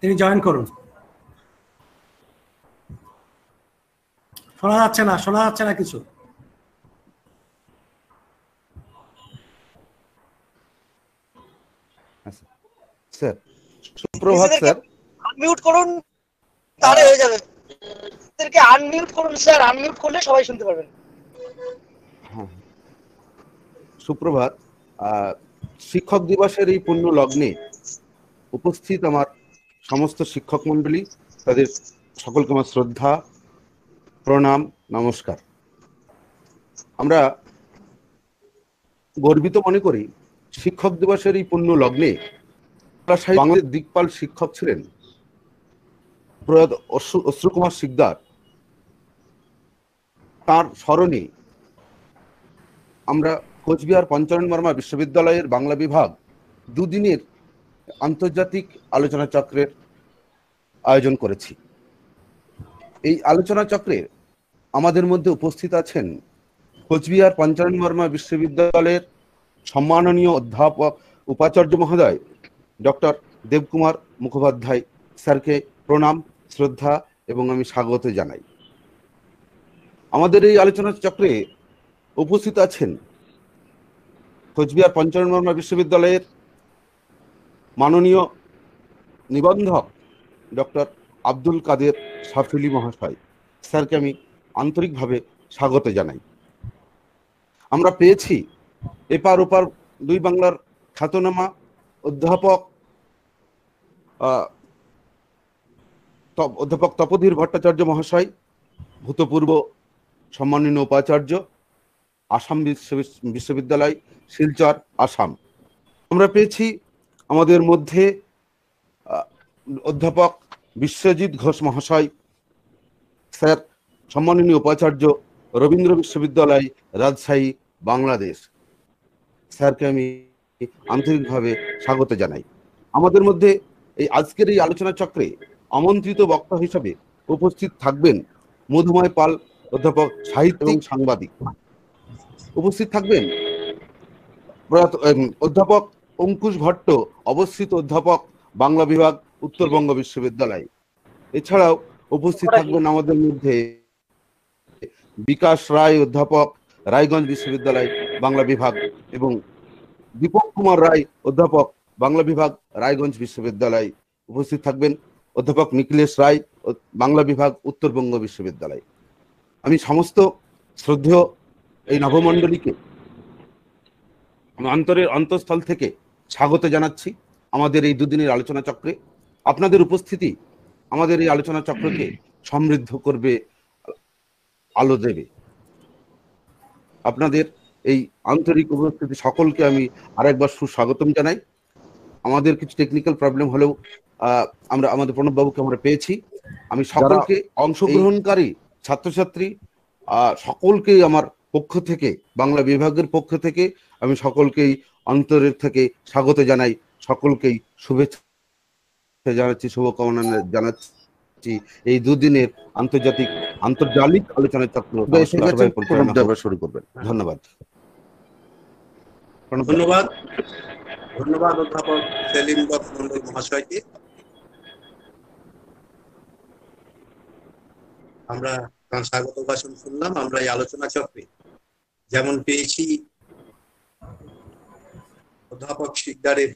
তিনি জয়েন করুন। শোনা যাচ্ছে না কিছু। স্যার সুপ্রভাত স্যার। আনমিউট করুন, তাহলে হয়ে যাবে। এদেরকে আনমিউট করুন স্যার, আনমিউট করলে সবাই শুনতে পারবেন। হ্যাঁ, সুপ্রভাত। শিক্ষক দিবসের এই পুণ্য লগ্নে উপস্থিত আমার সমস্ত শিক্ষক মণ্ডলী, তাদের সকলকে আমার শ্রদ্ধা, প্রণাম, নমস্কার। আমরা গর্বিত মনে করি শিক্ষক দিবসের এই পুণ্য লগ্নে বাংলাদেশের দিকপাল শিক্ষক ছিলেন প্রয়াত অশ্রুকুমার শিকদার। তার স্মরণে আমরা কোচবিহার পঞ্চানন বর্মা বিশ্ববিদ্যালয়ের বাংলা বিভাগ দুদিনের আন্তর্জাতিক আলোচনা চক্রের আয়োজন করেছি। এই আলোচনা চক্রে আমাদের মধ্যে উপস্থিত আছেন কোচবিহার পঞ্চানন বর্মা বিশ্ববিদ্যালয়ের সম্মাননীয় অধ্যাপক উপাচার্য মহোদয় ডক্টর দেবকুমার মুখোপাধ্যায় স্যারকে প্রণাম, শ্রদ্ধা এবং আমি স্বাগত জানাই। আমাদের এই আলোচনা চক্রে উপস্থিত আছেন কোচবিহার পঞ্চানন বর্মা বিশ্ববিদ্যালয়ের মাননীয় নিবন্ধক ডক্টর আব্দুল কাদের সাফিলি মহাশয়, স্যারকে আমি আন্তরিকভাবে স্বাগত জানাই। আমরা পেয়েছি এপার ওপার দুই বাংলার খ্যাতনামা অধ্যাপক তপোধীর ভট্টাচার্য মহাশয়, ভূতপূর্ব সম্মাননীয় উপাচার্য, আসাম বিশ্ববিদ্যালয়, শিলচর, আসাম। আমরা পেয়েছি আমাদের মধ্যে অধ্যাপক বিশ্বজিৎ ঘোষ মহাশয়, স্যার সম্মাননীয় উপাচার্য, রবীন্দ্র বিশ্ববিদ্যালয়, রাজশাহী, বাংলাদেশ। স্যারকে আমি আন্তরিকভাবে স্বাগত জানাই। আমাদের মধ্যে এই আজকের এই আলোচনা চক্রে আমন্ত্রিত বক্তা হিসাবে উপস্থিত থাকবেন মধুময় পাল, অধ্যাপক সাহিত্য এবং সাংবাদিক। উপস্থিত থাকবেন অধ্যাপক অঙ্কুশ ভট্ট, অবস্থিত অধ্যাপক, বাংলা বিভাগ, উত্তরবঙ্গ বিশ্ববিদ্যালয়। এছাড়াও উপস্থিত থাকবেন আমাদের মধ্যে বিকাশ রায়, অধ্যাপক, রায়গঞ্জ বিশ্ববিদ্যালয়, বাংলা বিভাগ, এবং দীপক কুমার রায়, অধ্যাপক, বাংলা বিভাগ, রায়গঞ্জ বিশ্ববিদ্যালয়। উপস্থিত থাকবেন অধ্যাপক নিখিলেশ রায়, বাংলা বিভাগ, উত্তরবঙ্গ বিশ্ববিদ্যালয়। আমি সমস্ত শ্রদ্ধেয় এই নবমণ্ডলীকে অন্তঃস্থল থেকে স্বাগত জানাচ্ছি আমাদের এই দুদিনের আলোচনা চক্রে। আপনাদের উপস্থিতি আমাদের এই আলোচনা চক্রকে সমৃদ্ধ করবে, আলো দেবে। আপনাদের এই আন্তরিক উপস্থিতি সকলকে আমি আরেকবার সুস্বাগতম জানাই। আমাদের কিছু টেকনিক্যাল প্রবলেম হলেও আমরা আমাদের প্রণববাবুকে আমরা পেয়েছি। আমি সকলকে, অংশগ্রহণকারী ছাত্রছাত্রী সকলকেই আমার পক্ষ থেকে, বাংলা বিভাগের পক্ষ থেকে আমি সকলকেই অন্তরের থেকে স্বাগত জানাই, সকলকেই শুভেচ্ছা জানাচ্ছি, শুভকামনা জানাচ্ছি এই দুদিনের আন্তর্জালিক আলোচনা চক্র শুরু করবেন। ধন্যবাদ। ধন্যবাদ অধ্যাপক সেলিম মন্ডল মহাশয়কে। আমরা স্বাগত ভাষণ শুনলাম। আমরা এই আলোচনা চক্রে যেমন পেয়েছি অধ্যাপক শিকদারের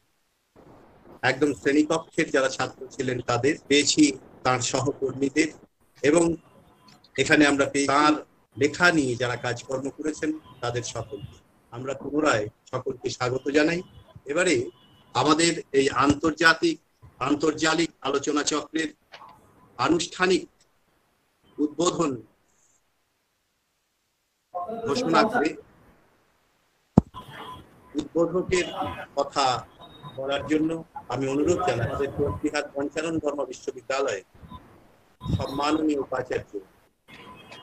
একদম শ্রেণীকক্ষের যারা ছাত্র ছিলেন তাদের পেয়েছি, তার সহকর্মীদের, এবং এখানে আমরা পেয়েছি তার লেখা নিয়ে যারা কাজকর্ম করেছেন তাদের সকলকে। আমরা পুনরায় সকলকে স্বাগত জানাই। এবারে আমাদের এই আন্তর্জালিক আলোচনা চক্রের আনুষ্ঠানিক উদ্বোধন ঘোষণা করে উদ্বোধকের কথা বলার জন্য আমি অনুরোধ জানাই আমাদের কোচবিহার পঞ্চানন বর্মা বিশ্ববিদ্যালয়ের সম্মাননীয় উপাচার্য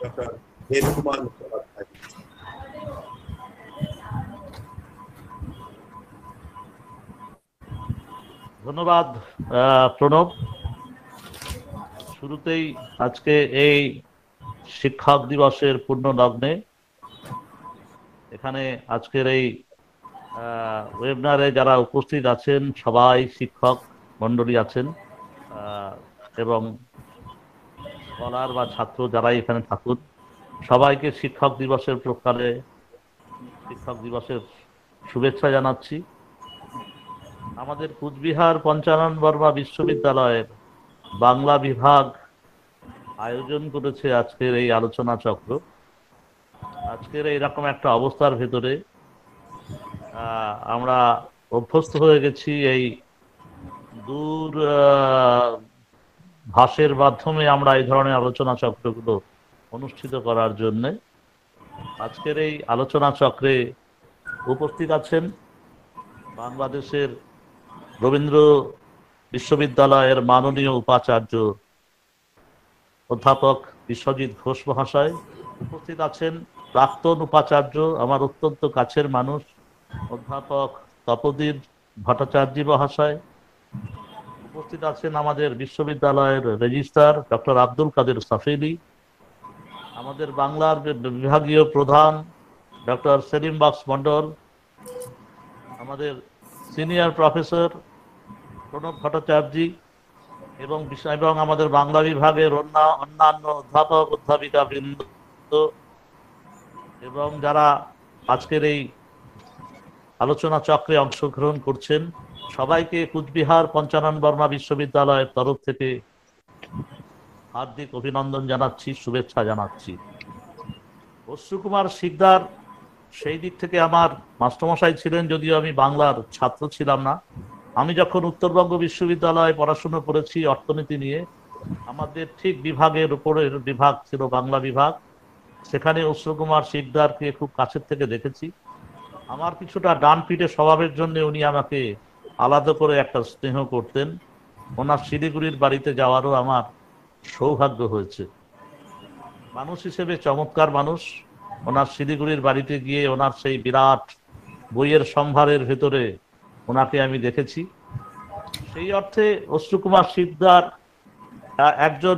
ডক্টর দেবকুমার মুখোপাধ্যায়। ধন্যবাদ প্রণব। শুরুতেই আজকে এই শিক্ষক দিবসের পূর্ণ লগ্নে এখানে আজকের এই ওয়েবিনারে যারা উপস্থিত আছেন সবাই শিক্ষক মণ্ডলী আছেন, এবং স্কলার বা ছাত্র যারাই এখানে থাকুন, সবাইকে শিক্ষক দিবসের প্রকারে শিক্ষক দিবসের শুভেচ্ছা জানাচ্ছি। আমাদের কুচবিহার পঞ্চানন বর্মা বিশ্ববিদ্যালয়ের বাংলা বিভাগ আয়োজন করেছে আজকের এই আলোচনা চক্র। আজকের এইরকম একটা অবস্থার ভেতরে আমরা অভ্যস্ত হয়ে গেছি এই দূর ভাষের মাধ্যমে আমরা এই ধরনের আলোচনা চক্রগুলো অনুষ্ঠিত করার জন্য। আজকের এই আলোচনা চক্রে উপস্থিত আছেন বাংলাদেশের রবীন্দ্র বিশ্ববিদ্যালয়ের মাননীয় উপাচার্য অধ্যাপক বিশ্বজিৎ ঘোষ মহাশয়। উপস্থিত আছেন প্রাক্তন উপাচার্য, আমার অত্যন্ত কাছের মানুষ, অধ্যাপক তপোদীপ ভট্টাচার্য মহাশয়। উপস্থিত আছেন আমাদের বিশ্ববিদ্যালয়ের রেজিস্ট্রার ডক্টর আব্দুল কাদের সাফেলি, আমাদের বাংলার বিভাগীয় প্রধান ডক্টর সেলিম বক্স মন্ডল, আমাদের সিনিয়র প্রফেসর প্রণব ভট্টাচার্য এবং আমাদের বাংলা বিভাগের অন্যান্য অধ্যাপক অধ্যাপিকা বৃন্দ এবং যারা আজকের এই আলোচনা চক্রে অংশগ্রহণ করছেন, সবাইকে কুচবিহার পঞ্চানন বর্মা বিশ্ববিদ্যালয়ের তরফ থেকে হার্দিক অভিনন্দন জানাচ্ছি, শুভেচ্ছা জানাচ্ছি। অশ্রুকুমার শিকদার সেই দিক থেকে আমার মাস্টারমশাই ছিলেন, যদিও আমি বাংলার ছাত্র ছিলাম না। আমি যখন উত্তরবঙ্গ বিশ্ববিদ্যালয়ে পড়াশোনা করেছি অর্থনীতি নিয়ে, আমাদের ঠিক বিভাগের উপরের বিভাগ ছিল বাংলা বিভাগ। সেখানে অশ্রুকুমার শিকদারকে খুব কাছের থেকে দেখেছি। আমার কিছুটা ডান পিঠে স্বভাবের জন্য উনি আমাকে আলাদা করে একটা স্নেহ করতেন। ওনার শিলিগুড়ির বাড়িতে যাওয়ারও আমার সৌভাগ্য হয়েছে। মানুষ হিসেবে চমৎকার মানুষ। ওনার শিলিগুড়ির বাড়িতে গিয়ে ওনার সেই বিরাট বইয়ের সম্ভারের ভেতরে ওনাকে আমি দেখেছি। সেই অর্থে অশ্রুকুমার শিকদার একজন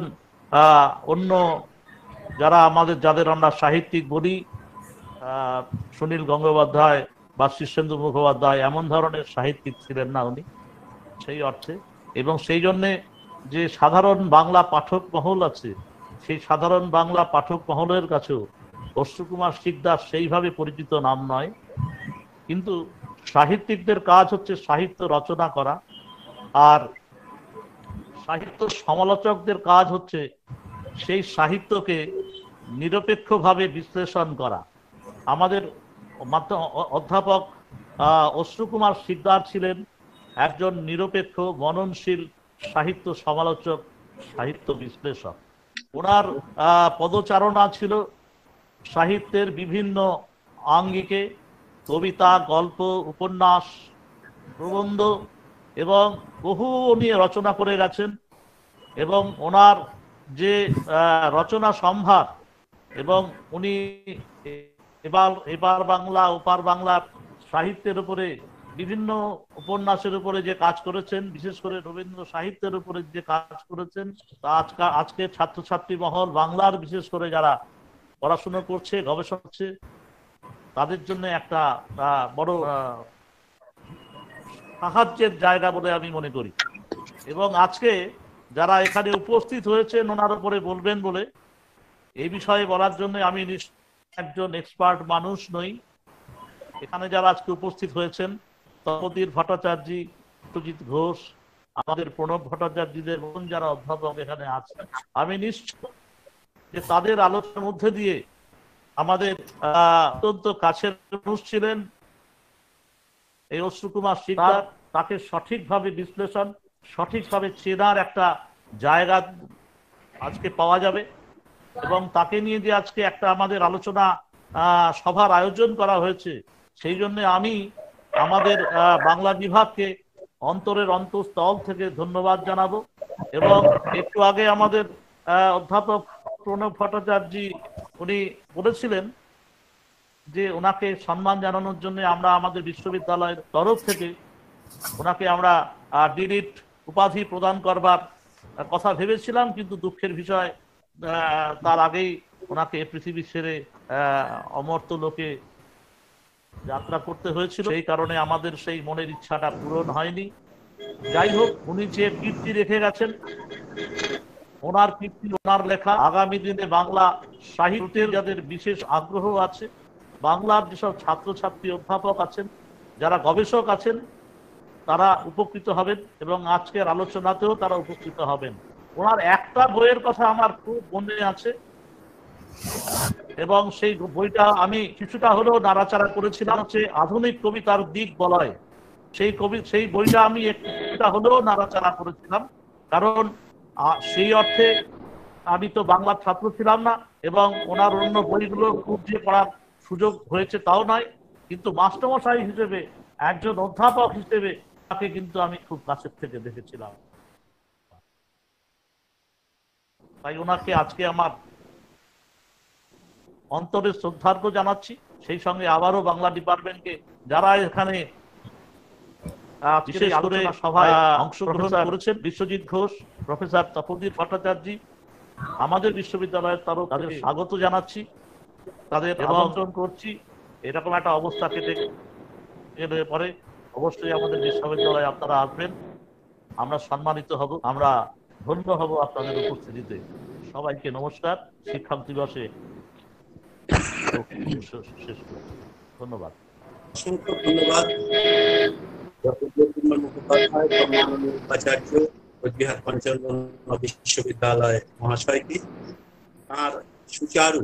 অন্য যাদের আমরা সাহিত্যিক বলি, সুনীল গঙ্গোপাধ্যায় বা শীর্ষেন্দু মুখোপাধ্যায়, এমন ধরনের সাহিত্যিক ছিলেন না উনি সেই অর্থে। এবং সেই জন্যে যে সাধারণ বাংলা পাঠক মহল আছে, সেই সাধারণ বাংলা পাঠক মহলের কাছেও অশ্রুকুমার শিকদার সেইভাবে পরিচিত নাম নয়। কিন্তু সাহিত্যিকদের কাজ হচ্ছে সাহিত্য রচনা করা, আর সাহিত্য সমালোচকদের কাজ হচ্ছে সেই সাহিত্যকে নিরপেক্ষভাবে বিশ্লেষণ করা। আমাদের অধ্যাপক অশ্রুকুমার শিকদার ছিলেন একজন নিরপেক্ষ মননশীল সাহিত্য সমালোচক, সাহিত্য বিশ্লেষক। ওনার পদচারণা ছিল সাহিত্যের বিভিন্ন আঙ্গিকে, কবিতা, গল্প, উপন্যাস, প্রবন্ধ এবং বহু নিয়ে রচনা করে গেছেন। এবং ওনার যে রচনা সম্ভার, এবং উনি এবার বাংলা ওপার বাংলার সাহিত্যের উপরে বিভিন্ন উপন্যাসের উপরে যে কাজ করেছেন, বিশেষ করে রবীন্দ্র সাহিত্যের উপরে যে কাজ করেছেন, তা আজকে ছাত্রছাত্রী মহল, বাংলার বিশেষ করে যারা পড়াশোনা করছে, গবেষণা করছে, তাদের জন্য একটা বড় সাহায্যের জায়গা বলে আমি মনে করি। এবং আজকে যারা এখানে উপস্থিত হয়েছেন ওনার উপরে বলবেন বলে এই বিষয়ে বলার জন্য আমি একজন এক্সপার্ট মানুষ নই। এখানে যারা আজকে উপস্থিত হয়েছেন, তপোদীপ ভট্টাচার্য, সুজিত ঘোষ, আমাদের প্রণব ভট্টাচার্যদের যারা অধ্যাপক এখানে আছেন, আমি নিশ্চিত যে তাদের আলোচনার মধ্যে দিয়ে আমাদের অত্যন্ত কাছের মানুষ ছিলেন এই অশ্রুকুমার শিকদার, তাকে সঠিকভাবে বিশ্লেষণ, সঠিকভাবে চেনার একটা জায়গা আজকে পাওয়া যাবে। এবং তাকে নিয়ে যে আজকে একটা আমাদের আলোচনা সভার আয়োজন করা হয়েছে, সেই জন্য আমি আমাদের বাংলা বিভাগকে অন্তরের অন্তঃস্থল থেকে ধন্যবাদ জানাবো। এবং একটু আগে আমাদের অধ্যাপক প্রণব ভট্টাচার্য উনি বলেছিলেন যে ওনাকে সম্মান জানানোর জন্য আমরা আমাদের বিশ্ববিদ্যালয়ের তরফ থেকে ওনাকে আমরা ডিলিট উপাধি প্রদান করবার কথা ভেবেছিলাম, কিন্তু দুঃখের বিষয় তার আগেই ওনাকে পৃথিবী ছেড়ে অমর্ত্য লোকে যাত্রা করতে হয়েছিল। সেই কারণে আমাদের সেই মনের ইচ্ছাটা পূরণ হয়নি। যাই হোক, উনি যে কীর্তি রেখে গেছেন, ওনার কীর্তি, ওনার লেখা আগামী দিনে বাংলা সাহিত্যের যাদের বিশেষ আগ্রহ আছে, বাংলার যেসব ছাত্রছাত্রী অধ্যাপক আছেন, যারা গবেষক আছেন, তারা উপকৃত হবেন এবং আজকের আলোচনাতেও তারা উপকৃত হবেন। ওনার একটা বইয়ের কথা আমার খুব মনে আছে এবং সেই বইটা আমি কিছুটা হলেও নাড়াচাড়া করেছিলাম, হচ্ছে আধুনিক কবিতার দিক বলয়। সেই বইটা আমি একটুটা হলেও নাড়াচাড়া করেছিলাম, কারণ সেই অর্থে আমি তো বাংলার ছাত্র ছিলাম না এবং ওনার অন্য বইগুলো খুব যে পড়ার সুযোগ হয়েছে তাও নয়, কিন্তু মাস্টারমশাই হিসেবে, একজন অধ্যাপক হিসেবে তাকে কিন্তু আমি খুব কাছের থেকে দেখেছিলাম। তাই ওনাকে আজকে আমার অন্তরের শ্রদ্ধার্ঘ্য জানাচ্ছি। সেই সঙ্গে আবারও বাংলা ডিপার্টমেন্টকে, যারা এখানে বিশেষ করে সভায় অংশগ্রহণ করেছেন, বিশ্বজিৎ ঘোষ, প্রফেসর তপোদীপ ভট্টাচার্য, আমাদের বিশ্ববিদ্যালয়ের তরফ তাদের স্বাগত জানাচ্ছি, তাদের আমন্ত্রণ করছি। এরকম একটা অবস্থা কেটে গেলে পরে অবশ্যই আমাদের বিশ্ববিদ্যালয়ে আপনারা আসবেন, আমরা সম্মানিত হব, আমরা ধন্য হব আপনাদের উপস্থিতিতে। সবাইকে নমস্কার। শিক্ষক দিবসে শেষ করছি। ধন্যবাদ। অসংখ্য ধন্যবাদ ডক্টর জ্যোতির্ময় মুখোপাধ্যায়, মাননীয় উপাচার্য, কোচবিহার পঞ্চগড় বিশ্ববিদ্যালয় মহাশয়কে তার সুচারু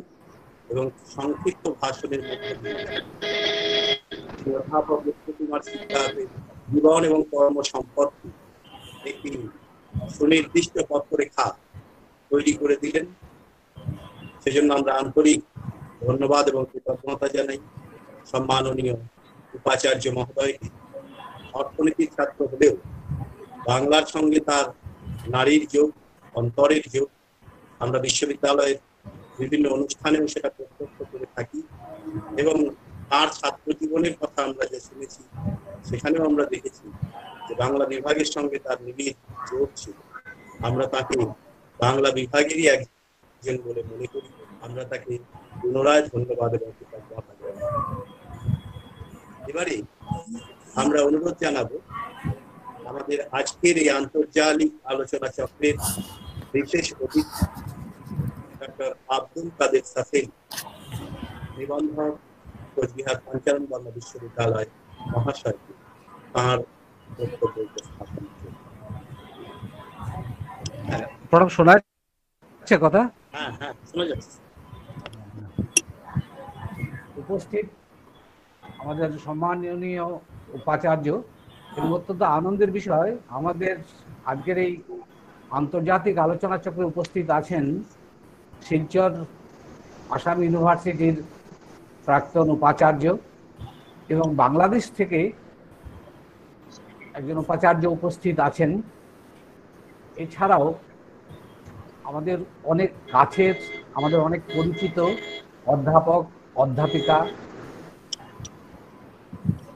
এবং সংক্ষিপ্ত ভাষণের মধ্যে অধ্যাপক কুমার শিকদারের জীবন এবং কর্ম সম্পর্কে একটি সুনির্দিষ্ট পথরেখা তৈরি করে দিলেন। সেজন্য আমরা আন্তরিক ধন্যবাদ এবং কৃতজ্ঞতা জানাই সম্মাননীয় উপাচার্য মহোদয়কে। অর্থনীতির ছাত্র হলেও বাংলার সঙ্গে তার নারীর যোগ, অন্তরের যোগ আমরা বিশ্ববিদ্যালয়ের বিভিন্ন অনুষ্ঠানেও সেটা প্রত্যক্ষ করে থাকি এবং তার ছাত্র জীবনের কথা আমরা যে শুনেছি সেখানেও আমরা দেখেছি যে বাংলা বিভাগের সঙ্গে তার নিবিড় যোগ ছিল। আমরা তাকে বাংলা বিভাগেরই একজন বলে মনে করি। আমরা তাকে পুনরায় ধন্যবাদ এবং কৃতজ্ঞতা জানাই। এবারে আমরা অনুরোধ জানাবো আমাদের আজকের এই আন্তর্জাতিক আলোচনা চক্রের বিশেষ অতিথি ডক্টর আব্দুল কাদের সাফেল, নিবন্ধক, কোচবিহার পঞ্চানন বাংলা বিশ্ববিদ্যালয় মহাশয়, তাঁর বক্তব্য উপস্থাপন করবেন। প্রণব, শোনা যাচ্ছে কথা? হ্যাঁ হ্যাঁ, শোনা যাচ্ছে। উপস্থিত আমাদের সম্মাননীয় উপাচার্য, এবং অত্যন্ত আনন্দের বিষয় আমাদের আজকের এই আন্তর্জাতিক আলোচনা চক্রে উপস্থিত আছেন শিলচর আসাম ইউনিভার্সিটির প্রাক্তন উপাচার্য এবং বাংলাদেশ থেকে একজন উপাচার্য উপস্থিত আছেন। এছাড়াও আমাদের অনেক কাছের, আমাদের অনেক পরিচিত অধ্যাপক, অধ্যাপিকা,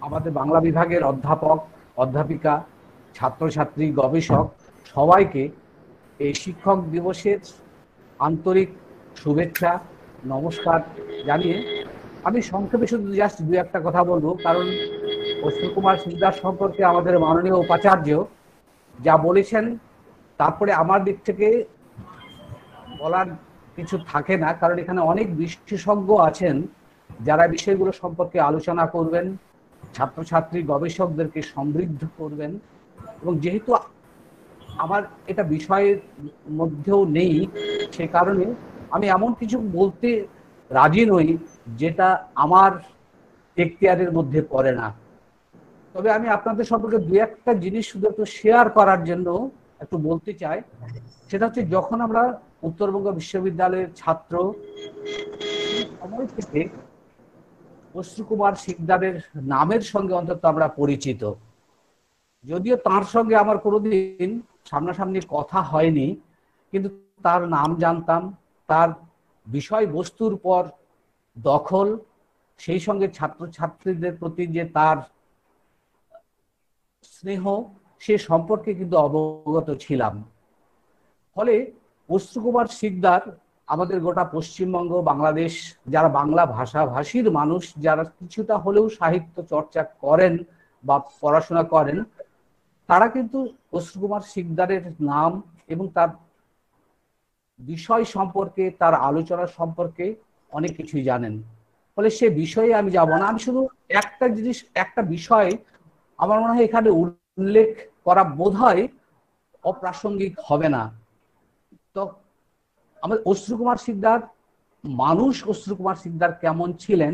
আমাদের বাংলা বিভাগের অধ্যাপক, অধ্যাপিকা, ছাত্রছাত্রী, গবেষক সবাইকে এই শিক্ষক দিবসের আন্তরিক শুভেচ্ছা, নমস্কার জানিয়ে আমি সংক্ষেপে শুধু জাস্ট দু একটা কথা বলবো, কারণ অশ্বিনীকুমার শিকদার সম্পর্কে আমাদের মাননীয় উপাচার্য যা বলেছেন তারপরে আমার দিক থেকে বলার কিছু থাকে না, কারণ এখানে অনেক বিশেষজ্ঞ আছেন যারা বিষয়গুলো সম্পর্কে আলোচনা করবেন, ছাত্রছাত্রী গবেষকদেরকে সমৃদ্ধ করবেন। এবং যেহেতু আমার এটা বিষয়ের মধ্যেও নেই, সে কারণে আমি এমন কিছু বলতে রাজি নই যেটা আমার এখতিয়ারের মধ্যে পড়ে না। তবে আমি আপনাদের সম্পর্কে দু একটা জিনিস শুধু একটু শেয়ার করার জন্য একটু বলতে চাই। সেটা হচ্ছে, যখন আমরা উত্তরবঙ্গ বিশ্ববিদ্যালয়ের ছাত্র, সময় থেকে অশ্বিনীকুমার শিকদারের নামের সঙ্গে অন্তত আমরা পরিচিত। যদিও তার সঙ্গে আমার কোনোদিন সামনাসামনি কথা হয়নি, কিন্তু তার নাম জানতাম, তার বিষয়বস্তুর পর দখল, সেই সঙ্গে ছাত্রছাত্রীদের প্রতি যে তার স্নেহ, সে সম্পর্কে কিন্তু অবগত ছিলাম। ফলে অশ্বিনীকুমার শিকদার আমাদের গোটা পশ্চিমবঙ্গ, বাংলাদেশ, যারা বাংলা ভাষাভাষীর মানুষ, যারা কিছুটা হলেও সাহিত্য চর্চা করেন বা পড়াশোনা করেন, তারা কিন্তু অশ্রু কুমার শিকদারের নাম এবং তার বিষয় সম্পর্কে, তার আলোচনা সম্পর্কে অনেক কিছুই জানেন। ফলে সে বিষয়ে আমি যাব না, আমি শুধু একটা বিষয় আমার মনে হয় এখানে উল্লেখ করা বোধহয় অপ্রাসঙ্গিক হবে না। তো আমাদের অশ্রু কুমার শিকদার অশ্রু কুমার শিকদার কেমন ছিলেন,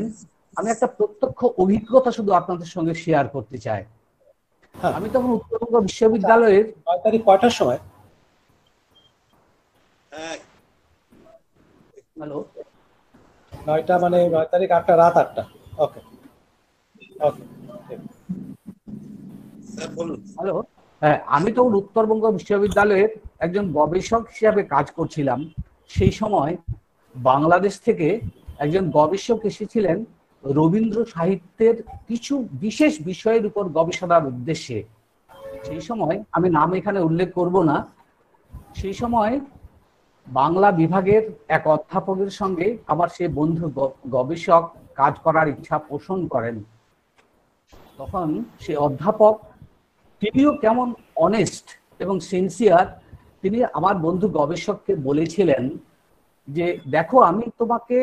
আমি একটা প্রত্যক্ষ অভিজ্ঞতা শুধু আপনাদের সঙ্গে শেয়ার করতে চাই। আমি তখন উত্তরবঙ্গ বিশ্ববিদ্যালয়ের 9 তারিখ কয়টার সময়? হ্যালো 9টা মানে 9 তারিখ 8টা, রাত 8টা। ওকে ওকে স্যার বলুন। হ্যালো, হ্যাঁ, আমি তখন উত্তরবঙ্গ বিশ্ববিদ্যালয়ের একজন গবেষক হিসাবে কাজ করছিলাম। সেই সময় বাংলাদেশ থেকে একজন গবেষক এসেছিলেন রবীন্দ্র সাহিত্যের কিছু বিশেষ বিষয়ের উপর গবেষণার উদ্দেশ্যে। সেই সময় আমি নাম এখানে উল্লেখ করব না, সেই সময় বাংলা বিভাগের এক অধ্যাপকের সঙ্গে আমার সে বন্ধু গবেষক কাজ করার ইচ্ছা পোষণ করেন। তখন সে অধ্যাপক, তিনিও কেমন অনেস্ট এবং সিনসিয়ার, তিনি আমার বন্ধু গবেষককে বলেছিলেন যে দেখো, আমি তোমাকে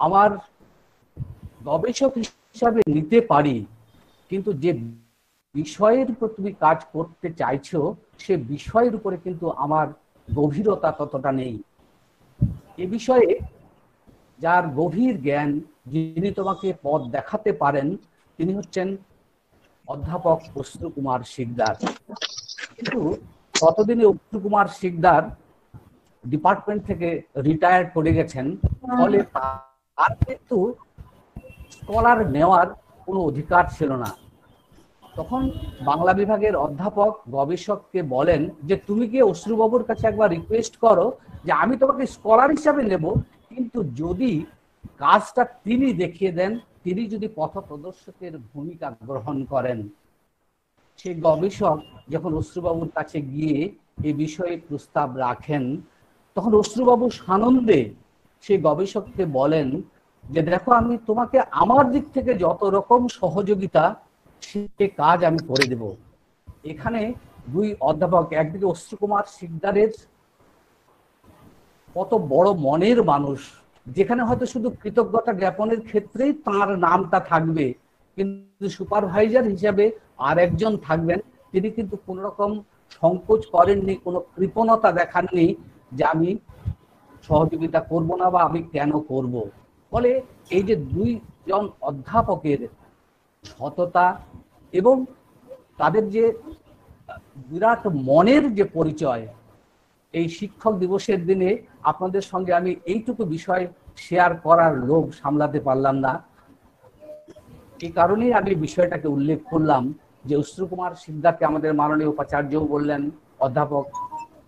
আমার গবেষক হিসাবে নিতে পারি, কিন্তু যে বিষয়ের উপর তুমি কাজ করতে চাইছো সে বিষয়ের উপরে কিন্তু আমার গভীরতা ততটা নেই। এ বিষয়ে যার গভীর জ্ঞান, যিনি তোমাকে পথ দেখাতে পারেন, তিনি হচ্ছেন অধ্যাপক অশ্রু কুমার শিকদার। কিন্তু ততদিনে অশ্রু কুমার শিকদার ডিপার্টমেন্ট থেকে রিটায়ার করে গেছেন, ফলে তার কিন্তু স্কলার নেওয়ার কোনো অধিকার ছিল না। তখন বাংলা বিভাগের অধ্যাপক গবেষককে বলেন যে তুমি কি অশ্রুবাবুর কাছে একবার রিকোয়েস্ট করো যে আমি তোমাকে স্কলার হিসাবে নেব, কিন্তু যদি কাজটা তিনি দেখিয়ে দেন, তিনি যদি পথ প্রদর্শকের ভূমিকা গ্রহণ করেন। সেই গবেষক যখন অশ্রুবাবুর কাছে গিয়ে এই বিষয়ে প্রস্তাব রাখেন, তখন অশ্রুবাবু সানন্দে সেই গবেষককে বলেন যে দেখো, আমি তোমাকে আমার দিক থেকে যত রকম সহযোগিতা সে কাজ আমি করে দেব। এখানে দুই অধ্যাপক, একদিকে অশ্রু কুমার শিকদারের কত বড় মনের মানুষ, যেখানে হয়তো শুধু কৃতজ্ঞতা জ্ঞাপনের ক্ষেত্রেই তার নামটা থাকবে, কিন্তু সুপারভাইজার হিসাবে আর একজন থাকবেন, তিনি কিন্তু কোন রকম সংকোচ করেননি, কোনো কৃপণতা দেখাননি যে আমি সহযোগিতা করব না বা আমি কেন করব। ফলে এই যে দুইজন অধ্যাপকের সততা এবং তাদের যে বিরাট মনের যে পরিচয়, এই শিক্ষক দিবসের দিনে আপনাদের সঙ্গে আমি এইটুকু বিষয় শেয়ার করার লোভ সামলাতে পারলাম না। এই কারণেই আমি বিষয়টাকে উল্লেখ করলাম যে অশ্রু কুমার শিকদারকে আমাদের মাননীয় উপাচার্যও বললেন, অধ্যাপক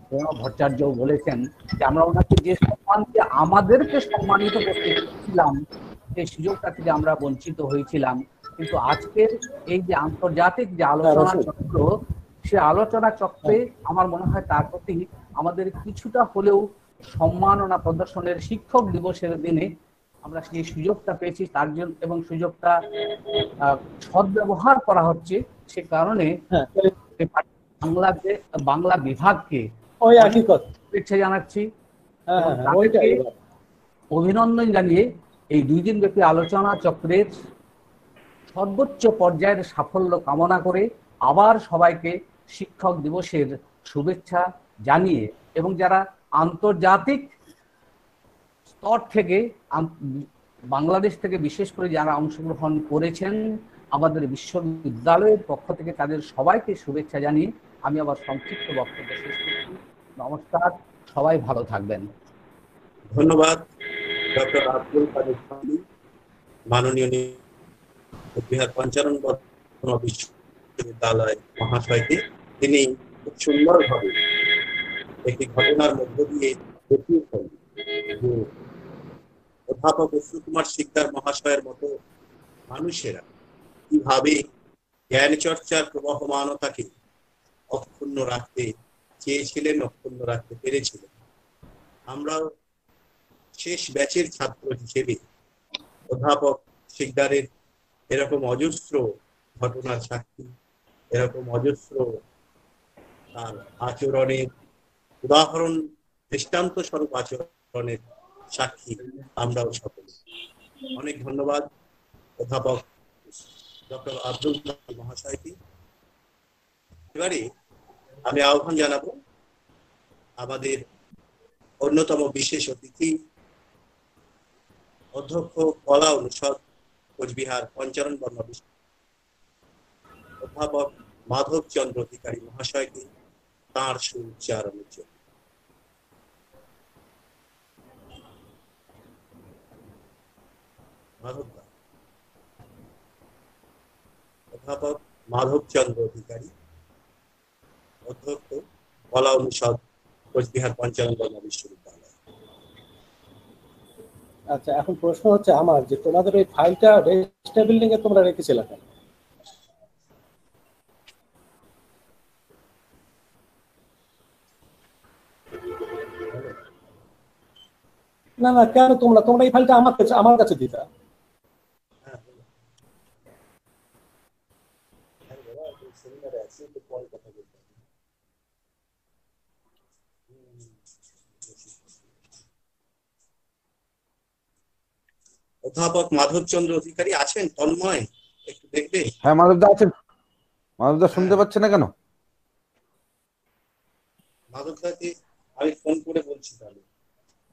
প্রণব ভট্টাচার্যও বলেছেন যে আমরা ওনাকে যে সম্মানকে আমাদেরকে সম্মানিত করতে চেয়েছিলাম সেই সুযোগটা থেকে আমরা বঞ্চিত হয়েছিলাম। কিন্তু আজকের এই যে আন্তর্জাতিক যে আলোচনা চক্র, সে আলোচনা চক্রে আমার মনে হয় তার প্রতি আমাদের কিছুটা হলেও সম্মাননা প্রদর্শনের শিক্ষক দিবসের দিনে আমরা সেই সুযোগটা পেয়েছি, তার জন্য এবং সুযোগটা সদ্ব্যবহার করা হচ্ছে। সে কারণে বাংলা বিভাগকে শুভেচ্ছা জানাচ্ছি, অভিনন্দন জানিয়ে এই 2 দিন ব্যাপী আলোচনা চক্রের সর্বোচ্চ পর্যায়ের সাফল্য কামনা করে আবার সবাইকে শিক্ষক দিবসের শুভেচ্ছা জানিয়ে, এবং যারা আন্তর্জাতিক স্তর থেকে বাংলাদেশ থেকে বিশেষ করে যারা অংশগ্রহণ করেছেন আমাদের বিশ্ববিদ্যালয়ের পক্ষ থেকে, তাদের সবাইকে শুভেচ্ছা জানিয়ে আমি আবার সংক্ষিপ্ত বক্তব্য শেষ করছি। নমস্কার, সবাই ভালো থাকবেন। ধন্যবাদ ডক্টর আব্দুল কাদের খান, মাননীয় বিহার পঞ্চানন বর্ধমান বিশ্ববিদ্যালয় মহাশয়কে। তিনি খুব সুন্দরভাবে একটি ঘটনার মধ্য দিয়ে দেখিয়েছেন যে অধ্যাপক অশ্রু কুমার শিকদার মহাশয়ের মতো মানুষেরা কিভাবে জ্ঞান চর্চার প্রবহমানতাকে অক্ষুণ্ণ রাখতে চেয়েছিলেন, অক্ষুণ্ণ রাখতে পেরেছিলেন। আমরাও শেষ ব্যাচের ছাত্র হিসেবে অধ্যাপক শিকদারের এরকম অজস্র ঘটনার সাক্ষী, এরকম অজস্র তার আচরণের উদাহরণ, দৃষ্টান্ত স্বরূপ আচরণের সাক্ষী আমরাও সকলে। অনেক ধন্যবাদ অধ্যাপক ডক্টর আব্দুল কালাম মহাশয়কে। এবারে আমি আহ্বান জানাবো আমাদের অন্যতম বিশেষ অতিথি, অধ্যক্ষ কলা অনুষদ কোচবিহার পঞ্চানন বর্মা অধ্যাপক মাধব চন্দ্র অধিকারী মহাশয়কে তাঁর সুউচ্চারণের জন্য। অধ্যাপক মাধব চন্দ্র অধিকারী, অধ্যক্ষ কলা অনুষদ কোচবিহার পঞ্চানন বর্মা বিশ্ববিদ্যালয়। আচ্ছা, এখন প্রশ্ন হচ্ছে আমার, যে তোমাদের ওই ফাইলটা রেজিস্টার বিল্ডিং এ তোমরা রেখেছিলে কেন? না না, কেন তোমরা এই ফাইলটা আমার কাছে দিতা? অধ্যাপক মাধব চন্দ্র অধিকারী আছেন? তন্ময় একটু দেখবে। হ্যাঁ, মাধবদা আছেন। মাধবদা শুনতে পাচ্ছে না কেন? মাধবদাকে আমি ফোন করে বলছি। তাহলে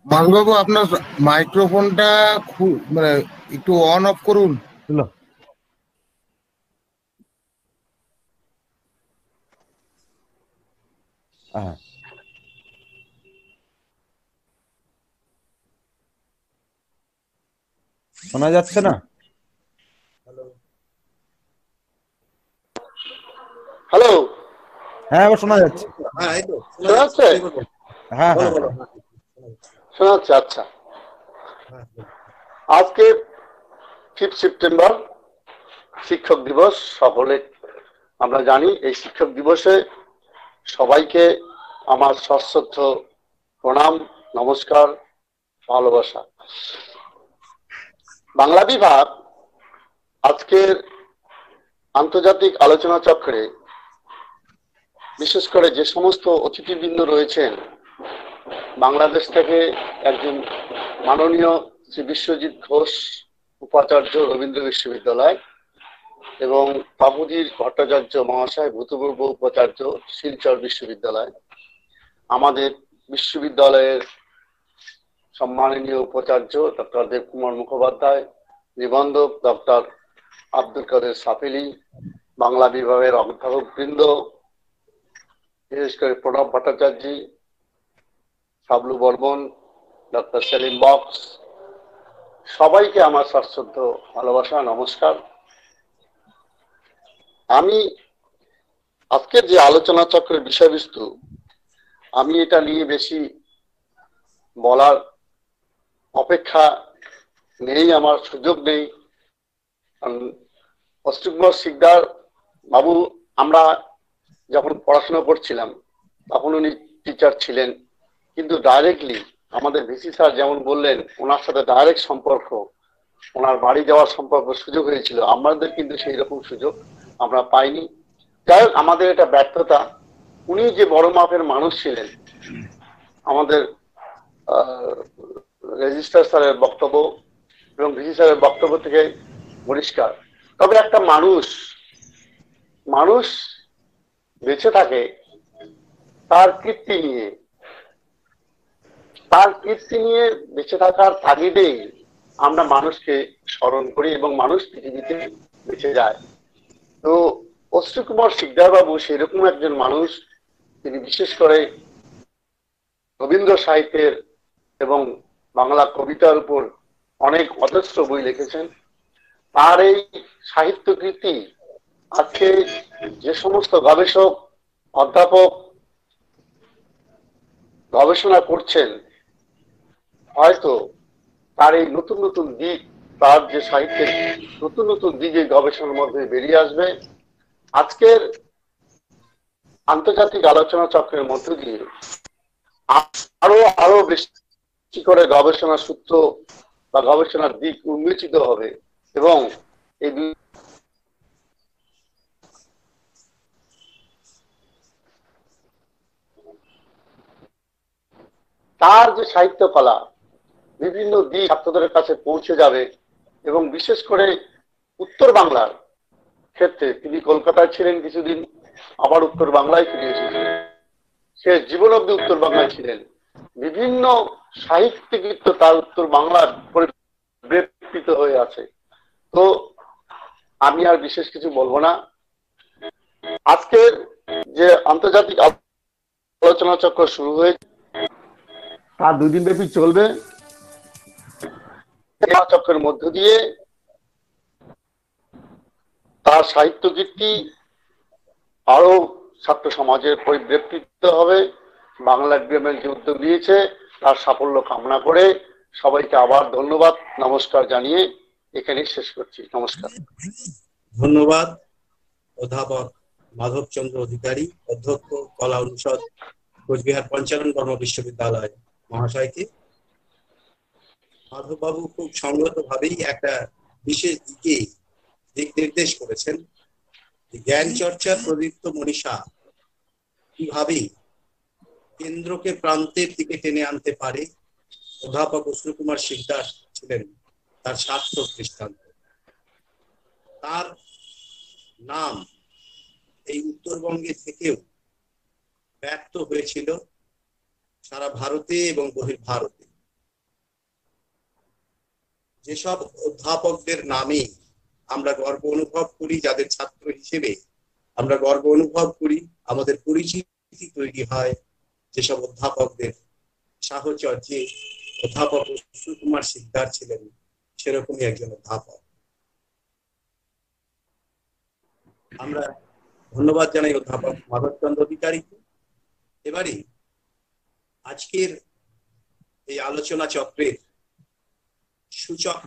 মাধববাবু, আপনার মাইক্রোফোনটা মানে একটু অন অফ করুন। হ্যাঁ, শোনা যাচ্ছে না? হ্যালো, হ্যাঁ, এবার শোনা যাচ্ছে। হ্যাঁ, এই তো শোনা যাচ্ছে? হ্যাঁ হ্যাঁ, শোনা যাচ্ছে। আচ্ছা, আজকে 5 সেপ্টেম্বর শিক্ষক দিবস। সকলে আমরা জানি, এই শিক্ষক দিবসে সবাইকে আমার সশ্রদ্ধ প্রণাম, নমস্কার, ভালোবাসা। বাংলা বিভাগ আজকের আন্তর্জাতিক আলোচনা চক্রে বিশেষ করে যে সমস্ত অতিথিবৃন্দ রয়েছেন, বাংলাদেশ থেকে একজন মাননীয় শ্রী বিশ্বজিৎ ঘোষ উপাচার্য, রবীন্দ্র বিশ্ববিদ্যালয়, এবং বাবুজির ভট্টাচার্য মহাশয় ভূতপূর্ব উপাচার্য, শিলচর বিশ্ববিদ্যালয়, আমাদের বিশ্ববিদ্যালয়ের সম্মাননীয় উপাচার্য ডক্টর দেবকুমার মুখোপাধ্যায়, নিবন্ধক ডক্টর আব্দুল কাদের সাফেলি, বাংলা বিভাগের অধ্যাপক বৃন্দ, বিশেষ করে প্রণব ভট্টাচার্য, সাবলু বর্মন, ডক্টর সেলিম বক্স, সবাইকে আমার সশ্রদ্ধ ভালোবাসা, নমস্কার। আমি আজকের যে আলোচনা চক্রের বিষয়বস্তু, আমি এটা নিয়ে বেশি বলার অপেক্ষা নেই, আমার সুযোগ নেই। অষ্টকুমার শিকদার বাবু, আমরা যখন পড়াশোনা করছিলাম তখন উনি টিচার ছিলেন, কিন্তু ডাইরেক্টলি আমাদের ভিসি স্যার যেমন বললেন, ওনার সাথে ডাইরেক্ট সম্পর্ক, ওনার বাড়ি যাওয়ার সম্পর্ক সুযোগ হয়েছিল, আমাদের কিন্তু সেই রকম সুযোগ আমরা পাইনি। যাই হোক, আমাদের এটা ব্যর্থতা। উনি যে বড় মাপের মানুষ ছিলেন, আমাদের রেজিস্ট্রার স্যারের বক্তব্য এবং ভিসি স্যারের বক্তব্য থেকে পরিষ্কার। তবে একটা মানুষ বেঁচে থাকে তার কীর্তি নিয়ে বেঁচে থাকার তাগিদেই আমরা মানুষকে স্মরণ করি এবং মানুষ পৃথিবীতে বেঁচে যায়। তো অষ্টকুমার শিকদার বাবু সেরকম একজন মানুষ। তিনি বিশেষ করে রবীন্দ্র সাহিত্যের এবং বাংলা কবিতার উপর অনেক অজস্র বই লিখেছেন। তার এই সাহিত্য কীর্তি আজকে যে সমস্ত গবেষক, অধ্যাপক গবেষণা করছেন, হয়তো তার এই নতুন নতুন দিক, তার যে সাহিত্যের নতুন নতুন দিক এই গবেষণার মধ্যে বেরিয়ে আসবে। আজকের আন্তর্জাতিক আলোচনা চক্রের মধ্য দিয়ে আরো বেশি করে গবেষণার সূত্র বা গবেষণার দিক উন্মোচিত হবে এবং এই তার যে সাহিত্য কলা বিভিন্ন দিক ছাত্রদের কাছে পৌঁছে যাবে, এবং বিশেষ করে উত্তর বাংলার ক্ষেত্রে তিনি কলকাতায় ছিলেন কিছুদিন, আবার উত্তর বাংলায় ফিরে এসেছিলেন, সে জীবন অব্দি উত্তর বাংলায় ছিলেন, বিভিন্ন সাহিত্যকৃত্য তার উত্তর বাংলার পরিবর্তিত হয়ে আছে। তো আমি আর বিশেষ কিছু বলবো না। আজকের যে আন্তর্জাতিক আলোচনা চক্র শুরু হয়েছে তা 2 দিন ব্যাপী চলবে। চক্রের মধ্য দিয়ে তার সাহিত্য কীর্তি আরো ছাত্র সমাজের পরিব্যক্তিত হবে। বাংলা একাডেমি যে উদ্যোগ নিয়েছে তার সাফল্য কামনা করে সবাইকে আবার ধন্যবাদ, নমস্কার জানিয়ে এখানে শেষ করছি। নমস্কার। ধন্যবাদ অধ্যাপক মাধবচন্দ্র অধিকারী, অধ্যক্ষ কলা অনুষদ, কোচবিহার পঞ্চানন বর্মা বিশ্ববিদ্যালয় মহাশয়কে। মাধববাবু খুব সংগত ভাবেই একটা বিশেষ দিক নির্দেশ করেছেন। জ্ঞান চর্চার প্রদীপ্ত মনীষা কিভাবে কেন্দ্রকে প্রান্তের দিকে টেনে আনতে পারে, অধ্যাপক অশ্রু কুমার শিকদার ছিলেন তার সার্থক দৃষ্টান্ত। তার নাম এই উত্তরবঙ্গে থেকেও ব্যক্ত হয়েছিল সারা ভারতে এবং বহির্ভারতে। যেসব অধ্যাপকদের নামে আমরা গর্ব অনুভব করি, যাদের ছাত্র হিসেবে আমরা গর্ব অনুভব করি, আমাদের পরিচিতি তৈরি হয় যেসব অধ্যাপকদের সাহচর্যে, অধ্যাপক অশ্রু কুমার শিকদার ছিলেন সেরকমই একজন অধ্যাপক। আমরা ধন্যবাদ জানাই অধ্যাপক মাধবচন্দ্র অধিকারীকে। এবারে আজকের এই আলোচনা চক্রের সূচক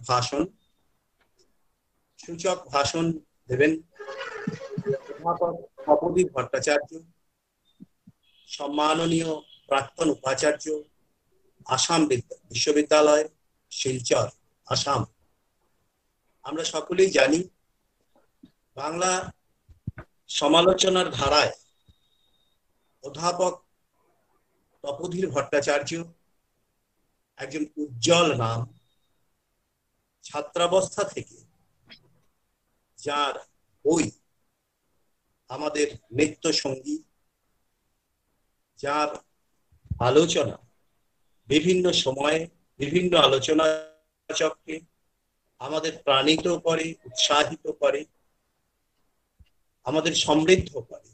ভাষণ দেবেন অধ্যাপক তপোধীর ভট্টাচার্য, সম্মাননীয় প্রাক্তন উপাচার্য, আসাম বিশ্ববিদ্যালয়, শিলচর, আসাম। আমরা সকলেই জানি বাংলা সমালোচনার ধারায় অধ্যাপক তপোধীর ভট্টাচার্য একজন উজ্জ্বল নাম। ছাত্রাবস্থা থেকে যার বই আমাদের নিত্য সঙ্গী, যার আলোচনা বিভিন্ন সময়ে বিভিন্ন আলোচনা চক্রে আমাদের প্রাণিত করে, উৎসাহিত করে, আমাদের সমৃদ্ধ করে,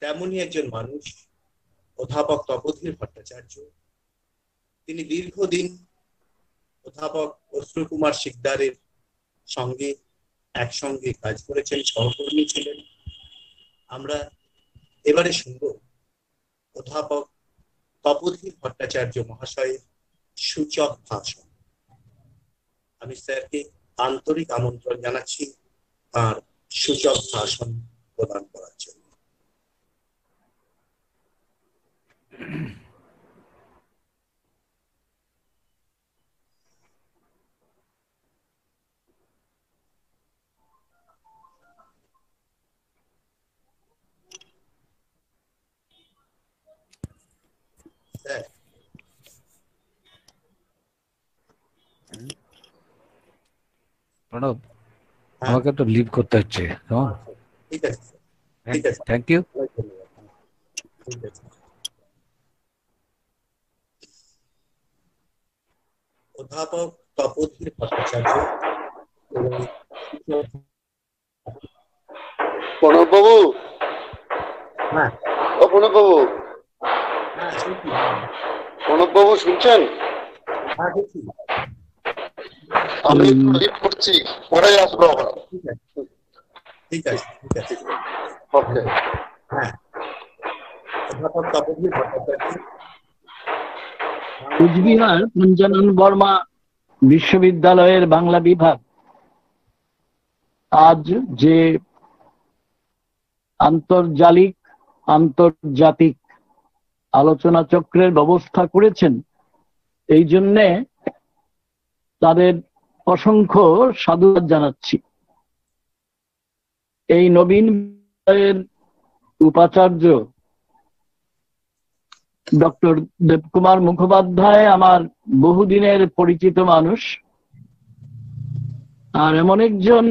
তেমনই একজন মানুষ অধ্যাপক তপোধীর ভট্টাচার্য। তিনি দীর্ঘদিন অধ্যাপক অশ্রু কুমার শিকদারের সঙ্গে একসঙ্গে কাজ করেছেন, সহকর্মী ছিলেন। আমরা এবারে শুনব অধ্যাপক তপোধীর ভট্টাচার্য মহাশয়ের সূচক ভাষণ। আমি স্যারকে আন্তরিক আমন্ত্রণ জানাচ্ছি তার সূচক ভাষণ প্রদান করার জন্য। প্রণব, আমাকে একটু লিভ করতে হচ্ছে। ঠিক আছে, ঠিক আছে, থ্যাংক ইউ। ঠিক আছে। অধ্যাপক তপোধীর ভট্টাচার্য। প্রণব বাবু, হ্যাঁ, ও প্রণব বাবু, হ্যাঁ, প্রণব বাবু শুনছেন? হ্যাঁ, দেখছি। আমি লিভ করছি, পরে আসবো আবার। ঠিক আছে, ঠিক আছে, ঠিক আছে। ওকে। হ্যাঁ, অধ্যাপক তপোধীর ভট্টাচার্য কোচবিহার পঞ্চানন বর্মা বিশ্ববিদ্যালয়ের বাংলা বিভাগ আজ যে আন্তর্জাতিক আলোচনা চক্রের ব্যবস্থা করেছেন, এই জন্যে তাদের অসংখ্য সাধুবাদ জানাচ্ছি। এই নবীন উপাচার্য ডক্টর দেবকুমার মুখোপাধ্যায় আমার বহুদিনের পরিচিত মানুষ, আর এমন একজন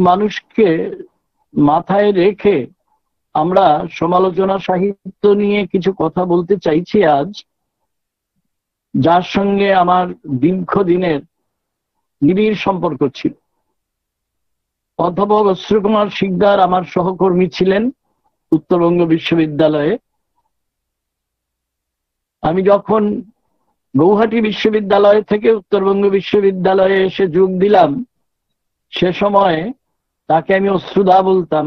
মানুষকে মাথায় রেখে আমরা সমালোচনা সাহিত্য নিয়ে কিছু কথা বলতে চাইছি আজ, যার সঙ্গে আমার দীর্ঘদিনের নিবিড় সম্পর্ক ছিল। অধ্যাপক অশ্রুকুমার শিকদার আমার সহকর্মী ছিলেন উত্তরবঙ্গ বিশ্ববিদ্যালয়ে। আমি যখন গৌহাটি বিশ্ববিদ্যালয় থেকে উত্তরবঙ্গ বিশ্ববিদ্যালয়ে এসে যোগ দিলাম, সে সময় তাকে আমি অশ্রুদা বলতাম।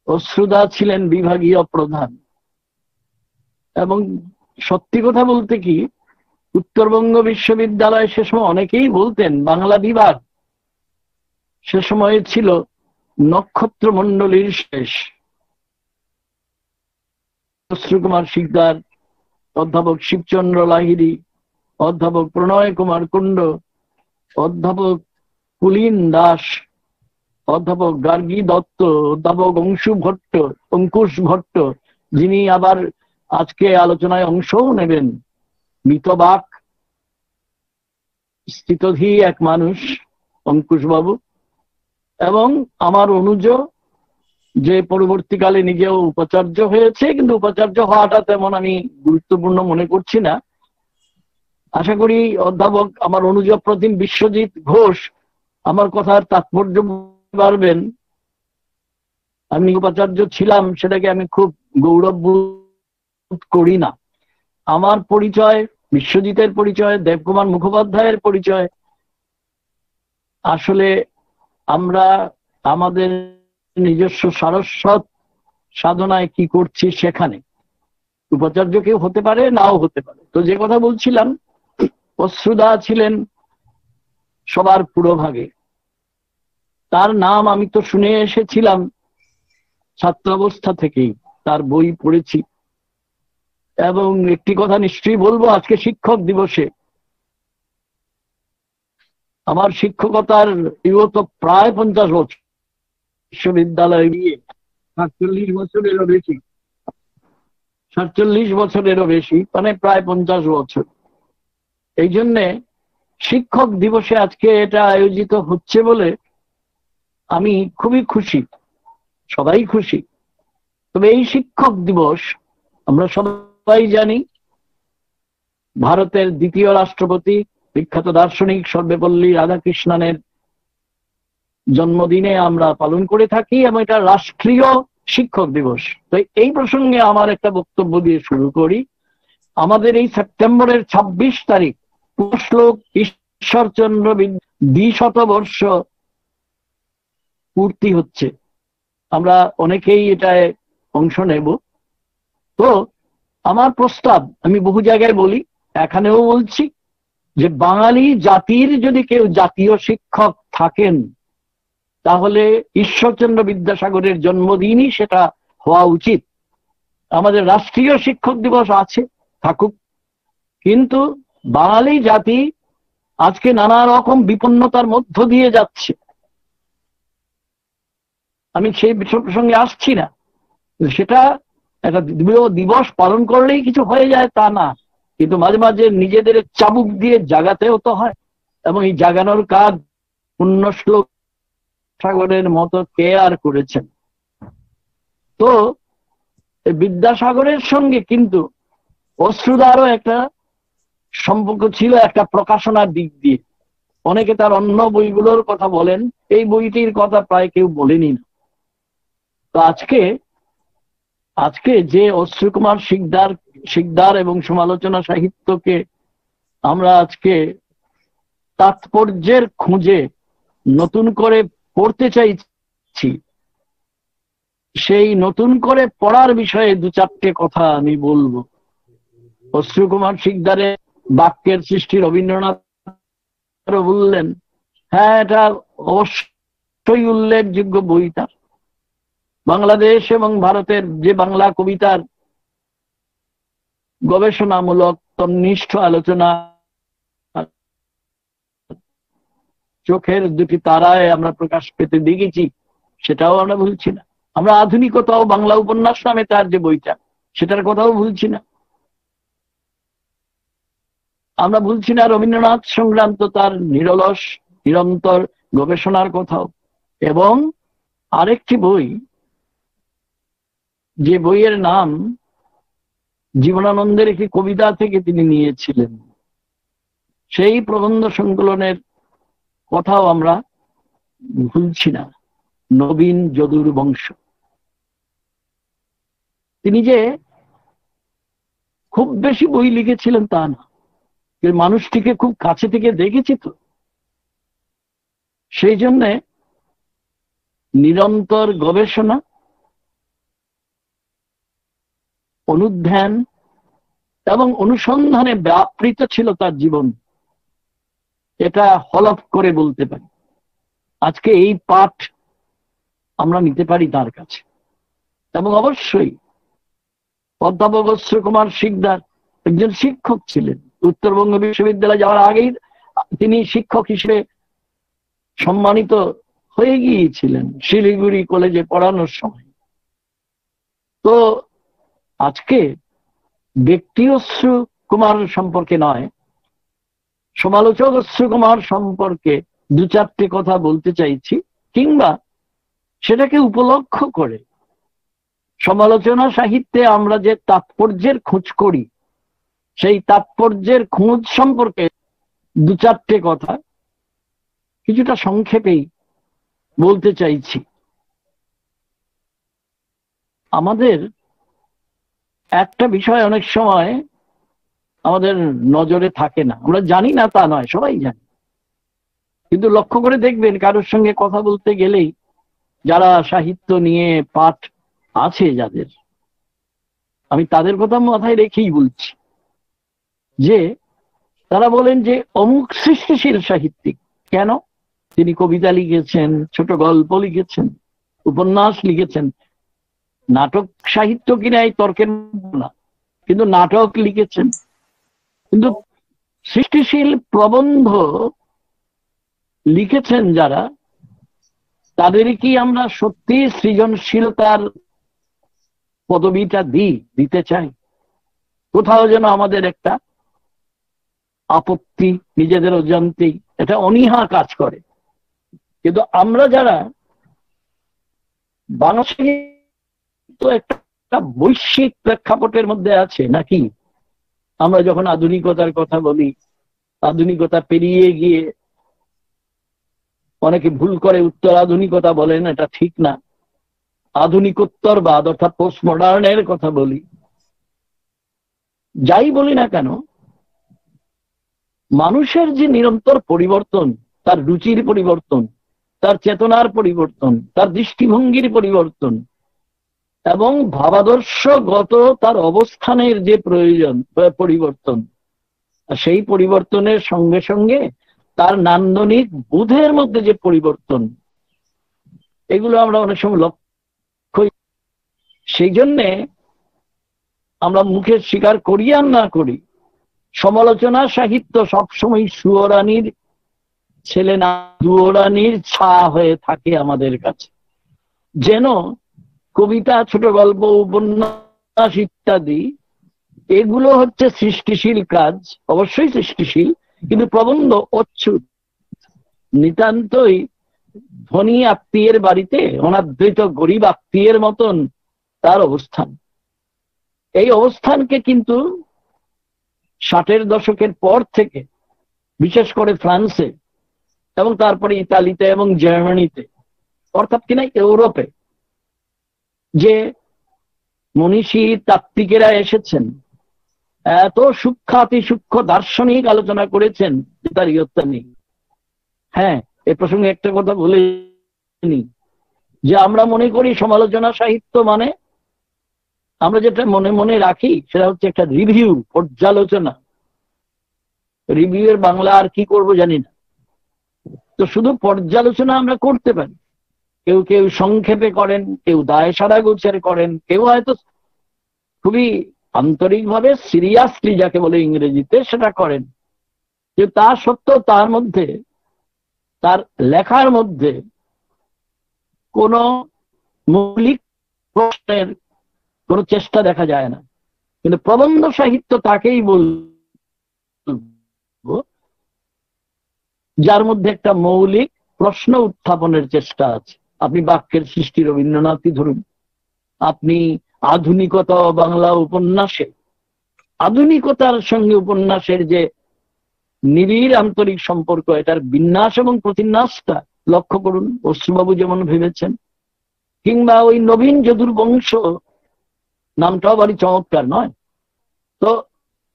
অশ্রুদা ছিলেন বিভাগীয় প্রধান, এবং সত্যি কথা বলতে কি, উত্তরবঙ্গ বিশ্ববিদ্যালয়ে সে সময় অনেকেই বলতেন বাংলা বিভাগ সে সময়ে ছিল নক্ষত্র মণ্ডলীর শেষ। অশ্রুকুমার শিকদার, অধ্যাপক শিবচন্দ্র লাহিড়ী, অধ্যাপক প্রণয় কুমার কুণ্ড, অধ্যাপক কুলীন দাস, অধ্যাপক গার্গী দত্ত, অধ্যাপক অঙ্কুশ ভট্ট, যিনি আবার আজকে আলোচনায় অংশও নেবেন, মিতবাক স্থিতধী এক মানুষ অঙ্কুশ বাবু, এবং আমার অনুজ, যে পরবর্তীকালে নিজেও উপাচার্য হয়েছে, কিন্তু উপাচার্য হওয়াটা তেমন আমি গুরুত্বপূর্ণ মনে করছি না। আশা করি অধ্যাপক আমার অনুজ প্রতিম বিশ্বজিৎ ঘোষ আমার কথার তাৎপর্য পারবেন। আমি উপাচার্য ছিলাম, সেটাকে আমি খুব গৌরব বোধ করি না। আমার পরিচয়, বিশ্বজিতের পরিচয়, দেবকুমার মুখোপাধ্যায়ের পরিচয়, আসলে আমরা আমাদের নিজস্ব সারস্বত সাধনায় কি করছি সেখানে। উপাচার্য কেউ হতে পারে, নাও হতে পারে। তো যে কথা বলছিলাম, অশ্রুদা ছিলেন সবার পুরোভাগে। তার নাম আমি তো শুনে এসেছিলাম ছাত্রাবস্থা থেকেই, তার বই পড়েছি। এবং একটি কথা নিশ্চয়ই বলবো, আজকে শিক্ষক দিবসে আমার শিক্ষকতার বিগত প্রায় 50 বছর, বিশ্ববিদ্যালয়ে গিয়ে 47 বছরেরও বেশি, 47 বছরেরও বেশি, মানে প্রায় 50 বছর। এই জন্যে শিক্ষক দিবসে আজকে এটা আয়োজিত হচ্ছে বলে আমি খুবই খুশি, সবাই খুশি। তবে এই শিক্ষক দিবস আমরা সবাই জানি ভারতের দ্বিতীয় রাষ্ট্রপতি বিখ্যাত দার্শনিক সর্বেপল্লী রাধাকৃষ্ণনের জন্মদিনে আমরা পালন করে থাকি, এবং এটা রাষ্ট্রীয় শিক্ষক দিবস। তো এই প্রসঙ্গে আমার একটা বক্তব্য দিয়ে শুরু করি। আমাদের এই সেপ্টেম্বরের 26 তারিখ শ্লোক ঈশ্বরচন্দ্র 200 পূর্তি হচ্ছে। আমরা অনেকেই এটায় অংশ নেব। তো আমার প্রস্তাব, আমি বহু জায়গায় বলি, এখানেও বলছি, যে বাঙালি জাতির যদি কেউ জাতীয় শিক্ষক থাকেন, তাহলে ঈশ্বরচন্দ্র বিদ্যাসাগরের জন্মদিনই সেটা হওয়া উচিত। আমাদের রাষ্ট্রীয় শিক্ষক দিবস আছে, থাকুক, কিন্তু বাঙালি জাতি আজকে নানা রকম বিপন্নতার মধ্য দিয়ে যাচ্ছে। আমি সেই প্রসঙ্গে আসছি না, সেটা একটা দিবস পালন করলেই কিছু হয়ে যায় তা না, কিন্তু মাঝে মাঝে নিজেদের চাবুক দিয়ে জাগাতেও তো হয়, এবং এই জাগানোর কাজ পুণ্যশ্লোক সাগরের মতো কে আর করেছেন। তো বিদ্যাসাগরের সঙ্গে কিন্তু অশ্রুদারও একটা সম্পর্ক ছিল, একটা প্রকাশনার দিক দিয়ে। অনেকে তার অন্য বইগুলোর কথা বলেন, এই বইটির কথা প্রায় কেউ বলেনি না। তো আজকে যে অশ্রুকুমার শিকদার এবং সমালোচনা সাহিত্যকে আমরা আজকে তাৎপর্যের খুঁজে নতুন করে পড়তে চাইছি, সেই নতুন করে পড়ার বিষয়ে 2-4টে কথা আমি বলবো। অশ্রুকুমার শিকদারের বাক্যের সৃষ্টি রবীন্দ্রনাথ বললেন, হ্যাঁ, এটা অবশ্যই উল্লেখযোগ্য বই তার। বাংলাদেশ এবং ভারতের যে বাংলা কবিতার গবেষণামূলক তন্নিষ্ঠ আলোচনা, চোখের দুটি তারায় আমরা প্রকাশ পেতে দেখেছি, সেটাও আমরা ভুলছি না। আমরা আধুনিকতা ও বাংলা উপন্যাস নামে তার যে বইটা, সেটার কথাও ভুলছি না। আমরা ভুলছি না রবীন্দ্রনাথ সংক্রান্ত তার নিরলস নিরন্তর গবেষণার কথাও। এবং আরেকটি বই, যে বইয়ের নাম জীবনানন্দের একটি কবিতা থেকে তিনি নিয়েছিলেন, সেই প্রবন্ধ সংকলনের কথাও আমরা ভুলছি না, নবীন যদুর বংশ। তিনি যে খুব বেশি বই লিখেছিলেন তা না, মানুষটিকে খুব কাছে থেকে দেখেছি তো, সেই জন্যে নিরন্তর গবেষণা, অনুধ্যান এবং অনুসন্ধানে ব্যাপৃত ছিল তার জীবন, এটা হলফ করে বলতে পারি। আজকে এই পাঠ আমরা নিতে পারি তার কাছে। এবং অবশ্যই অধ্যাপক অশ্রু কুমার শিকদার একজন শিক্ষক ছিলেন। উত্তরবঙ্গ বিশ্ববিদ্যালয়ে যাওয়ার আগেই তিনি শিক্ষক হিসেবে সম্মানিত হয়ে গিয়েছিলেন শিলিগুড়ি কলেজে পড়ানোর সময়। তো আজকে ব্যক্তি অশ্রু কুমার সম্পর্কে নয়, সমালোচক অশ্রু কুমার সম্পর্কে দু চারটে কথা বলতে চাইছি, কিংবা সেটাকে উপলক্ষ করে সমালোচনা সাহিত্যে আমরা যে তাৎপর্যের খোঁজ করি, সেই তাৎপর্যের খোঁজ সম্পর্কে দু চারটে কথা কিছুটা সংক্ষেপেই বলতে চাইছি। আমাদের একটা বিষয় অনেক সময় আমাদের নজরে থাকে না, আমরা জানি না তা নয়, সবাই জানি, কিন্তু লক্ষ্য করে দেখবেন কারোর সঙ্গে কথা বলতে গেলেই যারা সাহিত্য নিয়ে পাঠ আছে যাদের, আমি তাদের কথা মাথায় রেখেই বলছি, যে তারা বলেন যে অমুক সৃষ্টিশীল সাহিত্যিক। কেন? তিনি কবিতা লিখেছেন, ছোট গল্প লিখেছেন, উপন্যাস লিখেছেন, নাটক সাহিত্য কিনা এই তর্কের না, কিন্তু নাটক লিখেছেন। কিন্তু সৃষ্টিশীল প্রবন্ধ লিখেছেন যারা, তাদের কি আমরা সত্যি সৃজনশীলতার পদবিটা দিতে চাই? কোথাও যেন আমাদের একটা আপত্তি নিজেদের অজান্তেই, এটা অনীহা কাজ করে। কিন্তু আমরা যারা বাংলা সাহিত্য একটা বৈশ্বিক প্রেক্ষাপটের মধ্যে আছে নাকি, আমরা যখন আধুনিকতার কথা বলি, আধুনিকতা পেরিয়ে গিয়ে অনেকে ভুল করে উত্তর আধুনিকতা বলেন, এটা ঠিক না, আধুনিকোত্তরবাদ অর্থাৎ পোস্ট মডার্নের কথা বলি। যাই বলি না কেন, মানুষের যে নিরন্তর পরিবর্তন, তার রুচির পরিবর্তন, তার চেতনার পরিবর্তন, তার দৃষ্টিভঙ্গির পরিবর্তন এবং ভাবাদর্শগত তার অবস্থানের যে প্রয়োজন পরিবর্তন, সেই পরিবর্তনের সঙ্গে সঙ্গে তার নান্দনিক বোধের মধ্যে যে পরিবর্তন, এগুলো আমরা অনেক সময় লক্ষ্য। সেই জন্যে আমরা মুখে স্বীকার করি আর না করি, সমালোচনা সাহিত্য সবসময় সুয়োরানির ছেলে না, দুয়োরানির ছা হয়ে থাকে আমাদের কাছে। যেন কবিতা, ছোট গল্প, উপন্যাস ইত্যাদি এগুলো হচ্ছে সৃষ্টিশীল কাজ, অবশ্যই সৃষ্টিশীল, কিন্তু প্রবন্ধ অচ্যুত, নিতান্তই ধনী আত্মীয়ের বাড়িতে অনাদৃত গরিব আত্মীয়ের মতন তার অবস্থান। এই অবস্থানকে কিন্তু 60-এর দশকের পর থেকে, বিশেষ করে ফ্রান্সে এবং তারপরে ইতালিতে এবং জার্মানিতে, অর্থাৎ কিনা ইউরোপে, যে মনীষী তাত্ত্বিকেরা এসেছেন, এত সূক্ষ্ম অতি সূক্ষ্ম দার্শনিক আলোচনা করেছেন যে তার ইয়ত্তা নেই। হ্যাঁ, এ প্রসঙ্গে একটা কথা বলেনি, যে আমরা মনে করি সমালোচনা সাহিত্য মানে, আমরা যেটা মনে মনে রাখি সেটা হচ্ছে একটা রিভিউ, পর্যালোচনা। রিভিউ এর বাংলা আর কি করব জানি না। তো শুধু পর্যালোচনা আমরা করতে পারি, কেউ কেউ সংক্ষেপে করেন, কেউ দায় সারা গোছের করেন, কেউ হয়তো খুবই আন্তরিকভাবে সিরিয়াসলি, যাকে বলে ইংরেজিতে, সেটা করেন। কিন্তু তা সত্ত্বেও তার মধ্যে, তার লেখার মধ্যে কোন মৌলিক প্রশ্নের কোন চেষ্টা দেখা যায় না। কিন্তু প্রবন্ধ সাহিত্য তাকেই যার মধ্যে একটা মৌলিক প্রশ্ন উত্থাপনের চেষ্টা আছে। আপনি বাক্যের সৃষ্টি রবীন্দ্রনাথই ধরুন, আপনি আধুনিকতা বাংলা উপন্যাসে আধুনিকতার সঙ্গে উপন্যাসের যে নিবিড় আন্তরিক সম্পর্ক, এটার বিন্যাস এবং প্রতিন্যাসটা লক্ষ্য করুন, অশ্রুবাবু যেমন ভেবেছেন। কিংবা ওই নবীন যদুর বংশ নামটাও বাড়ি চমৎকার নয়? তো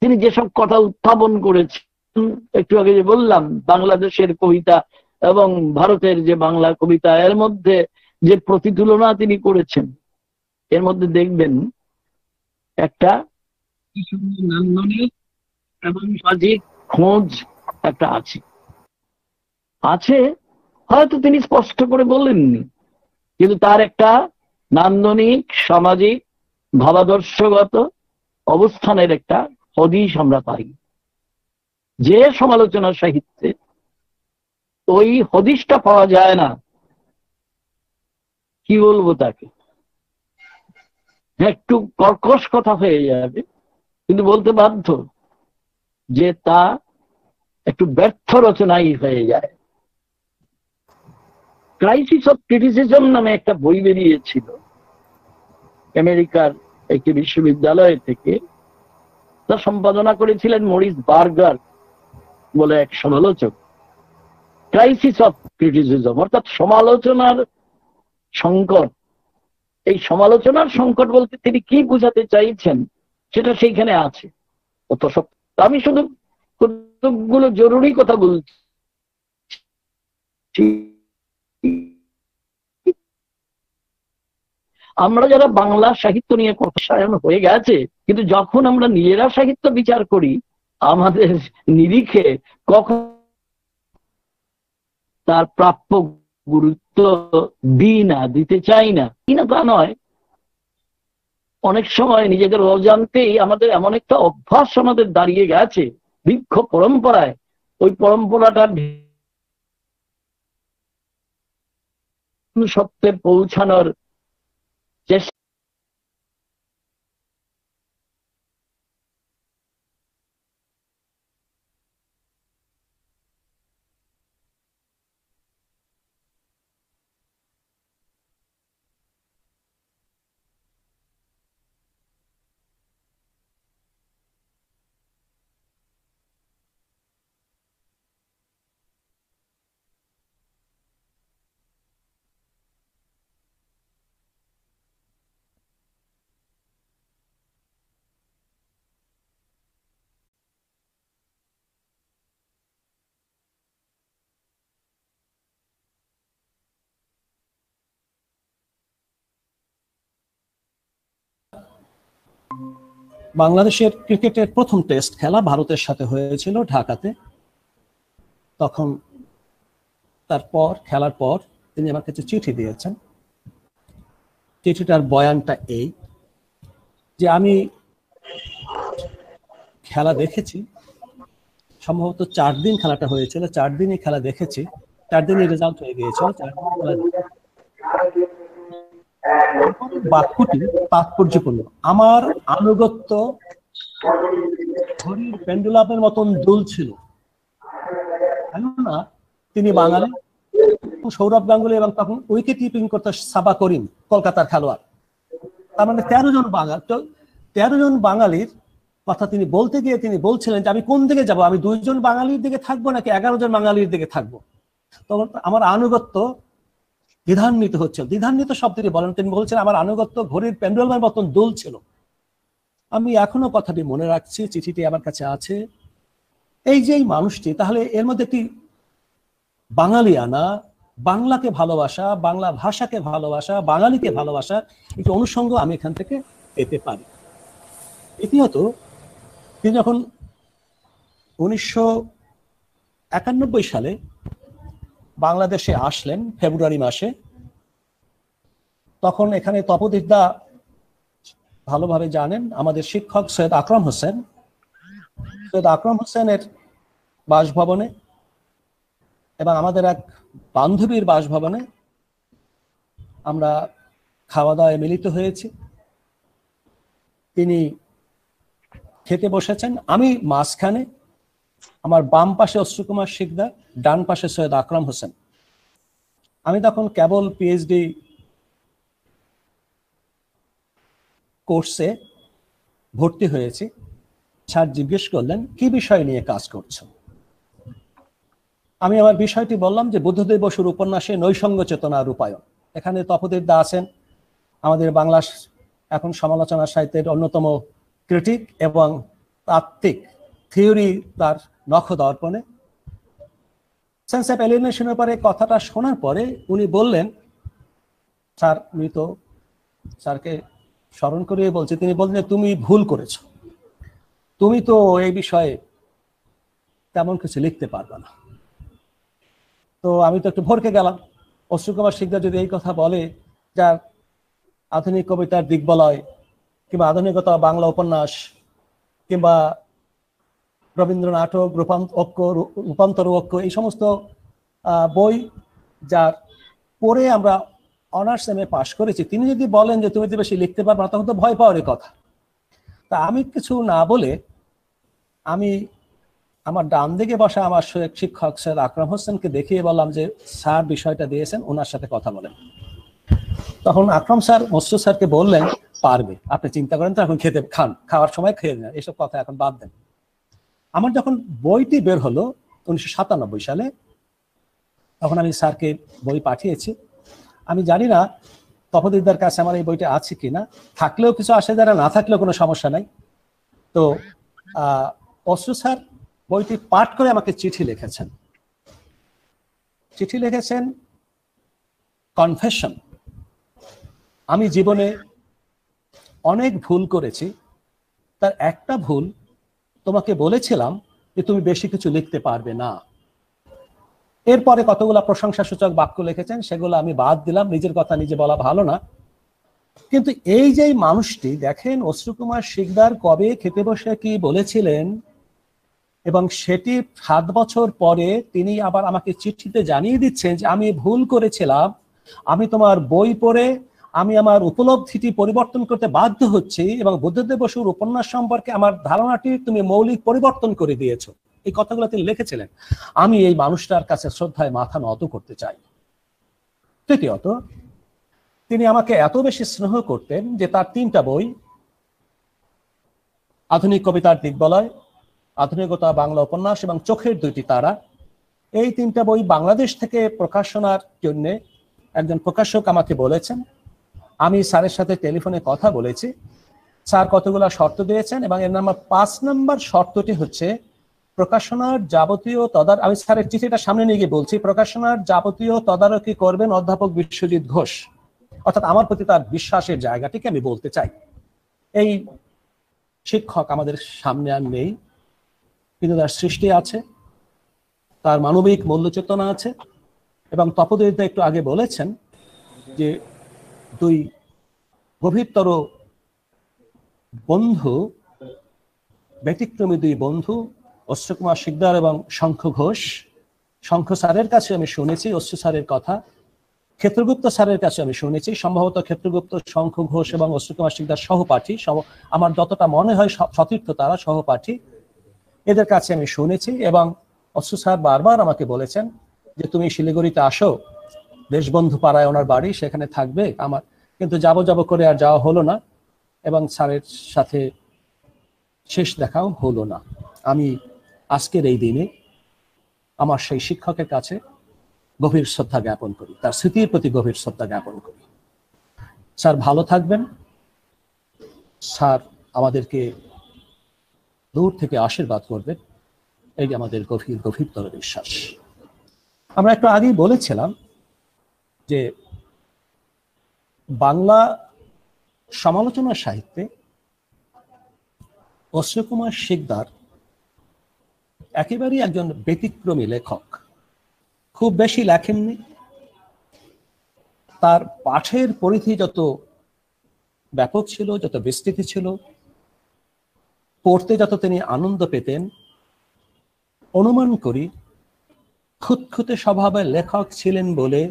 তিনি যেসব কথা উত্থাপন করেছেন, একটু আগে যে বললাম বাংলাদেশের কবিতা এবং ভারতের যে বাংলা কবিতা, এর মধ্যে যে প্রতিতুলনা তিনি করেছেন, এর মধ্যে দেখবেন একটা নান্দনিক এবং সামাজিক খোঁজ একটা আছে, হয়তো তিনি স্পষ্ট করে বলেননি, কিন্তু তার একটা নান্দনিক সামাজিক ভাবাদর্শগত অবস্থানের একটা হদিশ আমরা পাই। যে সমালোচনা সাহিত্যে ওই হদিশটা পাওয়া যায় না, কি বলবো তাকে, একটু কর্কশ কথা হয়ে যাবে, কিন্তু বলতে বাধ্য যে তা একটু ব্যর্থ রচনাই হয়ে যায়। ক্রাইসিস অফ ক্রিটিসিজম নামে একটা বই বেরিয়েছিল আমেরিকার একটি বিশ্ববিদ্যালয় থেকে, তা সম্পাদনা করেছিলেন মরিস বার্গার বলে এক সমালোচক। ক্রাইসিস অফ ক্রিটিসিজম অর্থাৎ সমালোচনার সংকট। এই সমালোচনার সংকট বলতে তিনি কি বোঝাতে চাইছেন সেটা সেইখানে আছে। অত সব আমি শুধু কতগুলো জরুরি কথা বলছি। আমরা যারা বাংলা সাহিত্য নিয়ে কথাসায়ন হয়ে গেছে, কিন্তু যখন আমরা নিজেরা সাহিত্য বিচার করি, আমাদের নিরিখে কখন তার প্রাপ্য গুরুত্ব দিই না, দিতে চাই না, তা নয়, অনেক সময় নিজেদের অজান্তেই আমাদের এমন একটা অভ্যাস আমাদের দাঁড়িয়ে গেছে দীর্ঘ পরম্পরায়, ওই পরম্পরাটার সত্যে পৌঁছানোর চেষ্টা বাংলাদেশের ক্রিকেটের প্রথম টেস্ট খেলা ভারতের সাথে হয়েছিল ঢাকাতে। তখন তারপর খেলার পর তিনি আমার কাছে চিঠি দিয়েছেন। চিঠিটার বয়ানটা এই যে আমি খেলা দেখেছি, সম্ভবত 4 দিন খেলাটা হয়েছিল, 4 দিনই খেলা দেখেছি, 4 দিনই রেজাল্ট হয়ে গিয়েছিল, 4 দিন খেলা। বাক্যটি তাৎপর্যপূর্ণ। আমার আনুগত্য ঘড়ির পেন্ডুলামের মতন দুলছিল, কেননা তিনি বাঙালি, সৌরভ গাঙ্গুলি এবং তখন উইকেট কিপিং করতে সাবা করিম, কলকাতার খেলোয়াড়। তার মানে 13 জন বাঙালির কথা তিনি বলতে গিয়ে তিনি বলছিলেন যে আমি কোন দিকে যাব, আমি 2 জন বাঙালির দিকে থাকবো নাকি 11 জন বাঙালির দিকে থাকবো। তখন আমার আনুগত্য দ্বিধান্বিত হচ্ছে। দ্বিধান্বিত শব্দটি বলেন, তিনি বলছেন আমার আনুগত্য ঘড়ির পেন্ডুলামের মতন দুলছিল। আমি এখনো কথাটি মনে রাখছি, চিঠিটি আমার কাছে আছে। এই যে এই মানুষটি, তাহলে এর মধ্যে একটি বাঙালিয়ানা, বাংলাকে ভালোবাসা, বাংলা ভাষাকে ভালোবাসা, বাঙালিকে ভালোবাসা একটি অনুষঙ্গ আমি এখান থেকে পেতে পারি। দ্বিতীয়ত, তিনি যখন 1991 সালে বাংলাদেশে আসলেন ফেব্রুয়ারি মাসে, তখন এখানে তপোদীপদা ভালোভাবে জানেন, আমাদের শিক্ষক সৈয়দ আকরাম হোসেনের বাসভবনে এবং আমাদের এক বান্ধবীর বাসভবনে আমরা খাওয়া দাওয়ায় মিলিত হয়েছি। তিনি খেতে বসেছেন, আমি মাঝখানে, আমার বাম পাশে অশ্রু কুমার শিকদার, ডান পাশে সৈয়দ আকরাম হোসেন। আমি তখন কেবল পিএইচডি কোর্সে ভর্তি হয়েছি। স্যার জিজ্ঞেস করলেন কি বিষয় নিয়ে কাজ করছো। আমি আমার বিষয়টি বললাম যে বুদ্ধদেব বসুর উপন্যাসে নৈসঙ্গ চেতনা রূপায়ণ। এখানে তপোদীপ দা আছেন, আমাদের বাংলা এখন সমালোচনা সাহিত্যের অন্যতম ক্রিটিক এবং তাত্ত্বিক, থিওরি তার নখ দর্পণে। সেন্স অফ এলিয়েনেশনের পরে কথাটা শোনার পরে উনি বললেন, স্যার আমি তো স্যারকে স্মরণ করিয়ে বলছি, তিনি বললেন তুমি ভুল করেছো, তুমি তো এই বিষয়ে তেমন কিছু লিখতে পারবে না। তো আমি তো একটু ভরকে গেলাম। অশ্রু কুমার শিকদার যদি এই কথা বলে, যার আধুনিক কবিতার দিকবলয় কিংবা আধুনিকতা বাংলা উপন্যাস কিংবা রবীন্দ্র নাটক, রূপান্তর ঐক্য, এই সমস্ত বই যার পড়ে আমরা অনার্স এমএ পাশ করেছি, তিনি যদি বলেন যে তুমি তো বেশি লিখতে পারবে না, তখন তো ভয় পাওয়ারই কথা। তা আমি কিছু না বলে আমি আমার ডান দিকে বসা আমার শিক্ষক স্যার আকরাম হোসেনকে দেখিয়ে বললাম যে স্যার বিষয়টা দিয়েছেন, ওনার সাথে কথা বলেন। তখন আকরাম স্যার মসরুদ স্যারকে বললেন পারবে, আপনি চিন্তা করেন তো, এখন খাওয়ার সময় খেয়ে নেন, এসব কথা এখন বাদ দেন। আমার যখন বইটি বের হলো 1997 সালে, তখন আমি স্যারকে বই পাঠিয়েছি। আমি জানি না তপোদীপদার কাছে আমার এই বইটা আছে কিনা, থাকলেও কিছু আসে যায়, না থাকলেও কোনো সমস্যা নাই। তো অশ্রু স্যার বইটি পাঠ করে আমাকে চিঠি লিখেছেন কনফেশন। আমি জীবনে অনেক ভুল করেছি, তার একটা ভুল তোমাকে বলেছিলাম যে তুমি বেশি কিছু লিখতে পারবে না। এরপরে কতগুলো প্রশংসাসূচক বাক্য লিখেছেন, সেগুলো আমি বাদ দিলাম, নিজের কথা নিজে বলা ভালো না। কিন্তু এই যে মানুষটি দেখেন, অশ্রু কুমার শিকদার কবে খেতে বসে কি বলেছিলেন, এবং সেটি 7 বছর পরে তিনি আবার আমাকে চিঠিতে জানিয়ে দিচ্ছেন যে আমি ভুল করেছিলাম, আমি তোমার বই পড়ে আমি আমার উপলব্ধিটি পরিবর্তন করতে বাধ্য হচ্ছি, এবং বুদ্ধদেব বসুর উপন্যাস সম্পর্কে আমার ধারণাটি তুমি মৌলিক পরিবর্তন করে দিয়েছো। এই কথাগুলো তিনি লিখেছিলেন। আমি এই মানুষটার কাছে শ্রদ্ধায় মাথা নত করতে চাই। তৃতীয়ত, তিনি আমাকে এত বেশি স্নেহ করতেন যে তার 3টা বই, আধুনিক কবিতার দিকবলয়, আধুনিকতা বাংলা উপন্যাস এবং চোখের 2টি তারা, এই 3টা বই বাংলাদেশ থেকে প্রকাশনার জন্য একজন প্রকাশক আমাকে বলেছেন। আমি স্যারের সাথে টেলিফোনে কথা বলেছি, স্যার কতগুলো শর্ত দিয়েছেন, এবং এর নাম্বার 5 নম্বর শর্তটি হচ্ছে প্রকাশনার যাবতীয় আমি স্যারের চিঠিটা সামনে নিয়ে গিয়ে বলছি, প্রকাশনার যাবতীয় তদারকি করবেন অধ্যাপক বিশ্বজিৎ ঘোষ। অর্থাৎ আমার প্রতি তার বিশ্বাসের জায়গাটিকে আমি বলতে চাই। এই শিক্ষক আমাদের সামনে আর নেই, কিন্তু তার সৃষ্টি আছে, তার মানবিক মূল্য চেতনা আছে। এবং তপোদীপ একটু আগে বলেছেন যে 2 গভীরতর বন্ধু, ব্যতিক্রমী 2 বন্ধু, অশ্রু কুমার শিকদার এবং শঙ্খ ঘোষ। শঙ্খ স্যারের কাছে আমি শুনেছি অশ্রু স্যারের কথা, ক্ষেত্রগুপ্ত স্যারের কাছে আমি শুনেছি, সম্ভবত ক্ষেত্রগুপ্ত, শঙ্খ ঘোষ এবং অশ্রু কুমার শিকদার সহপাঠী, আমার যতটা মনে হয় সতীর্থ তারা সহপাঠী, এদের কাছে আমি শুনেছি। এবং অশ্রু স্যার বারবার আমাকে বলেছেন যে তুমি শিলিগুড়িতে আসো, দেশবন্ধু পাড়ায় ওনার বাড়ি, সেখানে থাকবে আমার। কিন্তু যাব করে আর যাওয়া হলো না, এবং স্যারের সাথে শেষ দেখাও হলো না। আমি আজকের এই দিনে আমার সেই শিক্ষকের কাছে গভীর শ্রদ্ধা জ্ঞাপন করি, তার স্মৃতির প্রতি গভীর শ্রদ্ধা জ্ঞাপন করি। স্যার ভালো থাকবেন, স্যার আমাদেরকে দূর থেকে আশীর্বাদ করবেন, এই আমাদের গভীর গভীরতর বিশ্বাস। আমরা একটু আগেই বলেছিলাম যে বাংলা সমালোচনা সাহিত্যে অশ্রু কুমার শিকদার একেবারেই একজন ব্যতিক্রমী লেখক। খুব বেশি লেখেননি, তার পাঠের পরিধি যত ব্যাপক ছিল, যত বিস্তৃতি ছিল, পড়তে যত তিনি আনন্দ পেতেন, অনুমান করি খুঁতখুঁতে স্বভাবের লেখক ছিলেন বলে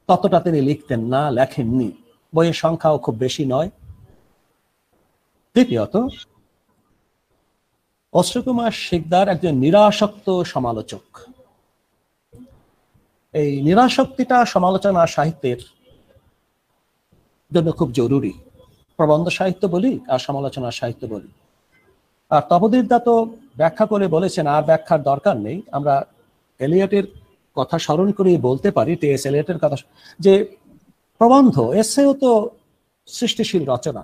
ততটা তিনি লিখতেন না, লেখেননি। বইয়ের সংখ্যাও খুব বেশি নয়। তৃতীয়ত, অশ্রুকুমার শিকদার একজন নিরাসক্ত সমালোচক। এই নিরাসক্তিটা সমালোচনা সাহিত্যের জন্য খুব জরুরি। প্রবন্ধ সাহিত্য বলি আর সমালোচনা সাহিত্য বলি। আর তপোদীপ দা তো ব্যাখ্যা করে বলেছেন, আর ব্যাখ্যার দরকার নেই। আমরা এলিয়টের কথা স্মরণ করে বলতে পারি, টি.এস. এলিয়টের কথা, যে প্রবন্ধ এসেও তো সৃষ্টিশীল রচনা।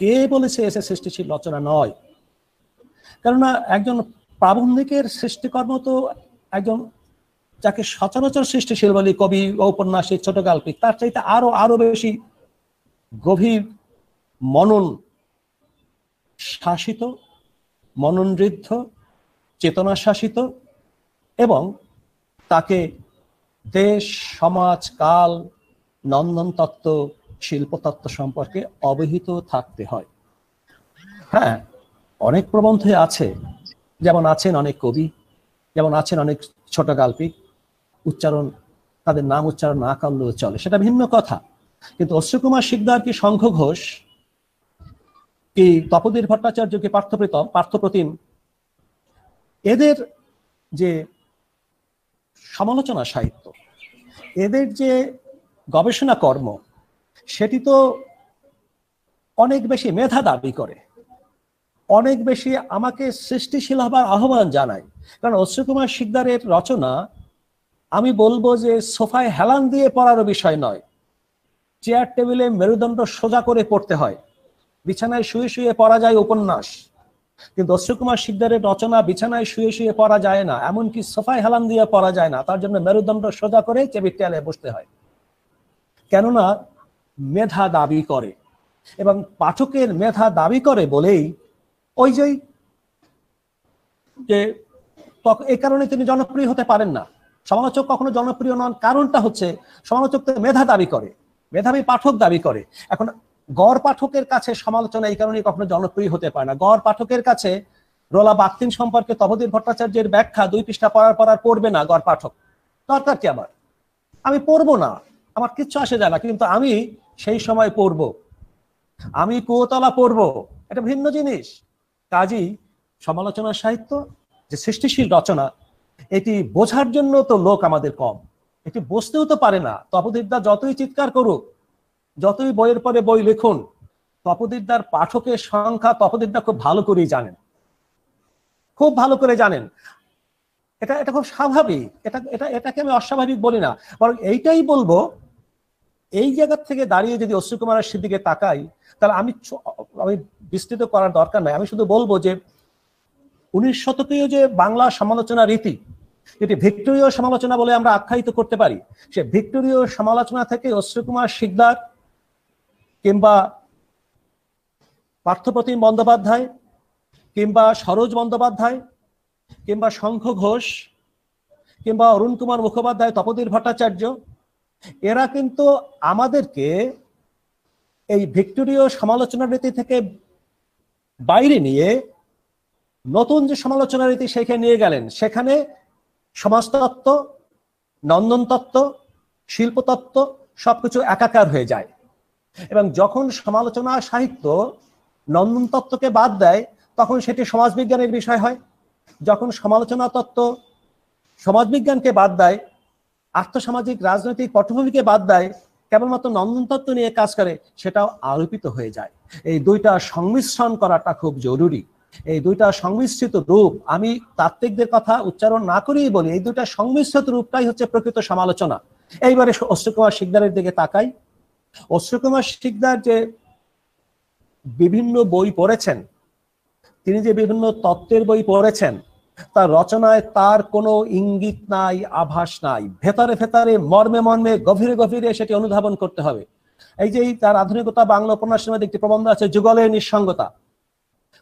কে বলেছে এসে সৃষ্টিশীল রচনা নয়? কেননা একজন প্রাবন্ধিকের সৃষ্টিকর্ম তো একজন যাকে সচরাচর সৃষ্টিশীল বলি, কবি, ঔপন্যাসিক, ছোট গল্পিক, তার চাইতে আরো বেশি গভীর মনন শাসিত, মননঋদ্ধ, চেতনা শাসিত, এবং তাকে দেশ, সমাজ, কাল, নন্দন তত্ত্ব, শিল্পতত্ত্ব সম্পর্কে অবহিত থাকতে হয়। হ্যাঁ, অনেক প্রবন্ধে আছে, যেমন আছেন অনেক কবি, যেমন আছেন অনেক ছোট গল্পিক, উচ্চারণ, তাদের নাম উচ্চারণ না করলেও চলে, সেটা ভিন্ন কথা। কিন্তু অশ্রুকুমার শিকদার কি শঙ্খ ঘোষ কি তপোদীপ ভট্টাচার্য কি পার্থপ্রতিম, এদের যে সমালোচনা সাহিত্য, এদের যে গবেষণা কর্ম, সেটি তো অনেক বেশি মেধা দাবি করে, অনেক বেশি আমাকে সৃষ্টিশীল হবার আহ্বান জানায়। কারণ অশ্রুকুমার শিকদারের রচনা, আমি বলবো যে সোফায় হেলান দিয়ে পড়ারও বিষয় নয়, চেয়ার টেবিলে মেরুদণ্ড সোজা করে পড়তে হয়। বিছানায় শুয়ে শুয়ে পড়া যায় উপন্যাস, কিন্তু অশ্রুকুমার শিকদারের রচনা বিছানায় শুয়ে শুয়ে পড়া যায় না, এমনকি সোফায় হেলান দিয়ে পড়া যায় না। তার জন্য মেরুদণ্ড সোজা করে টেবিল টেলে বসতে হয়, কেননা মেধা দাবি করে। এবং পাঠকের মেধা দাবি করে বলেই ওই যে এই কারণে তিনি জনপ্রিয় হতে পারেন না। সমালোচক কখনো জনপ্রিয় নন, কারণটা হচ্ছে সমালোচক তো মেধা দাবি করে, মেধাবী পাঠক দাবি করে। এখন গড় পাঠকের কাছে সমালোচনা এই কারণে কখনো জনপ্রিয় হতে পারে না। গড় পাঠকের কাছে রোলা বাকতিন সম্পর্কে তপোদীপ ভট্টাচার্যের ব্যাখ্যা 2 পৃষ্ঠা পড়ার পর আর পড়বে না গড় পাঠক। দরকার কি আমার? আমি পড়বো না, আমার কিচ্ছু আসে যায় না, কিন্তু আমি সেই সময় পড়বো, আমি কুয়োতলা পড়বো, এটা ভিন্ন জিনিস। কাজী সমালোচনা সাহিত্য যে সৃষ্টিশীল রচনা, এটি বোঝার জন্য তো লোক আমাদের কম, এটি বুঝতেও তো পারে না। তপোদীপদা যতই চিৎকার করুক, যতই বইয়ের পরে বই লিখুন, তপোদীপদার পাঠকের সংখ্যা তপোদীপদা খুব ভালো করেই জানেন, খুব ভালো করে জানেন। এটা খুব স্বাভাবিক, এটাকে আমি অস্বাভাবিক বলি না, বরং এইটাই বলবো। এই জায়গা থেকে দাঁড়িয়ে যদি অশ্রুকুমারের দিকে তাকাই, তাহলে আমি বিস্তৃত করার দরকার নাই। আমি শুধু বলবো যে 19 শতকীয় যে বাংলা সমালোচনা রীতি, এটি ভিক্টোরীয় সমালোচনা বলে আমরা আখ্যায়িত করতে পারি। সে ভিক্টোরীয় সমালোচনা থেকে অশ্রুকুমার শিকদার কিংবা পার্থপ্রতিম বন্দ্যোপাধ্যায় কিংবা সরোজ বন্দ্যোপাধ্যায় কিংবা শঙ্খ ঘোষ কিংবা অরুণ কুমার মুখোপাধ্যায়, তপোদীপ ভট্টাচার্য, এরা কিন্তু আমাদেরকে এই ভিক্টোরীয় সমালোচনা রীতি থেকে বাইরে নিয়ে নতুন যে সমালোচনা রীতি সেখানে নিয়ে গেলেন। সেখানে সমাজতত্ত্ব, নন্দন তত্ত্ব, শিল্পতত্ত্ব সবকিছু একাকার হয়ে যায়। এবং যখন সমালোচনা সাহিত্য নন্দন তত্ত্বকে বাদ দেয়, তখন সেটি সমাজবিজ্ঞানের বিষয় হয়। যখন সমালোচনা তত্ত্ব সমাজবিজ্ঞানকে বাদ দেয়, আর্থসামাজিক রাজনৈতিক পটভূমিকে বাদ দেয়, কেবলমাত্র নন্দন তত্ত্ব নিয়ে কাজ করে, সেটাও আরোপিত হয়ে যায়। এই দুইটা সংমিশ্রণ করাটা খুব জরুরি। এই দুইটা সংমিশ্রিত রূপ, আমি তাত্ত্বিকদের কথা উচ্চারণ না করেই বলি, এই দুইটা সংমিশ্রিত রূপটাই হচ্ছে প্রকৃত সমালোচনা। এইবারে অশ্রুকুমার শিকদারের দিকে তাকাই। অশ্রুকুমার শিকদার যে বিভিন্ন বই পড়েছেন, তিনি যে বিভিন্ন তত্ত্বের বই পড়েছেন, তার রচনায় তার কোনো ইঙ্গিত নাই, আভাস নাই। ভেতরে ভেতরে, মর্মে মর্মে, গভীরে গভীরে সেটি অনুধাবন করতে হবে। এই যে তার আধুনিকতা বাংলা উপন্যাসের মধ্যে একটি প্রবন্ধ আছে, যুগলের নিঃসঙ্গতা।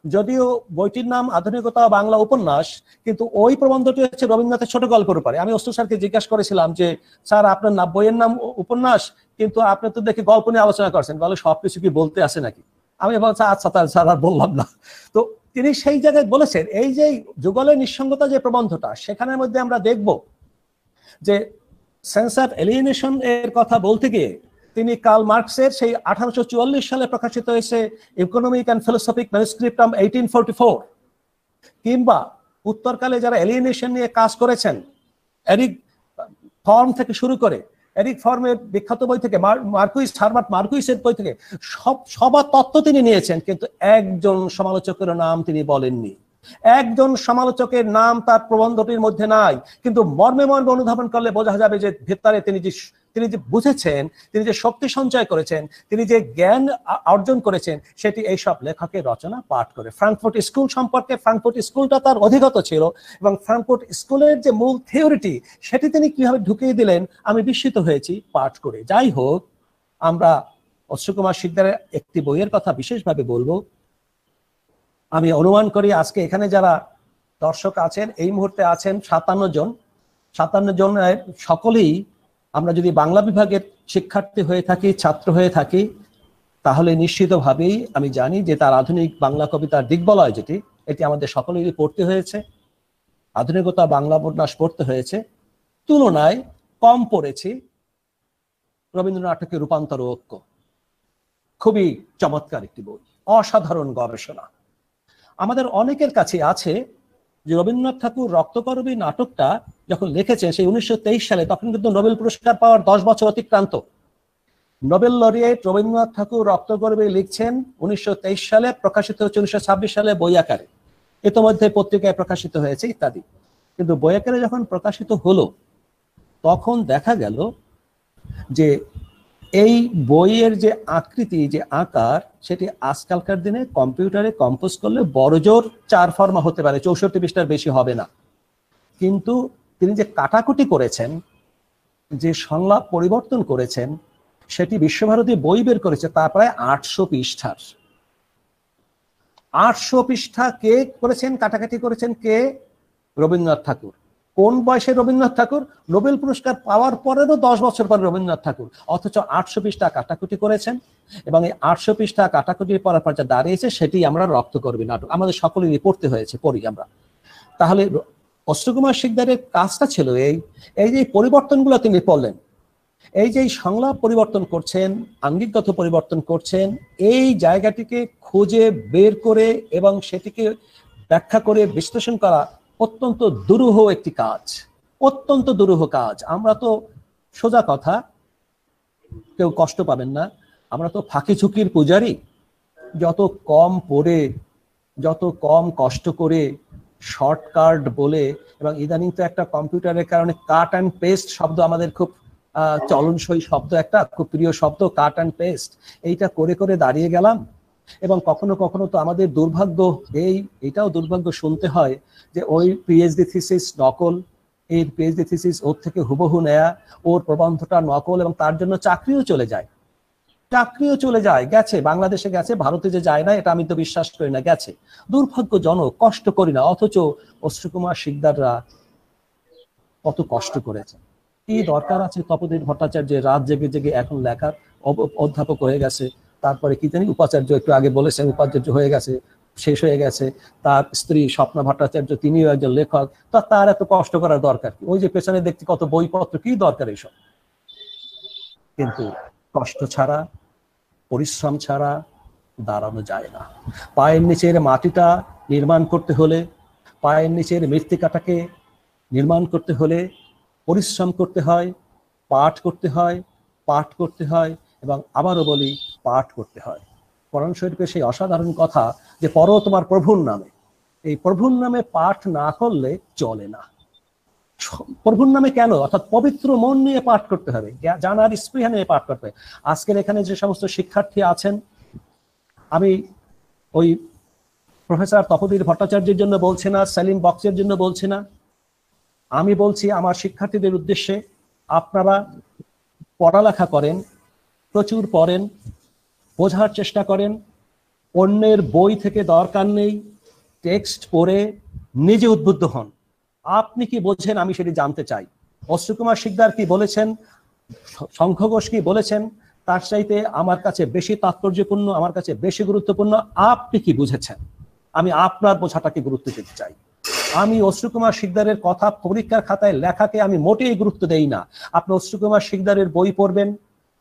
যদিও বইটির নাম আধুনিকতা বাংলা উপন্যাস, কিন্তু ওই প্রবন্ধটি হচ্ছে রবীন্দ্রনাথের ছোট গল্পের উপরে। আমি অস্তু স্যারকে জিজ্ঞাসা করেছিলাম যে স্যার, আপনার বইয়ের নাম উপন্যাস, কিন্তু আপনি তো দেখে গল্প নিয়ে আলোচনা করছেন, বলে সবকিছু কি বলতে আসে নাকি? আমি বলছি আচ্ছা তাহলে স্যার আর বললাম না। তো তিনি সেই জায়গায় বলেছেন, এই যে যুগলের নিঃসঙ্গতা যে প্রবন্ধটা, সেখানের মধ্যে আমরা দেখব যে সেন্স অফ এলিয়েনেশন এর কথা বলতে গিয়ে তিনি কার্ল মার্কসের সেই 1844 সালে প্রকাশিত হয়েছে economic and philosophic manuscript of 1844, কিংবা উত্তরকালে যারা এলিয়েনেশন নিয়ে কাজ করেছেন, এরিক ফর্ম থেকে শুরু করে, এরিক ফর্মের বিখ্যাত বই থেকে, মার্কুইস হারবার্ট মার্কুইসের বই থেকে সবার তত্ত্ব তিনি নিয়েছেন, কিন্তু একজন সমালোচকের নাম তিনি বলেননি। একজন সমালোচকের নাম তার প্রবন্ধটির মধ্যে নাই, কিন্তু মর্মে মর্মে অনুধাবন করলে বোঝা যাবে যে ভেতরে তিনি যে বুঝেছেন, তিনি যে শক্তি সঞ্চয় করেছেন, তিনি যে জ্ঞান অর্জন করেছেন, সেটি এইসব লেখকের রচনা পাঠ করে। ফ্রাঙ্কফুর্ট স্কুল সম্পর্কে, ফ্রাঙ্কফুর্ট স্কুলটা তার অধিগত ছিল, এবং ফ্রাঙ্কফুর্ট স্কুলের যে মূল থিওরিটি সেটি তিনি কিভাবে ঢুকিয়ে দিলেন আমি বিস্মিত হয়েছি পাঠ করে। যাই হোক, আমরা অশ্রু কুমার শিকদারের একটি বইয়ের কথা বিশেষভাবে বলবো। আমি অনুমান করি আজকে এখানে যারা দর্শক আছেন, এই মুহূর্তে আছেন 57 জন সকলেই আমরা যদি বাংলা বিভাগের শিক্ষার্থী হয়ে থাকি, ছাত্র হয়ে থাকি, তাহলে নিশ্চিতভাবেই আমি জানি যে তার আধুনিক বাংলা কবিতার দিগ্বলয় যেটি, এটি আমাদের সকলেরই পড়তে হয়েছে। আধুনিকতা বাংলা উপন্যাস পড়তে হয়েছে। তুলনায় কম পড়েছি রবীন্দ্রনাথের রূপান্তর ও ঐক্য, খুবই চমৎকার একটি বই, অসাধারণ গবেষণা। আমাদের অনেকের কাছে আছে যে রবীন্দ্রনাথ ঠাকুর রক্তকরবী নাটকটা যখন লিখেছেন সেই 1923 সালে, তখন কিন্তু নোবেল পুরস্কার পাওয়ার 10 বছর অতিক্রান্ত। নোবেল লরিয়েট রবীন্দ্রনাথ ঠাকুর রক্তকরবী লিখছেন 1923 সালে, প্রকাশিত হচ্ছে 1926 সালে বই আকারে, ইতোমধ্যে পত্রিকায় প্রকাশিত হয়েছে ইত্যাদি। কিন্তু বই আকারে যখন প্রকাশিত হলো তখন দেখা গেল যে এই বইয়ের যে আকৃতি, যে আকার, সেটি আজকালকার দিনে কম্পিউটারে কম্পোজ করলে বড়জোর 4 ফর্মা হতে পারে, 64 পৃষ্ঠার বেশি হবে না। কিন্তু তিনি যে কাটাকুটি করেছেন, যে সংলাপ পরিবর্তন করেছেন, সেটি বিশ্বভারতী বই বের করেছে, তা প্রায় 800 পৃষ্ঠার। 800 পৃষ্ঠা কে করেছেন, কাটাকাটি করেছেন কে? রবীন্দ্রনাথ ঠাকুর। কোন বয়সে রবীন্দ্রনাথ ঠাকুর? নোবেল পুরস্কার পাওয়ার পরেরও 10 বছর পরে রবীন্দ্রনাথ ঠাকুর, অথচ 800 পৃষ্ঠা কাটাকুটি করেছেন। এবং এই 800 পৃষ্ঠা কাটাকুটি পড়ার পর যা দাঁড়িয়েছে সেটি আমরা রক্তকরবী নাটক, আমাদের সকলেরই পড়তে হয়েছে, পড়ি আমরা। তাহলে অশ্রু কুমার শিকদারের কাজটা ছিল এই যে পরিবর্তনগুলো তিনি পড়লেন, এই যে সংলাপ পরিবর্তন করছেন, আঙ্গিকগত পরিবর্তন করছেন, এই জায়গাটিকে খুঁজে বের করে এবং সেটিকে ব্যাখ্যা করে বিশ্লেষণ করা অত্যন্ত দুরূহ একটি কাজ, অত্যন্ত দুরূহ কাজ। আমরা তো, সোজা কথা, কেউ কষ্ট পাবেন না, আমরা তো ফাঁকি ঝুঁকির পূজারী। যত কম পড়ে, যত কম কষ্ট করে, শর্টকাট বলে, এবং ইদানিং তো একটা কম্পিউটারের কারণে কাট অ্যান্ড পেস্ট শব্দ আমাদের খুব চলনসই শব্দ, একটা খুব প্রিয় শব্দ, কাট অ্যান্ড পেস্ট। এইটা করে করে দাঁড়িয়ে গেলাম। এবং কখনো কখনো তো আমাদের দুর্ভাগ্য, এইটাও দুর্ভাগ্য শুনতে হয় যে ওই পিএইচডি থিসিস নকল, এই পিএইচডি থিসিস ওর থেকে হুবহু নেয়া, ওর প্রবন্ধটা নকল, এবং তার জন্য চাকরিও চলে যায়, গেছে, বাংলাদেশে গেছে, ভারতে যে যায় না এটা আমি তো বিশ্বাস করি না, গেছে। দুর্ভাগ্যজনক, কষ্ট করি না, অথচ অশ্রু কুমার শিকদাররা কত কষ্ট করেছে। কি দরকার আছে তপোধীর ভট্টাচার্যের রাত জেগে জেগে এখন লেখার? অধ্যাপক হয়ে গেছে, তারপরে কি জানি উপাচার্য, একটু আগে বলেছেন উপাচার্য হয়ে গেছে, শেষ হয়ে গেছে। তার স্ত্রী স্বপ্না ভট্টাচার্য, তিনিও একজন লেখক, তার এত কষ্ট করার দরকার কি? ওই যে পেছনে দেখছি কত বইপত্র, কি দরকার এইসব? কিন্তু কষ্ট ছাড়া, পরিশ্রম ছাড়া দাঁড়ানো যায় না। পায়ের নিচের মাটিটা নির্মাণ করতে হলে, পায়ের নিচের মৃত্তিকাটাকে নির্মাণ করতে হলে পরিশ্রম করতে হয়, পাঠ করতে হয়, এবং আবারও বলি, পাঠ করতে হয়। কোরআন শরীফে সেই অসাধারণ কথা যে পড়ো তোমার প্রভুর নামে, এই প্রভুর নামে পাঠ না করলে চলে না। প্রভুর নামে কেন? অর্থাৎ পবিত্র মন নিয়ে পাঠ করতে হবে, জানার স্পৃহা নিয়ে পাঠ করতে হবে। আজকের এখানে যে সমস্ত শিক্ষার্থী আছেন, আমি ওই প্রফেসর তপোধীর ভট্টাচার্যের জন্য বলছি না, সেলিম বক্সের জন্য বলছি না, আমি বলছি আমার শিক্ষার্থীদের উদ্দেশ্যে, আপনারা পড়ালেখা করেন, প্রচুর পড়েন, বোঝার চেষ্টা করেন। অন্যের বই থেকে দরকার নেই, টেক্সট পড়ে নিজে উদ্বুদ্ধ হন। আপনি কি বোঝেন আমি সেটি জানতে চাই। অশ্রু কুমার শিকদার কি বলেছেন, শঙ্খ ঘোষ কি বলেছেন, তার চাইতে আমার কাছে বেশি তাৎপর্যপূর্ণ, আমার কাছে বেশি গুরুত্বপূর্ণ আপনি কি বুঝেছেন। আমি আপনার বোঝাটাকে গুরুত্ব দিতে চাই। আমি অশ্রু কুমার শিকদারের কথা পরীক্ষার খাতায় লেখাকে আমি মোটেই গুরুত্ব দেই না। আপনি অশ্রু কুমার শিকদারের বই পড়বেন,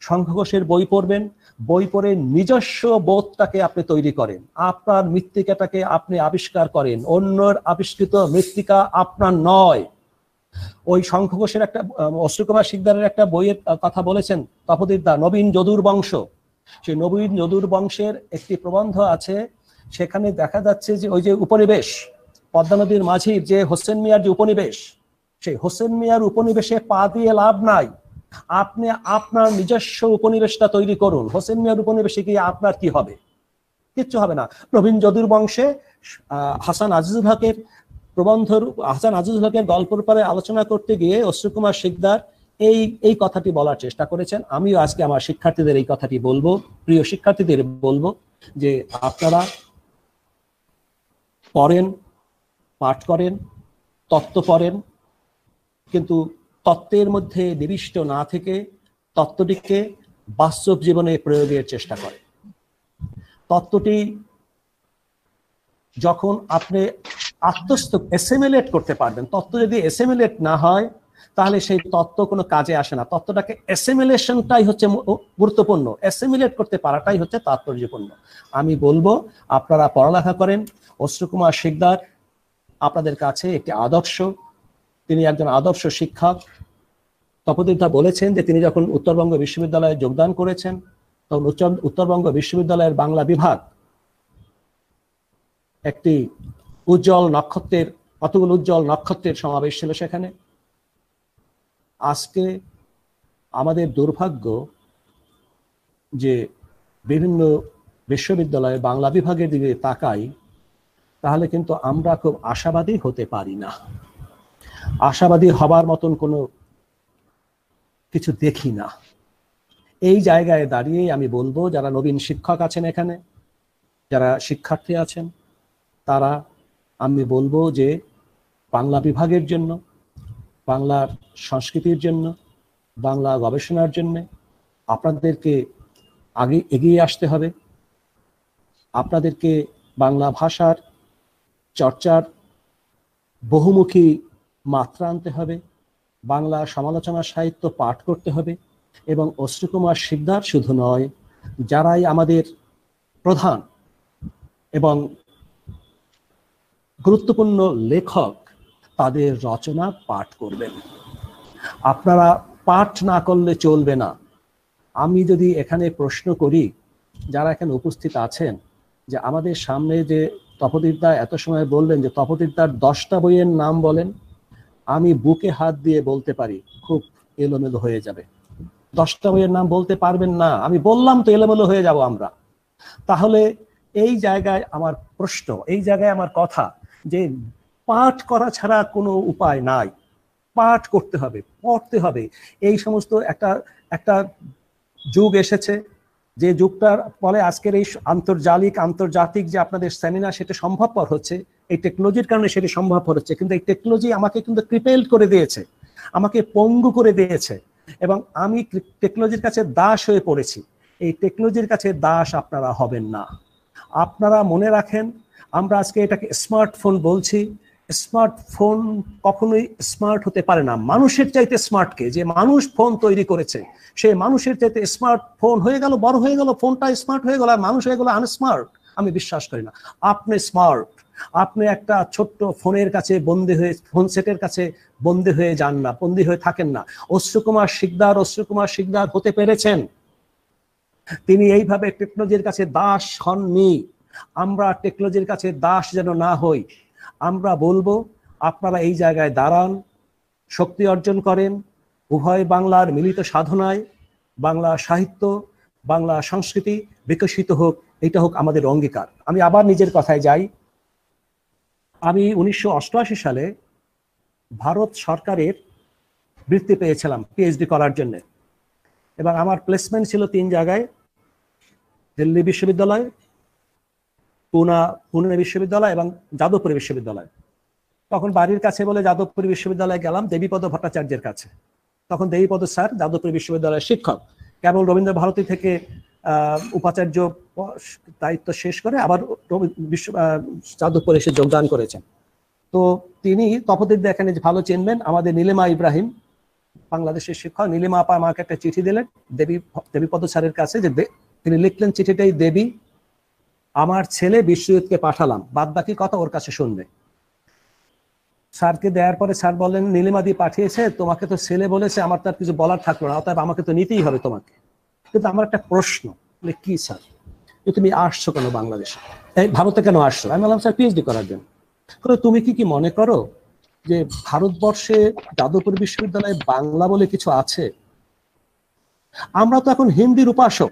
শঙ্খ ঘোষের বই পড়বেন, বই পড়ে নিজস্ব বোধটাকে আপনি তৈরি করেন, আপনার মৃত্তিকাটাকে আপনি আবিষ্কার করেন, অন্যের আবিষ্কৃত মৃত্তিকা আপনার নয়। ওই শঙ্খ ঘোষের একটা অশ্রুকুমার শিকদারের একটা বইয়ের কথা বলেছেন তপোদিতদা, নবীন যদুর বংশ। সেই নবীন যদুর বংশের একটি প্রবন্ধ আছে, সেখানে দেখা যাচ্ছে যে ওই যে উপনিবেশ, পদ্মা নদীর মাঝির যে হোসেন মিয়ার যে উপনিবেশ, সেই হোসেন মিয়ার উপনিবেশে পা দিয়ে লাভ নাই, আপনি আপনার নিজস্ব উপনিবেশটা তৈরি করুন। হোসেন মিয়ার উপনিবেশে গিয়ে আপনার কি হবে? কিচ্ছু হবে না। নবীন যদুর বংশে হাসান আজিজুল হকের প্রবন্ধ, হাসান আজিজুল হকের গল্পের উপরে আলোচনা করতে গিয়ে অশ্রুকুমার শিকদার এই কথাটি বলার চেষ্টা করেছেন। আমিও আজকে আমার শিক্ষার্থীদের এই কথাটি বলবো, প্রিয় শিক্ষার্থীদের বলবো যে আপনারা পড়েন, পাঠ করেন, তত্ত্ব পড়েন, কিন্তু তত্ত্বের মধ্যে নিবিষ্ট না থেকে তত্ত্বটিকে বাস্তব জীবনে প্রয়োগের চেষ্টা করেন। তত্ত্বটি যখন আপনি আত্মস্থ এসিমিলেট করতে পারবেন, তত্ত্ব যদি এসিমিলেট না হয় তাহলে সেই তত্ত্ব কোনো কাজে আসে না। তত্ত্বটাকে এসিমিলেশনটাই হচ্ছে গুরুত্বপূর্ণ, এসিমিলেট করতে পারাটাই হচ্ছে তাৎপর্যপূর্ণ। আমি বলবো আপনারা পড়ালেখা করেন। অশ্রুকুমার শিকদার আপনাদের কাছে একটি আদর্শ, তিনি একজন আদর্শ শিক্ষক। তপোদিতদা বলেছেন যে তিনি যখন উত্তরবঙ্গ বিশ্ববিদ্যালয়ে যোগদান করেছেন তখন উত্তরবঙ্গ বিশ্ববিদ্যালয়ের বাংলা বিভাগ একটি উজ্জ্বল নক্ষত্রের, কতগুলো উজ্জ্বল নক্ষত্রের সমাবেশ ছিল সেখানে। আজকে আমাদের দুর্ভাগ্য যে বিভিন্ন বিশ্ববিদ্যালয়ে বাংলা বিভাগের দিকে তাকাই তাহলে কিন্তু আমরা খুব আশাবাদী হতে পারি না। আশাবাদী হবার মতন কোনো কিছু দেখি না। এই জায়গায় দাঁড়িয়ে আমি বলবো যারা নবীন শিক্ষক আছেন এখানে, যারা শিক্ষার্থী আছেন, তারা আমি বলবো যে বাংলা বিভাগের জন্য, বাংলার সংস্কৃতির জন্য, বাংলা গবেষণার জন্য আপনাদেরকে আগে এগিয়ে আসতে হবে। আপনাদেরকে বাংলা ভাষার চর্চার বহুমুখী মাত্রা আনতে হবে, বাংলা সমালোচনা সাহিত্য পাঠ করতে হবে। এবং অশ্রুকুমার শিকদার শুধু নয়, যারাই আমাদের প্রধান এবং গুরুত্বপূর্ণ লেখক তাদের রচনা পাঠ করবেন। আপনারা পাঠ না করলে চলবে না। আমি যদি এখানে প্রশ্ন করি, যারা এখানে উপস্থিত আছেন, যে আমাদের সামনে যে তপোদিতদা এত সময় বললেন যে তপোদিতদার 10টা বইয়ের নাম বলেন, আমি বুকে হাত দিয়ে বলতে পারি খুব এলোমেলো হয়ে যাবে। 10টা বইয়ের নাম বলতে পারবেন না, আমি বললাম তো এলোমেলো হয়ে যাব আমরা। তাহলে এই জায়গায় আমার প্রশ্ন, এই জায়গায় আমার কথা যে পাঠ করা ছাড়া কোনো উপায় নাই। পাঠ করতে হবে, পড়তে হবে। এই সমস্ত একটা যুগ এসেছে, যে যুগটার ফলে আজকের এই আন্তর্জাতিক যে আপনাদের সেমিনার সেটা সম্ভবপর হচ্ছে, এই টেকনোলজির কারণে সেটি সম্ভবপর হচ্ছে। কিন্তু এই টেকনোলজি আমাকে কিন্তু ক্রিপেলড করে দিয়েছে, আমাকে পঙ্গু করে দিয়েছে, এবং আমি টেকনোলজির কাছে দাস হয়ে পড়েছি। এই টেকনোলজির কাছে দাস আপনারা হবেন না। আপনারা মনে রাখেন, আমরা আজকে এটাকে স্মার্টফোন বলছি, স্মার্টফোন কখনোই স্মার্ট হতে পারে না। মানুষের চাইতে স্মার্টকে যে মানুষ ফোন তৈরি করেছে, সে মানুষের চাইতে স্মার্টফোন হয়ে গেল, বড় হয়ে গেল, ফোনটা স্মার্ট হয়ে গেল, আর মানুষ হয়ে গেল আনস্মার্ট। আমি বিশ্বাস করি না। আপনি স্মার্ট, আপনি একটা ছোট্ট ফোনের কাছে বন্দী হয়ে, ফোন সেটের কাছে বন্দী হয়ে যান না, বন্দী হয়ে থাকেন না। অশ্রুকুমার শিকদার হতে পেরেছেন। তিনি এইভাবে টেকনোলজির কাছে দাস হননি। আমরা টেকনোলজির কাছে দাস যেন না হই। আমরা বলবো আপনারা এই জায়গায় দাঁড়ান, শক্তি অর্জন করেন, উভয় বাংলার মিলিত সাধনায় বাংলা সাহিত্য, বাংলা সংস্কৃতি বিকশিত হোক, এটা হোক আমাদের অঙ্গীকার। আমি আবার নিজের কথায় যাই। আমি 1988 সালে ভারত সরকারের বৃত্তি পেয়েছিলাম পিএইচডি করার জন্য, এবং আমার প্লেসমেন্ট ছিল 3 জায়গায়, দিল্লি বিশ্ববিদ্যালয়, পুনে বিশ্ববিদ্যালয় এবং যাদবপুর বিশ্ববিদ্যালয়। তখন বাড়ির কাছে বলে যাদবপুর বিশ্ববিদ্যালয়ে গেলাম দেবীপদ ভট্টাচার্যের কাছে। তখন দেবীপদ স্যার যাদবপুর বিশ্ববিদ্যালয়ের শিক্ষক, কেবল রবীন্দ্র ভারতী থেকে উপাচার্য দায়িত্ব শেষ করে আবার যাদবপুরে এসে যোগদান করেছেন। তো তিনি তপোদিতদা এখানে ভালো চিনবেন, আমাদের নীলিমা ইব্রাহিম, বাংলাদেশের শিক্ষক। নীলিমা আপা আমাকে একটা চিঠি দিলেন দেবীপদ স্যারের কাছে, যে তিনি লিখলেন চিঠিটাই দেবী, আমার ছেলে বিশ্বজিৎকে পাঠালাম, বাদ বাকি কথা ওর কাছে শুনবে। স্যারকে দেওয়ার পরে স্যার বললেন নীলিমাদি পাঠিয়েছে, তোমাকে তো ছেলে বলেছে, আমার তার কিছু বলার থাকলো না, অতএব আমাকে তো নিতেই হবে তোমাকে। কিন্তু আমার একটা প্রশ্ন, কি স্যার তুমি আসছো কেন বাংলাদেশে, এই ভারতে কেন আসছো? আমি বললাম স্যার পিএইচডি করার জন্য। তুমি কি মনে করো যে ভারতবর্ষে যাদবপুর বিশ্ববিদ্যালয়ে বাংলা বলে কিছু আছে? আমরা তো এখন হিন্দির উপাসক।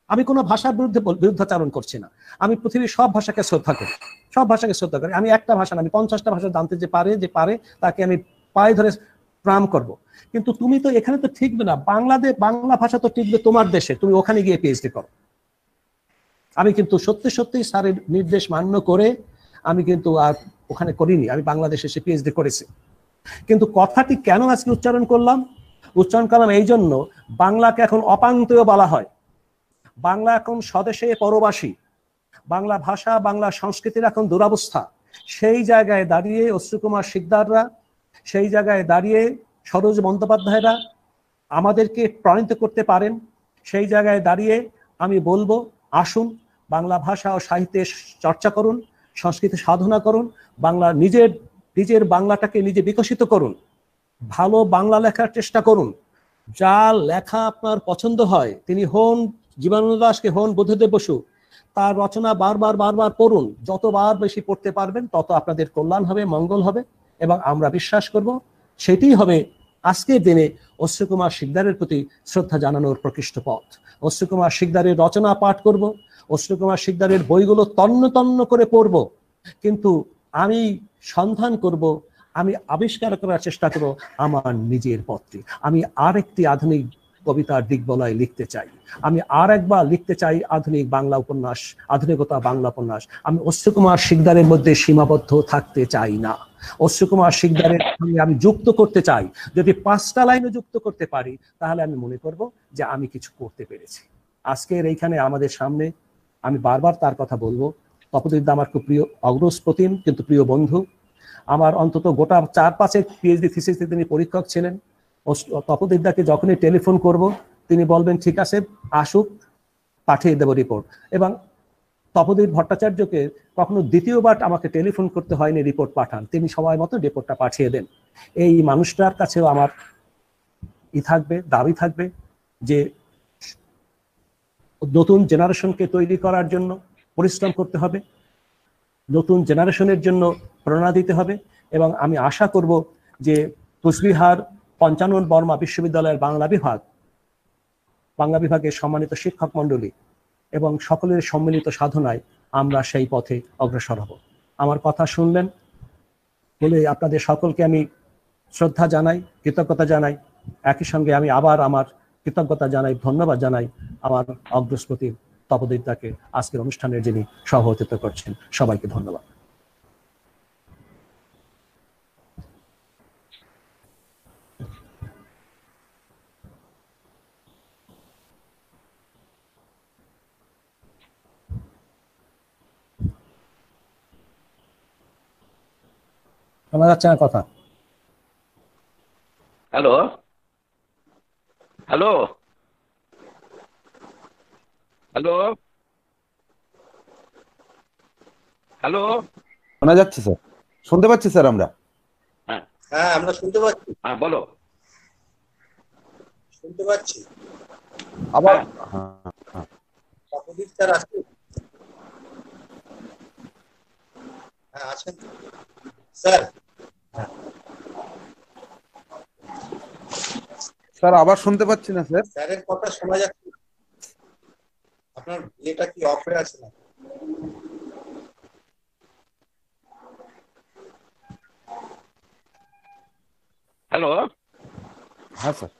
আমি কোনো ভাষার বিরুদ্ধাচারণ করছি না, আমি পৃথিবীর সব ভাষাকে শ্রদ্ধা করি, সব ভাষাকে শ্রদ্ধা করি। আমি একটা ভাষা না, আমি 50টা ভাষা জানতে যে পারে তাকে আমি পায়ে ধরে প্রণাম করব। কিন্তু তুমি তো এখানে তো ঠিকবে না, বাংলা ভাষা তো টিকবে তোমার দেশে, তুমি ওখানে গিয়ে পিএইচডি করো। আমি কিন্তু সত্যি সত্যি স্যারের নির্দেশ মান্য করে আমি কিন্তু আর ওখানে করিনি, আমি বাংলাদেশে এসে পিএইচডি করেছি। কিন্তু কথাটি কেন আজকে উচ্চারণ করলাম এই জন্য, বাংলাকে এখন অপাঙ্ক্তেয় বলা হয়, বাংলা এখন স্বদেশে পরবাসী, বাংলা ভাষা বাংলা সংস্কৃতির এখন দুরবস্থা। সেই জায়গায় দাঁড়িয়ে অশ্রুকুমার শিকদাররা, সেই জায়গায় দাঁড়িয়ে সরোজ বন্দ্যোপাধ্যায়রা আমাদেরকে প্রণীত করতে পারেন। সেই জায়গায় দাঁড়িয়ে আমি বলবো, আসুন বাংলা ভাষা ও সাহিত্যের চর্চা করুন, সংস্কৃতি সাধনা করুন, বাংলা নিজের বাংলাটাকে নিজে বিকশিত করুন, ভালো বাংলা লেখার চেষ্টা করুন। যা লেখা আপনার পছন্দ হয়, তিনি হন জীবনানন্দ দাশকে হন বুদ্ধদেব বসু, তার রচনা বারবার পড়ুন। যতবার বেশি পড়তে পারবেন তত আপনাদের কল্যাণ হবে, মঙ্গল হবে, এবং আমরা বিশ্বাস করব সেটাই হবে আজকের দিনে অশ্রুকুমার শিকদারের প্রতি শ্রদ্ধা জানানোর প্রকৃষ্ট পথ। অশ্রুকুমার শিকদারের রচনা পাঠ করব, অশ্রুকুমার শিকদারের বইগুলো তন্ন করে পড়ব, কিন্তু আমি সন্ধান করব, আমি আবিষ্কার করার চেষ্টা করব আমার নিজের পথটি। আমি আরেকটি আধুনিক কবিতার দিকবলয় লিখতে চাই, আমি আর একবার লিখতে চাই আধুনিক বাংলা উপন্যাস, আধুনিকতা বাংলা উপন্যাস। আমি অশ্রুকুমার শিকদারের মধ্যে সীমাবদ্ধ থাকতে চাই না, অশ্রুকুমার শিকদারের সঙ্গে আমি যুক্ত করতে চাই। যদি 5টা লাইনও যুক্ত করতে পারি তাহলে আমি মনে করব যে আমি কিছু করতে পেরেছি। আজকের এইখানে আমাদের সামনে আমি বারবার তার কথা বলবো, তপোদিদা আমার খুব প্রিয় অগ্রজ প্রতিম, কিন্তু প্রিয় বন্ধু। আমার অন্তত গোটা 4-5 পিএইচডি থিসিসে তিনি পরীক্ষক ছিলেন। তপোদিদাকে যখনই টেলিফোন করব তিনি বলবেন ঠিক আছে আসুক, পাঠিয়ে দেব রিপোর্ট। এবং তপোদীপ ভট্টাচার্যকে কখনো দ্বিতীয়বার আমাকে টেলিফোন করতে হয়নি, রিপোর্ট পাঠান, তিনি সময় মতো রিপোর্টটা পাঠিয়ে দেন। এই মানুষটার কাছেও আমার দাবি থাকবে যে নতুন জেনারেশনকে তৈরি করার জন্য পরিশ্রম করতে হবে, নতুন জেনারেশনের জন্য প্রেরণা দিতে হবে। এবং আমি আশা করব যে কুচবিহার পঞ্চানন বর্মা বিশ্ববিদ্যালয়ের বাংলা বিভাগের সম্মানিত শিক্ষক মণ্ডলী এবং সকলের সম্মিলিত সাধনায় আমরা সেই পথে অগ্রসর হব। আমার কথা শুনলেন বলে আপনাদের সকলকে আমি শ্রদ্ধা জানাই, কৃতজ্ঞতা জানাই। একই সঙ্গে আমি আবার আমার কৃতজ্ঞতা জানাই, ধন্যবাদ জানাই আমার অগ্রস্পতি তপোদিদাকে, আজকের অনুষ্ঠানের যিনি সভাপতিত্ব করছেন। সবাইকে ধন্যবাদ। শোনা যাচ্ছে না কথা? হ্যালো হ্যালো হ্যালো হ্যালো, শোনা যাচ্ছে স্যার, শুনতে পাচ্ছি স্যার আমরা। হ্যাঁ আমরা শুনতে পাচ্ছি। হ্যাঁ বলো। শুনতে পাচ্ছি আবার তপোদীপ স্যার আছেন? হ্যাঁ আছেন স্যার। স্যার আবার শুনতে পাচ্ছি না স্যার। স্যারের কথা শোনা যাচ্ছে, আপনার এটা কি অফ হয়ে আছে না? হ্যালো হ্যাঁ স্যার।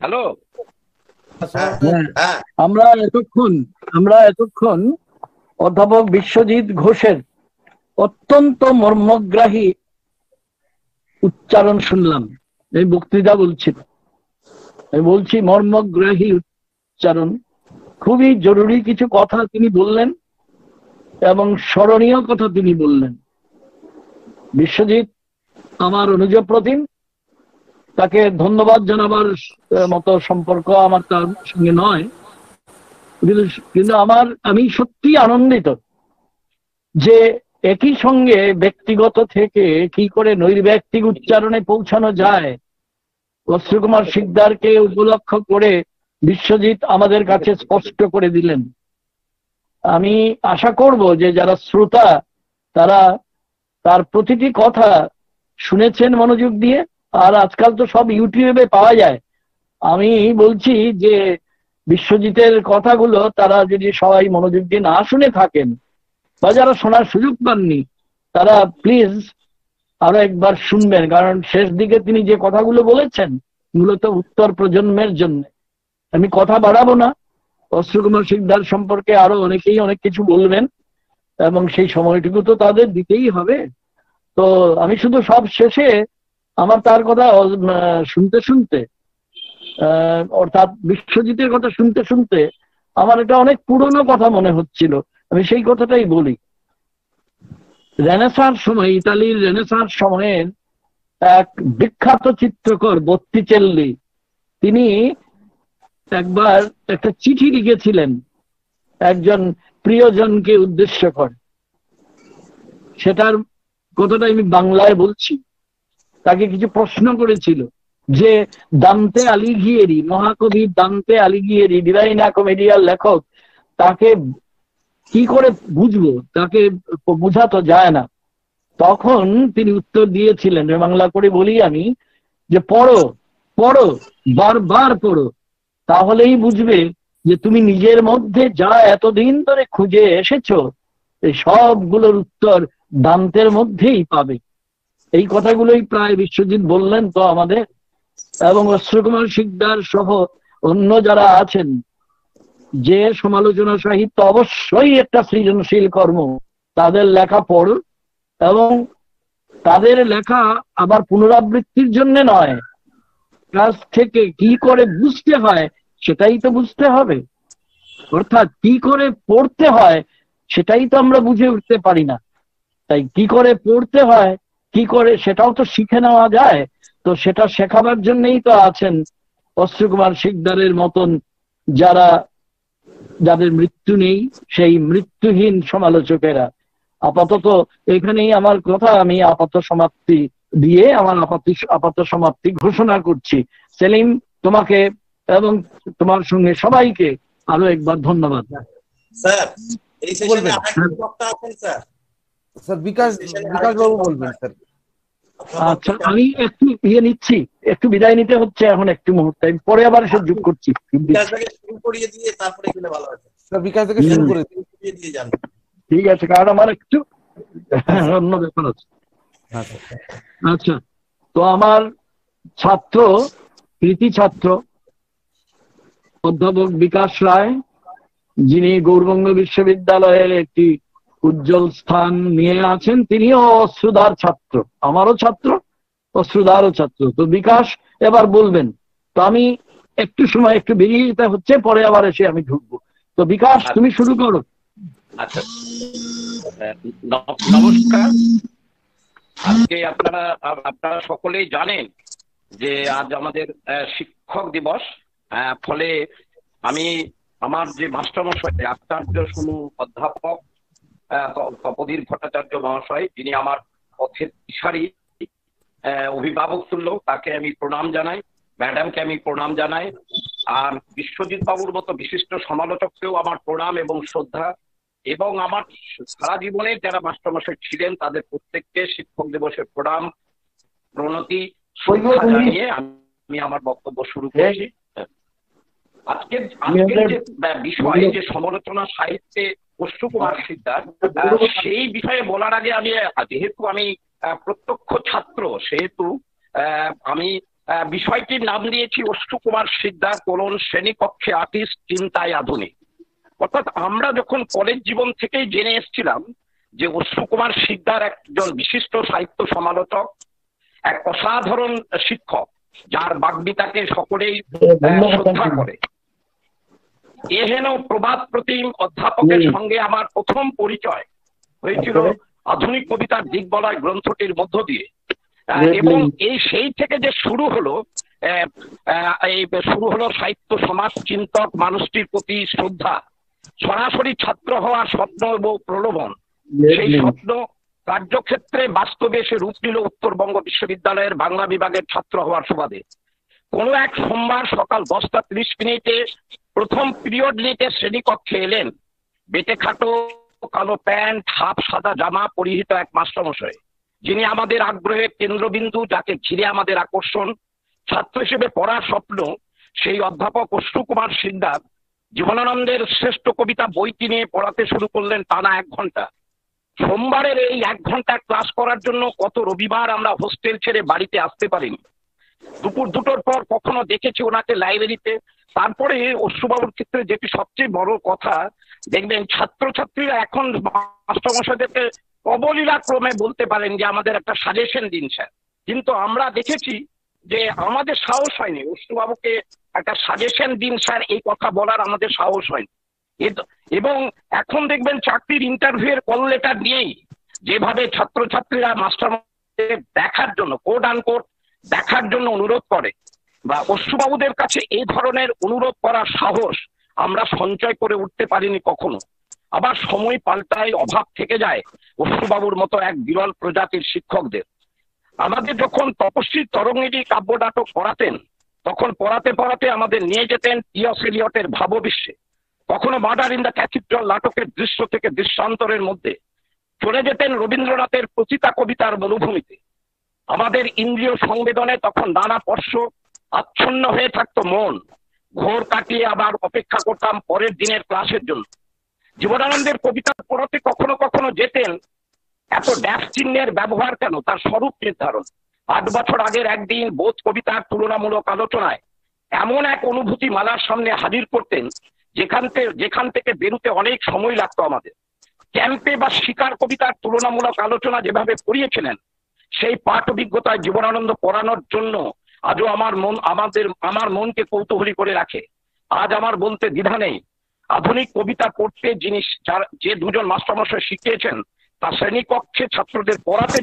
হ্যালো। হ্যাঁ আমরা এতক্ষণ অধ্যাপক বিশ্বজিৎ ঘোষের অত্যন্ত মর্মগ্রাহী উচ্চারণ শুনলাম। এই বক্তৃতা বলছি মর্মগ্রাহী উচ্চারণ। খুবই জরুরি কিছু কথা তিনি বললেন এবং স্মরণীয় কথা তিনি বললেন। বিশ্বজিৎ আমার অনুজ প্রতিম, তাকে ধন্যবাদ জানাবার মতো সম্পর্ক আমার তার সঙ্গে নয়, কিন্তু আমি সত্যি আনন্দিত যে একই সঙ্গে ব্যক্তিগত থেকে কি করে নৈর্ব্যক্তিক উচ্চারণে পৌঁছানো যায় অশ্রুকুমার শিকদারকে উপলক্ষ করে বিশ্বজিৎ আমাদের কাছে স্পষ্ট করে দিলেন। আমি আশা করব যে যারা শ্রোতা তারা তার প্রতিটি কথা শুনেছেন মনোযোগ দিয়ে, আর আজকাল তো সব ইউটিউবে পাওয়া যায়। আমি বলছি যে বিশ্বজিতের কথাগুলো তারা যদি সবাই মনোযোগ দিয়ে না শুনে থাকেন বা যারা শোনার সুযোগ পাননি তারা প্লিজ আরো একবার শুনবেন, কারণ শেষ দিকে তিনি যে কথাগুলো বলেছেন মূলত উত্তর প্রজন্মের জন্য। আমি কথা বাড়াবো না, অশ্রুকুমার শিকদার সম্পর্কে আরো অনেকেই অনেক কিছু বলবেন এবং সেই সময়টুকু তো তাদের দিতেই হবে। তো আমি শুধু সব শেষে আমার তার কথা শুনতে শুনতে অর্থাৎ বিশ্বজিতের কথা শুনতে শুনতে আমার এটা অনেক পুরনো কথা মনে হচ্ছিল, আমি সেই কথাটাই বলি। রেনেসাঁর সময়, ইতালির রেনেসাঁর সময়ের এক বিখ্যাত চিত্রকর বত্তিচেল্লি তিনি একবার একটা চিঠি লিখেছিলেন একজন প্রিয়জনকে উদ্দেশ্য করে। সেটার কথাটা আমি বাংলায় বলছি। তাকে কিছু প্রশ্ন করেছিল যে দান্তে আলিঘিয়েরি, মহাকবি দান্তে আলিঘিয়েরি, ডিভাইনা কমেডিয়ার লেখক, তাকে কি করে বুঝবো, তাকে বোঝা তো যায় না। তখন তিনি উত্তর দিয়েছিলেন, বাংলা করে বলি আমি, যে পড়ো পড়ো, বারবার পড়ো, তাহলেই বুঝবে যে তুমি নিজের মধ্যে যা এতদিন ধরে খুঁজে এসেছো এই সবগুলোর উত্তর দান্তের মধ্যেই পাবে। এই কথাগুলোই প্রায় বিশ্বজিৎ বললেন তো আমাদের, এবং অশ্রুকুমার শিকদার সহ অন্য যারা আছেন, যে সমালোচনা সাহিত্য অবশ্যই একটা সৃজনশীল কর্ম, তাদের লেখা পড়ো এবং তাদের লেখা আবার পুনরাবৃত্তির জন্য নয়, কাছ থেকে কি করে বুঝতে হয় সেটাই তো বুঝতে হবে। অর্থাৎ কি করে পড়তে হয় সেটাই তো আমরা বুঝে উঠতে পারি না, তাই কি করে পড়তে হয় কি করে সেটাও তো শিখে নেওয়া যায়। তো সেটা শেখাবার জন্যই তো আছেন অশ্রুকুমার শিকদারের মতন যাদের মৃত্যু নেই, সেই মৃত্যুহীন সমালোচকেরা। আপাতত এখানেই আমার কথা আমি আপাত সমাপ্তি দিয়ে আমার আপাত সমাপ্তি ঘোষণা করছি। সেলিম, তোমাকে এবং তোমার সঙ্গে সবাইকে আরো একবার ধন্যবাদ। স্যার এই সেশনে আরেকজন বক্তা আছেন স্যার। স্যার বিকাশ বাবু বলবেন স্যার। আচ্ছা, আমি একটু নিচ্ছি, একটু বিদায় নিতে হচ্ছে এখন একটু মুহূর্তে, আমি পরে আবার এসে যোগ করছি। বিকাশ থেকে শুরু করিয়ে দিয়ে তারপরে গেলে ভালো হবে স্যার। বিকাশ থেকে শুরু করে দিয়ে যান। ঠিক আছে, কারণ আমার একটু অন্য ব্যাপার আছে। আচ্ছা, তো আমার ছাত্র, কৃতি ছাত্র অধ্যাপক বিকাশ রায়, যিনি গৌরবঙ্গ বিশ্ববিদ্যালয়ের একটি উজ্জ্বল স্থান নিয়ে আছেন, তিনিও অশ্রুধার ছাত্র, আমারও ছাত্র, অশ্রুধারও ছাত্র। তো বিকাশ এবার বলবেন, তো আমি একটু সময় একটু বেরিয়ে যেতে হচ্ছে, পরে আবার এসে আমি ঢুকবো। তো বিকাশ, তুমি শুরু করো। আচ্ছা, নমস্কার। আজকে আপনারা সকলেই জানেন যে আজ আমাদের শিক্ষক দিবস। ফলে আমি আমার যে মাস্টারমশাই আচার্য শুনু অধ্যাপক তপোধীর ভট্টাচার্য মহাশয়, যিনি আমার পথের দিশারি, অভিভাবক তুল্য, তাকে আমি প্রণাম জানাই, ম্যাডামকে আমি প্রণাম জানাই, আর বিশ্বজিৎ বাবুর মতো বিশিষ্ট সমালোচককেও আমার প্রণাম এবং শ্রদ্ধা, এবং আমার সারা জীবনে যারা মাস্টারমশাই ছিলেন তাদের প্রত্যেককে শিক্ষক দিবসের প্রণাম, প্রণতি, শ্রদ্ধা জানিয়ে আমি আমার বক্তব্য শুরু করছি। আজকের যে বিষয়, যে সমালোচনা সাহিত্যে অশ্রুকুমার শিকদার, সেই বিষয়ে বলার আগে যেহেতু আমি প্রত্যক্ষ ছাত্র, সেহেতু আমি বিষয়টির নাম দিয়েছি অশ্রুকুমার শিকদার শ্রেণীকক্ষে আর্টিস্ট, চিন্তায় আধুনিক। অর্থাৎ আমরা যখন কলেজ জীবন থেকেই জেনে এসেছিলাম যে অশ্রুকুমার শিকদার একজন বিশিষ্ট সাহিত্য সমালোচক, এক অসাধারণ শিক্ষক, যার বাগ্মিতাকে সকলেই শ্রদ্ধা করে। এহেন প্রবাদ প্রতিম অধ্যাপকের সঙ্গে আমার প্রথম পরিচয় হয়েছিল আধুনিক কবিতার দিক বলায় গ্রন্থটির মধ্য দিয়ে, এবং সেই থেকে যে শুরু হলো এই শুরু হলো সাহিত্য সমাজ চিন্তক মানুষটির প্রতি শ্রদ্ধা, সরাসরি ছাত্র হওয়ার স্বপ্ন এবং প্রলোভন। সেই স্বপ্ন কার্যক্ষেত্রে বাস্তবে সে রূপ নিল উত্তরবঙ্গ বিশ্ববিদ্যালয়ের বাংলা বিভাগের ছাত্র হওয়ার সুবাদে। কোনো এক সোমবার সকাল 10:30 প্রথম পিরিয়ড নিতে শ্রেণীকক্ষে এলেন বেটে খাটো কালো প্যান্ট হাফ সাদা জামা পরিহিত এক মাস্টারমশাই, যিনি আমাদের আগ্রহের কেন্দ্রবিন্দু, যাকে ঘিরে আমাদের আকর্ষণ। ছাত্র হিসেবে পড়ার স্বপ্ন সেই অধ্যাপক অশ্রু কুমার সিকদার জীবনানন্দের শ্রেষ্ঠ কবিতা বইটি নিয়ে পড়াতে শুরু করলেন টানা 1 ঘন্টা। সোমবারের এই 1 ঘন্টা ক্লাস করার জন্য কত রবিবার আমরা হোস্টেল ছেড়ে বাড়িতে আসতে পারিনি। দুপুর 2টোর পর কখনো দেখেছি ওনাকে লাইব্রেরিতে। তারপরে অশ্রুবাবুর ক্ষেত্রে যেটি সবচেয়ে বড় কথা, দেখবেন ছাত্রছাত্রীরা এখন মাস্টারমশাইদেরকে অবলীলা ক্রমে বলতে পারেন যে আমাদের একটা সাজেশন দিন স্যার, কিন্তু আমরা দেখেছি যে আমাদের সাহস হয়নি অশ্রুবাবুকে একটা সাজেশন দিন স্যার এই কথা বলার, আমাদের সাহস হয়নি। এবং এখন দেখবেন চাকরির ইন্টারভিউয়ের কল লেটার নিয়েই যেভাবে ছাত্রছাত্রীরা মাস্টার দেখার জন্য কোড আনকোড দেখার জন্য অনুরোধ করে, বা অশ্রুবাবুদের কাছে এই ধরনের অনুরোধ করার সাহস আমরা সঞ্চয় করে উঠতে পারিনি কখনো। আবার সময় পাল্টায়, অভাব থেকে যায় অশ্রুবাবুর মতো এক বিরল প্রজাতির শিক্ষকদের। আমাদের যখন তপস্বী তরঙ্গিনী কাব্য নাটক পড়াতেন, তখন পড়াতে পড়াতে আমাদের নিয়ে যেতেন টি.এস. এলিয়টের ভাববিশ্বে, কখনো মার্ডার ইন দ্য ক্যাথিড্রাল নাটকের দৃশ্য থেকে দৃশ্যান্তরের মধ্যে চলে যেতেন রবীন্দ্রনাথের প্রচিতা কবিতার মরুভূমিতে। আমাদের ইন্দ্রিয় সংবেদনে তখন নানা স্পর্শ আচ্ছন্ন হয়ে থাকতো মন। ঘোর কাটিয়ে আবার অপেক্ষা করতাম পরের দিনের ক্লাসের জন্য। জীবনানন্দের কবিতা পড়াতে কখনো কখনো যেতেন। এত ড্যাশ চিহ্নের ব্যবহার কেন? তার স্বরূপ নির্ধারণ। 8 বছর আগের একদিন বোধ কবিতার তুলনামূলক আলোচনায় এমন এক অনুভূতি মালার সামনে হাজির করতেন যেখান থেকে বেরুতে অনেক সময় লাগতো আমাদের। ক্যাম্পে বা শিকার কবিতার তুলনামূলক আলোচনা যেভাবে পড়িয়েছিলেন, সেই পাঠ অভিজ্ঞতায় জীবনানন্দ পড়ানোর জন্য আজও আমার মনকে কৌতূহলী করে রাখে। আজ আমার বলতে দ্বিধা নেই, আধুনিক কবিতা পড়তে যে 2জন মাস্টারমশাই শিখিয়েছেন, তার শ্রেণীকক্ষে ছাত্রদের পড়াতে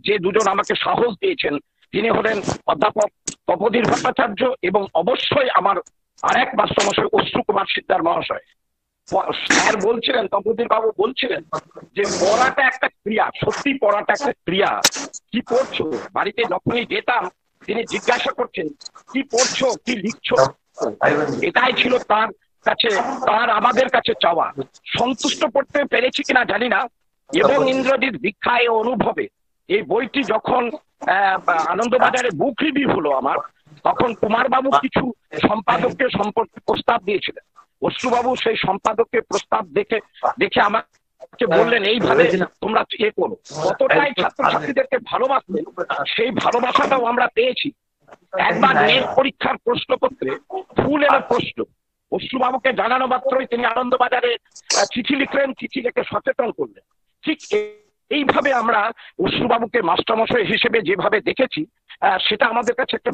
যে 2জন আমাকে সাহস দিয়েছেন, তিনি হলেন অধ্যাপক তপোধীর ভট্টাচার্য এবং অবশ্যই আমার আরেক মাস্টারমশাই অশ্রু কুমার সিকদার মহাশয়। স্যার বলছিলেন, তপোধীর বাবু বলছিলেন যে পড়াটা একটা ক্রিয়া, সত্যি পড়াটা একটা ক্রিয়া। কি পড়ছো? বাড়িতে যখনই যেতাম তিনি জিজ্ঞাসা করছেন কি পড়ছো, কি লিখছো। এটাই ছিল তার কাছে, আমাদের কাছে চাওয়া। সন্তুষ্ট করতে পেরেছি কিনা জানি না। এবং ইন্দ্রজিৎ দীক্ষায় অনুভবে এই বইটি যখন আনন্দবাজারে বুক রিভিউ হলো আমার, তখন কুমারবাবু কিছু সম্পাদককে সম্পর্কে প্রস্তাব দিয়েছিলেন। অশ্রুবাবু সেই সম্পাদককে প্রস্তাব দেখে আমাকে বললেন এইভাবে তোমরা করো। কতটাই ছাত্রছাত্রীদেরকে ভালোবাসতেন, সেই ভালোবাসাটাও আমরা পেয়েছি। একবার নেট পরীক্ষার প্রশ্নপত্রে ফুল এলো প্রশ্ন, অশ্রুবাবুকে জানানো মাত্রই তিনি আনন্দবাজারে চিঠি লিখলেন, চিঠি লিখে সচেতন করলেন। ঠিক এইভাবে আমরা অশ্রুবাবুকে মাস্টারমশাই হিসেবে যেভাবে দেখেছি, সেটা আমাদের কাছে একটা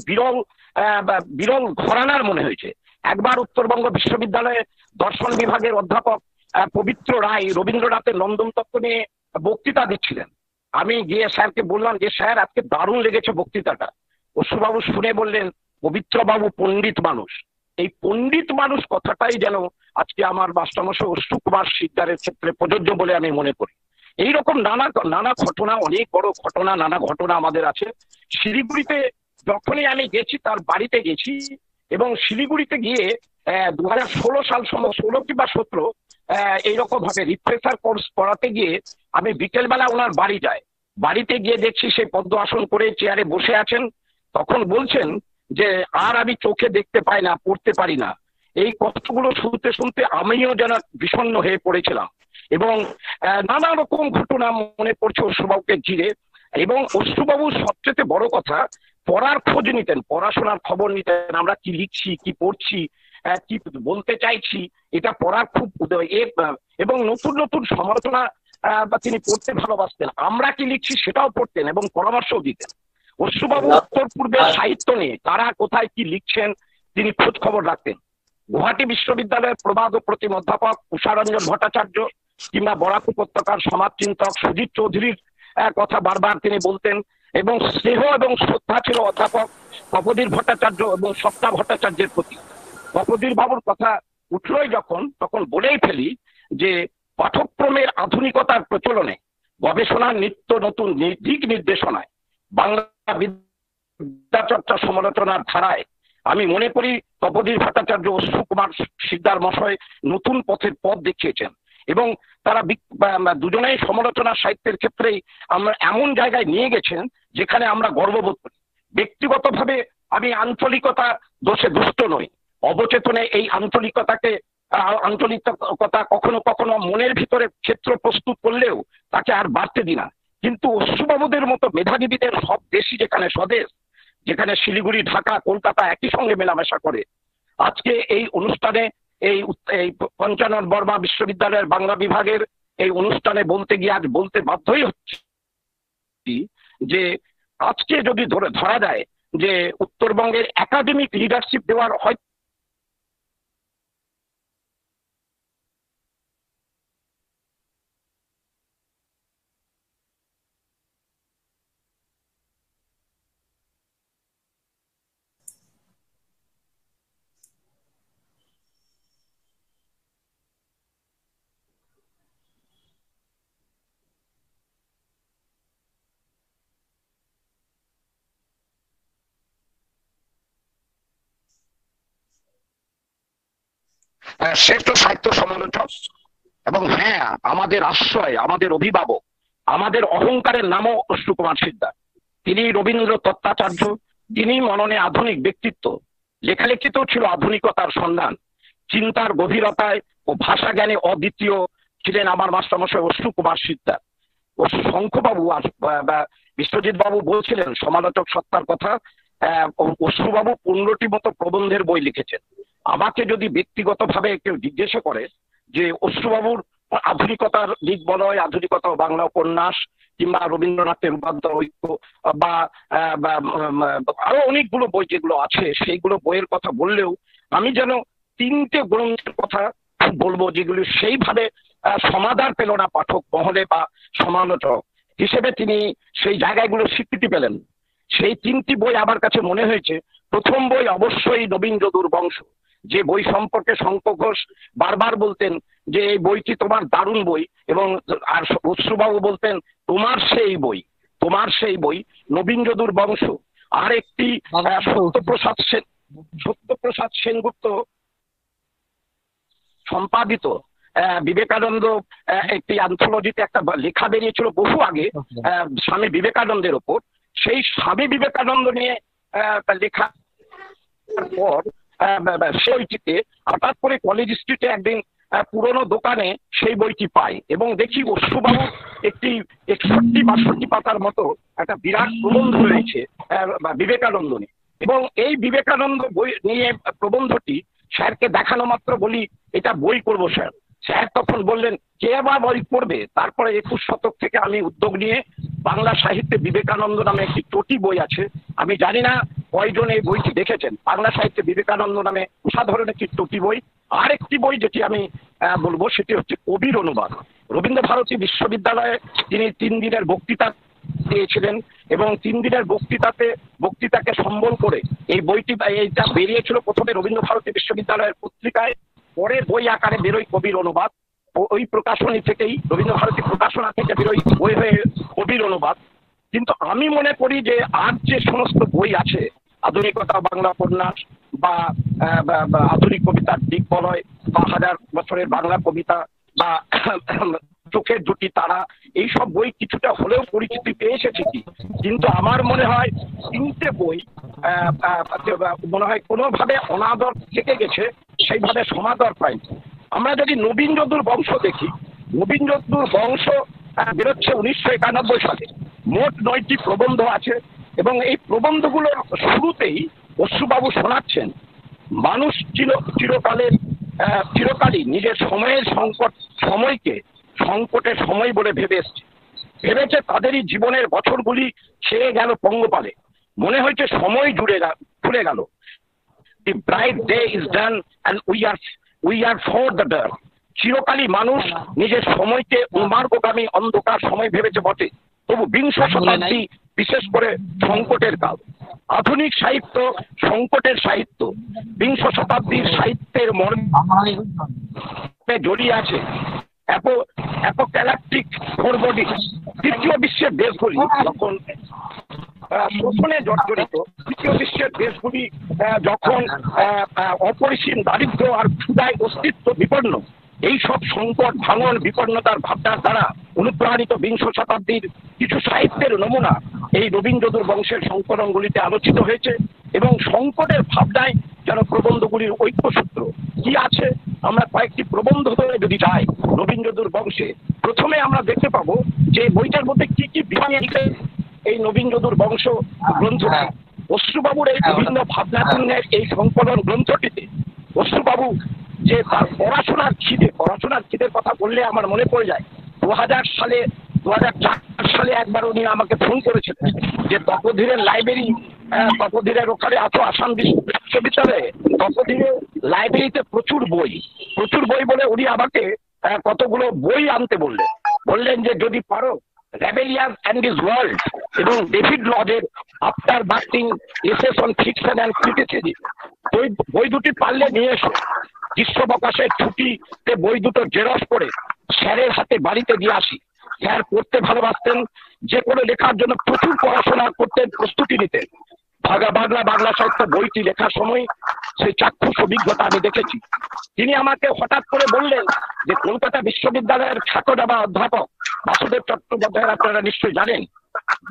বিরল ঘরানার মনে হয়েছে। একবার উত্তরবঙ্গ বিশ্ববিদ্যালয়ে দর্শন বিভাগের অধ্যাপক পবিত্র রায় রবীন্দ্রনাথের নন্দন তত্ত্ব নিয়ে বক্তৃতা দিচ্ছিলেন। আমি গিয়ে স্যারকে বললাম যে স্যার আজকে দারুণ লেগেছে বক্তৃতাটা। অশ্রুবাবু শুনে বললেন, পবিত্রবাবু পণ্ডিত মানুষ। এই পণ্ডিত মানুষ কথাটাই যেন আজকে আমার মাস্টারমশাই অশ্রু কুমার সিকদারের ক্ষেত্রে প্রযোজ্য বলে আমি মনে করি। এইরকম নানা ঘটনা, অনেক বড় ঘটনা, নানা ঘটনা আমাদের আছে। শিলিগুড়িতে যখনই আমি গেছি, তার বাড়িতে গেছি, এবং শিলিগুড়িতে গিয়ে 2016 সাল সময় 16 কিংবা 17 এইরকম ভাবে রিফ্রেশার কোর্স পড়াতে গিয়ে আমি বিকেলবেলা ওনার বাড়ি যাই। বাড়িতে গিয়ে দেখছি সে পদ্ম আসন করে চেয়ারে বসে আছেন। তখন বলছেন যে আর আমি চোখে দেখতে পাই না, পড়তে পারি না। এই কথাগুলো শুনতে শুনতে আমিও যেন বিষণ্ণ হয়ে পড়েছিলাম, এবং নানা রকম ঘটনা মনে পড়ছে অশ্রুবাবুকে ঘিরে। এবং অশ্রুবাবুর সবচেয়ে বড় কথা, পড়ার খোঁজ নিতেন, পড়াশোনার খবর নিতেন, আমরা কি লিখছি, কি পড়ছি, কি বলতে চাইছি, এটা পড়ার খুব এবং নতুন নতুন সমালোচনা তিনি পড়তে ভালোবাসতেন। আমরা কি লিখছি সেটাও পড়তেন এবং পরামর্শও দিতেন। অশ্রুবাবু উত্তর পূর্বের সাহিত্য নিয়ে কারা কোথায় কি লিখছেন তিনি খোঁজ খবর রাখতেন। গুয়াহাটি বিশ্ববিদ্যালয়ের প্রবাদ ও প্রতিম অধ্যাপক উষারঞ্জন ভট্টাচার্য কিংবা বরাক উপত্যকার সমাজচিন্তক সুজিত চৌধুরীর কথা বারবার তিনি বলতেন, এবং স্নেহ এবং শ্রদ্ধা ছিল অধ্যাপক তপোধীর ভট্টাচার্য এবং সপ্তা ভট্টাচার্যের প্রতি। তপোধীর বাবুর কথা উঠলই যখন, তখন বলেই ফেলি যে পাঠ্যক্রমের আধুনিকতার প্রচলনে, গবেষণার নিত্য নতুন দিক নির্দেশনায়, বাংলা বিদ্যাচর্চা সমালোচনার ধারায় আমি মনে করি তপোধীর ভট্টাচার্য ও সুকুমার শিকদার মশাই নতুন পথের পথ দেখিয়েছেন এবং তারা দুজনেই সমালোচনা সাহিত্যের ক্ষেত্রেই আমরা এমন জায়গায় নিয়ে গেছেন যেখানে আমরা গর্ববোধ করি। ব্যক্তিগতভাবে আমি আঞ্চলিকতা দোষে দুষ্ট নই, অবচেতনে এই আঞ্চলিকতা কখনো কখনো মনের ভিতরে ক্ষেত্র প্রস্তুত করলেও তাকে আর বাড়তে দিই না। কিন্তু অশ্রুবাবুদের মতো মেধাবীদের সব দেশই যেখানে স্বদেশ, যেখানে শিলিগুড়ি, ঢাকা, কলকাতা একই সঙ্গে মেলামেশা করে, আজকে এই অনুষ্ঠানে এই পঞ্চানন বর্মা বিশ্ববিদ্যালয়ের বাংলা বিভাগের এই অনুষ্ঠানে বলতে গিয়ে আজ বলতে বাধ্যই হচ্ছে যে আজকে যদি ধরা যায় যে উত্তরবঙ্গের একাডেমিক লিডারশিপ দেওয়ার হয় শ্রেষ্ঠ সাহিত্য সমালোচক এবং হ্যাঁ আমাদের আশ্রয়, আমাদের অভিভাবক, আমাদের অহংকারের নামও অশ্রুকুমার শিকদার। তিনি রবীন্দ্র তত্ত্বাচার্য, তিনি মননে আধুনিক ব্যক্তিত্ব, লেখালেখিতেও ছিল আধুনিকতার সন্ধান, চিন্তার গভীরতায় ও ভাষা জ্ঞানে অদ্বিতীয় ছিলেন আমার মাস্টারমশাই অশ্রুকুমার শিকদার। ও শঙ্খবাবু বিশ্বজিৎ বাবু বলছিলেন সমালোচক সত্তার কথা, অশ্রুবাবু 15টি মতো প্রবন্ধের বই লিখেছেন। আমাকে যদি ব্যক্তিগতভাবে কেউ জিজ্ঞাসা করে যে অশ্রুবাবুর আধুনিকতার দিক বলা হয়, আধুনিকতা ও বাংলা উপন্যাস কিংবা রবীন্দ্রনাথের রূপান্তর ঐক্য বা আরো অনেকগুলো বই যেগুলো আছে সেইগুলো বইয়ের কথা বললেও আমি যেন 3টে গ্রন্থের কথা বলবো যেগুলি সেইভাবে সমাদর পেল না পাঠক মহলে বা সমালোচক হিসেবে তিনি সেই জায়গাগুলো স্বীকৃতি পেলেন। সেই 3টি বই আমার কাছে মনে হয়েছে। প্রথম বই অবশ্যই নবীন যদুর বংশ, যে বই সম্পর্কে শঙ্কর ঘোষ বারবার বলতেন যে এই বইটি তোমার দারুণ বই, এবং আর অশ্রুবাবু বলতেন তোমার সেই বই নবীন যদুর বংশ। আর একটি সত্যপ্রসাদ সেনগুপ্ত সম্পাদিত বিবেকানন্দ একটি অ্যান্থোলজিতে একটা লেখা বেরিয়েছিল বহু আগে স্বামী বিবেকানন্দের ওপর। সেই স্বামী বিবেকানন্দ নিয়ে লেখা পর সেই বইটিতে হঠাৎ করে কলেজ স্ট্রিটে একদিন পুরনো দোকানে সেই বইটি পাই এবং দেখি অশ্রুবাবু একটি 61-62 পাতার মতো একটা বিরাট প্রবন্ধ রয়েছে বিবেকানন্দ নিয়ে। এবং এই বিবেকানন্দ বই নিয়ে প্রবন্ধটি স্যারকে দেখানো মাত্র বলি এটা বই করবো স্যার। স্যার তখন বললেন কে আবার বই পড়বে। তারপরে 21 শতক থেকে আমি উদ্যোগ নিয়ে বাংলা সাহিত্যে বিবেকানন্দ নামে একটি চটি বই আছে, আমি জানি না কয়জন এই বইটি দেখেছেন। বাংলা সাহিত্যে বিবেকানন্দ নামে সাধারণ একটি চটি বই। আরেকটি বই যেটি আমি বলবো সেটি হচ্ছে কবির অনুবাদ। রবীন্দ্র ভারতী বিশ্ববিদ্যালয়ে তিনি 3 দিনের বক্তৃতা দিয়েছিলেন এবং 3 দিনের বক্তৃতাকে সম্বল করে এই বইটি এইটা বেরিয়েছিল প্রথমে রবীন্দ্র ভারতী বিশ্ববিদ্যালয়ের পত্রিকায়, পরে বই আকারে বেরোয় কবির অনুবাদ। ওই প্রকাশনী থেকেই রবীন্দ্র ভারতী প্রকাশনা থেকে বেরোয় বই হয়ে কবির অনুবাদ। কিন্তু আমি মনে করি যে আর যে সমস্ত বই আছে আধুনিকতা বাংলা উপন্যাস বা আধুনিক কবিতার দিক বলয় বা 1000 বছরের বাংলা কবিতা বা চোখের দুটি তারা, এইসব বই কিছুটা হলেও পরিচিতি পেয়ে এসেছে কি, কিন্তু আমার মনে হয় 3টে বই মনে হয় কোনোভাবে অনাদর থেকে গেছে, সেইভাবে সমাদর পায়নি। আমরা যদি নবীন যদুর বংশ দেখি, নবীন যদুর বংশ বেরোচ্ছে 1991 সালে। মোট 9টি প্রবন্ধ আছে এবং এই প্রবন্ধগুলোর শুরুতেই অশ্রুবাবু শোনাচ্ছেন মানুষ চিরকালই নিজের সময়ের সময়কে সংকটের সময় বলে ভেবেছে তাদেরই জীবনের বছরগুলি ছেড়ে গেল পঙ্গপালে, মনে হয়েছে সময় জুড়ে গেল। The bright day is done and we are for the dark. চিরকালই মানুষ নিজের সময়কে উন্মার্গগামী অন্ধকার সময় ভেবেছে বটে, তবু 20 শতাব্দী বিশেষ করে সংকটের কাল। আধুনিক সাহিত্য সংকটের সাহিত্য, বিংশ শতাব্দীর সাহিত্যের মর্মে জড়িয়ে আছে অ্যাপোক্যালিপটিক ফোরবোর্ডিং। তৃতীয় বিশ্বের দেশগুলি যখন শোষণে জর্জরিত, তৃতীয় বিশ্বের দেশগুলি যখন অপরিসীম দারিদ্র্য আর ক্ষুধায় অস্তিত্ব বিপন্ন, এই সব সংকট ভাঙন বিপন্নতার ভাবনার দ্বারা অনুপ্রাণিত বিংশ শতাব্দীর কিছু সাহিত্যের নমুনা এই রবীন্দ্রদূর বংশের সংকলনগুলিতে আলোচিত হয়েছে। এবং সংকটের ভাবনায় যেন প্রবন্ধগুলির ঐক্যসূত্র কি আছে, আমরা কয়েকটি প্রবন্ধ ধরে যদি যাই রবীন্দ্রদূর বংশে, প্রথমে আমরা দেখতে পাবো যে বইটার মধ্যে কি কি বিভাগে এই রবীন্দ্রদূর বংশ গ্রন্থটি, অশ্রুবাবুর এই বিভিন্ন ভাবনাপূর্ণের এই সংকলন গ্রন্থটিতে অশ্রুবাবু যে তার পড়াশোনার খিদের কথা বললে আমার মনে পড়ে যায় 2004 সালে একবার উনি আমাকে ফোন করেছিলেন যে তপোধীরের লাইব্রেরি, তপোধীরের ওখানে আছো আসাম বিশ্ববিদ্যালয়ে, তপোধীরের লাইব্রেরিতে প্রচুর বই বলে উনি আমাকে কতগুলো বই আনতে বললেন যে যদি পারো রেবেলিয়াস অ্যান্ড হিজ ওয়ার্ল্ড এবং ডেভিড লজের after Bakhtin essays on fiction and criticism বই দুটি পারলে নিয়ে এসো। গ্রীষ্মাবকাশের ছুটিতে বই দুটো জেরক্স করে স্যারের হাতে বাড়িতে দিয়ে আসি। স্যার পড়তে ভালোবাসতেন, যে কোনো লেখার জন্য প্রচুর পড়াশোনা করতেন, প্রস্তুতি নিতেন। বাংলা সাহিত্য বইটি লেখার সময় সেই চাক্ষুষ অভিজ্ঞতা আমি দেখেছি। তিনি আমাকে হঠাৎ করে বললেন যে কলকাতা বিশ্ববিদ্যালয়ের খ্যাতনামা অধ্যাপক বাসুদেব চট্টোপাধ্যায়, আপনারা নিশ্চয়ই জানেন,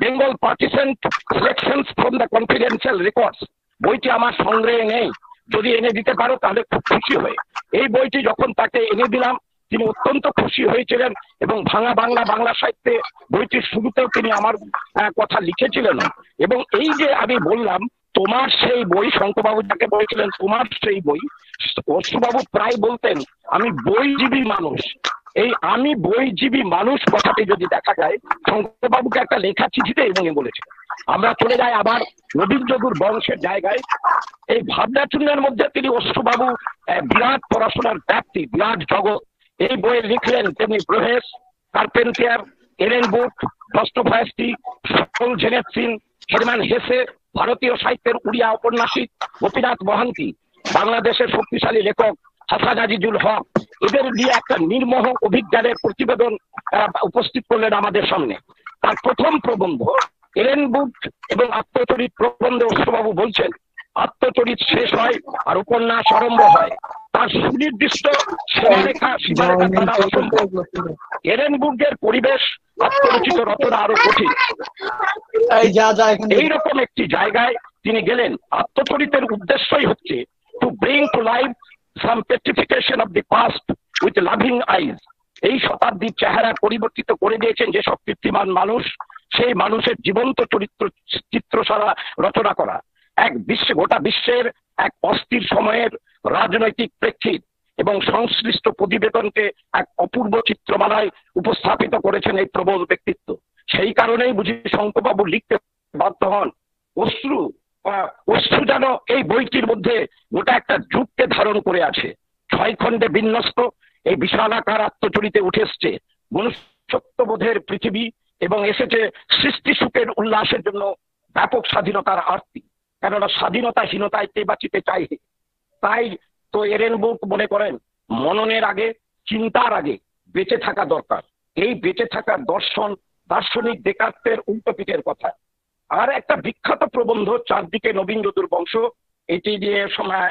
Bengal partition selections from the confidential records বইটি আমার সংগ্রহে নেই, যদি এনে দিতে পারো তাহলে খুব খুশি হই। এই বইটি যখন তাকে এনে দিলাম তিনি অত্যন্ত খুশি হয়েছিলেন এবং বাংলা সাহিত্যে বইটির শুরুতেও তিনি আমার কথা লিখেছিলেন। এবং এই যে আমি বললাম তোমার সেই বই, শঙ্করবাবু যাকে বলেছিলেন তোমার সেই বই, অশ্রুবাবু প্রায় বলতেন আমি বইজীবী মানুষ। এই আমি বইজীবী মানুষ কথাটি যদি দেখা যায় শঙ্করবাবুকে একটা লেখা চিঠিতে এবং বলেছে। আমরা চলে যাই আবার রবীন্দ্রদূর বংশের জায়গায়। এই ভাবনাচূর্ণের মধ্যে তিনি অশ্রুবাবু বিরাট পড়াশোনার ব্যাপ্তি, বিরাট জগৎ। এই বইয়ে লিখলেন তেমনি ব্রহেস, কার্পেন্টিয়ার, এলেন বুক, দস্তোয়েভস্কি, সোলজেনিৎসিন, হেরম্যান হেসে, ভারতীয় সাহিত্যের উড়িয়া ঔপন্যাসিক গোপীনাথ মহান্তি, বাংলাদেশের শক্তিশালী লেখক হাসান আজিজুল হক, এদের নিয়ে একটা নির্মোহ অভিজ্ঞানের প্রতিবেদন উপস্থিত করলেন আমাদের সামনে। তার প্রথম প্রবন্ধ এলেন বুক এবং আত্মচরিত প্রবন্ধে অশ্রুবাবু বলছেন আত্মচরিত শেষ হয় আর উপন্যাস আরম্ভ হয়, তার সুনির্দিষ্ট সীমারেখা দ্বারা অসম্ভব। এরেনবুর্গের পরিবেশ আত্মরচিত রচনা আরো কঠিন। এইরকম একটি জায়গায় তিনি গেলেন। আত্মচরিতের উদ্দেশ্যই হচ্ছে to bring to life some petrification of the past with loving eyes. এই শতাব্দীর চেহারা পরিবর্তিত করে দিয়েছেন যেসব কীর্তিমান মানুষ, সেই মানুষের জীবন্ত চিত্রসারা রচনা করা। গোটা বিশ্বের এক অস্থির সময়ের রাজনৈতিক প্রেক্ষিত এবং সংশ্লিষ্ট প্রতিবেদনকে এক অপূর্ব চিত্রমালায় উপস্থাপিত করেছেন এই প্রবল ব্যক্তিত্ব। সেই কারণেই বুঝি শঙ্করবাবু লিখতে বাধ্য হন। অশ্রু যেন এই বইটির মধ্যে গোটা একটা যুগকে ধারণ করে আছে। 6 খণ্ডে বিন্যস্ত এই বিশালাকার আত্মচরিতে উঠে এসছে মনুষ্যত্ববোধের পৃথিবী এবং এসেছে সৃষ্টি সুখের উল্লাসের জন্য ব্যাপক স্বাধীনতার আরতি। কেননা স্বাধীনতাহীনতায় কে বাঁচিতে চাই। তাই তো এরেনবুক মনে করেন মননের আগে, চিন্তার আগে বেঁচে থাকা দরকার। এই বেঁচে থাকার দার্শনিক ডেকার্তের উল্টো পিঠের কথা। আর একটা বিখ্যাত প্রবন্ধ চারদিকে রবীন্দ্রদূর বংশ, এটি দিয়ে সময়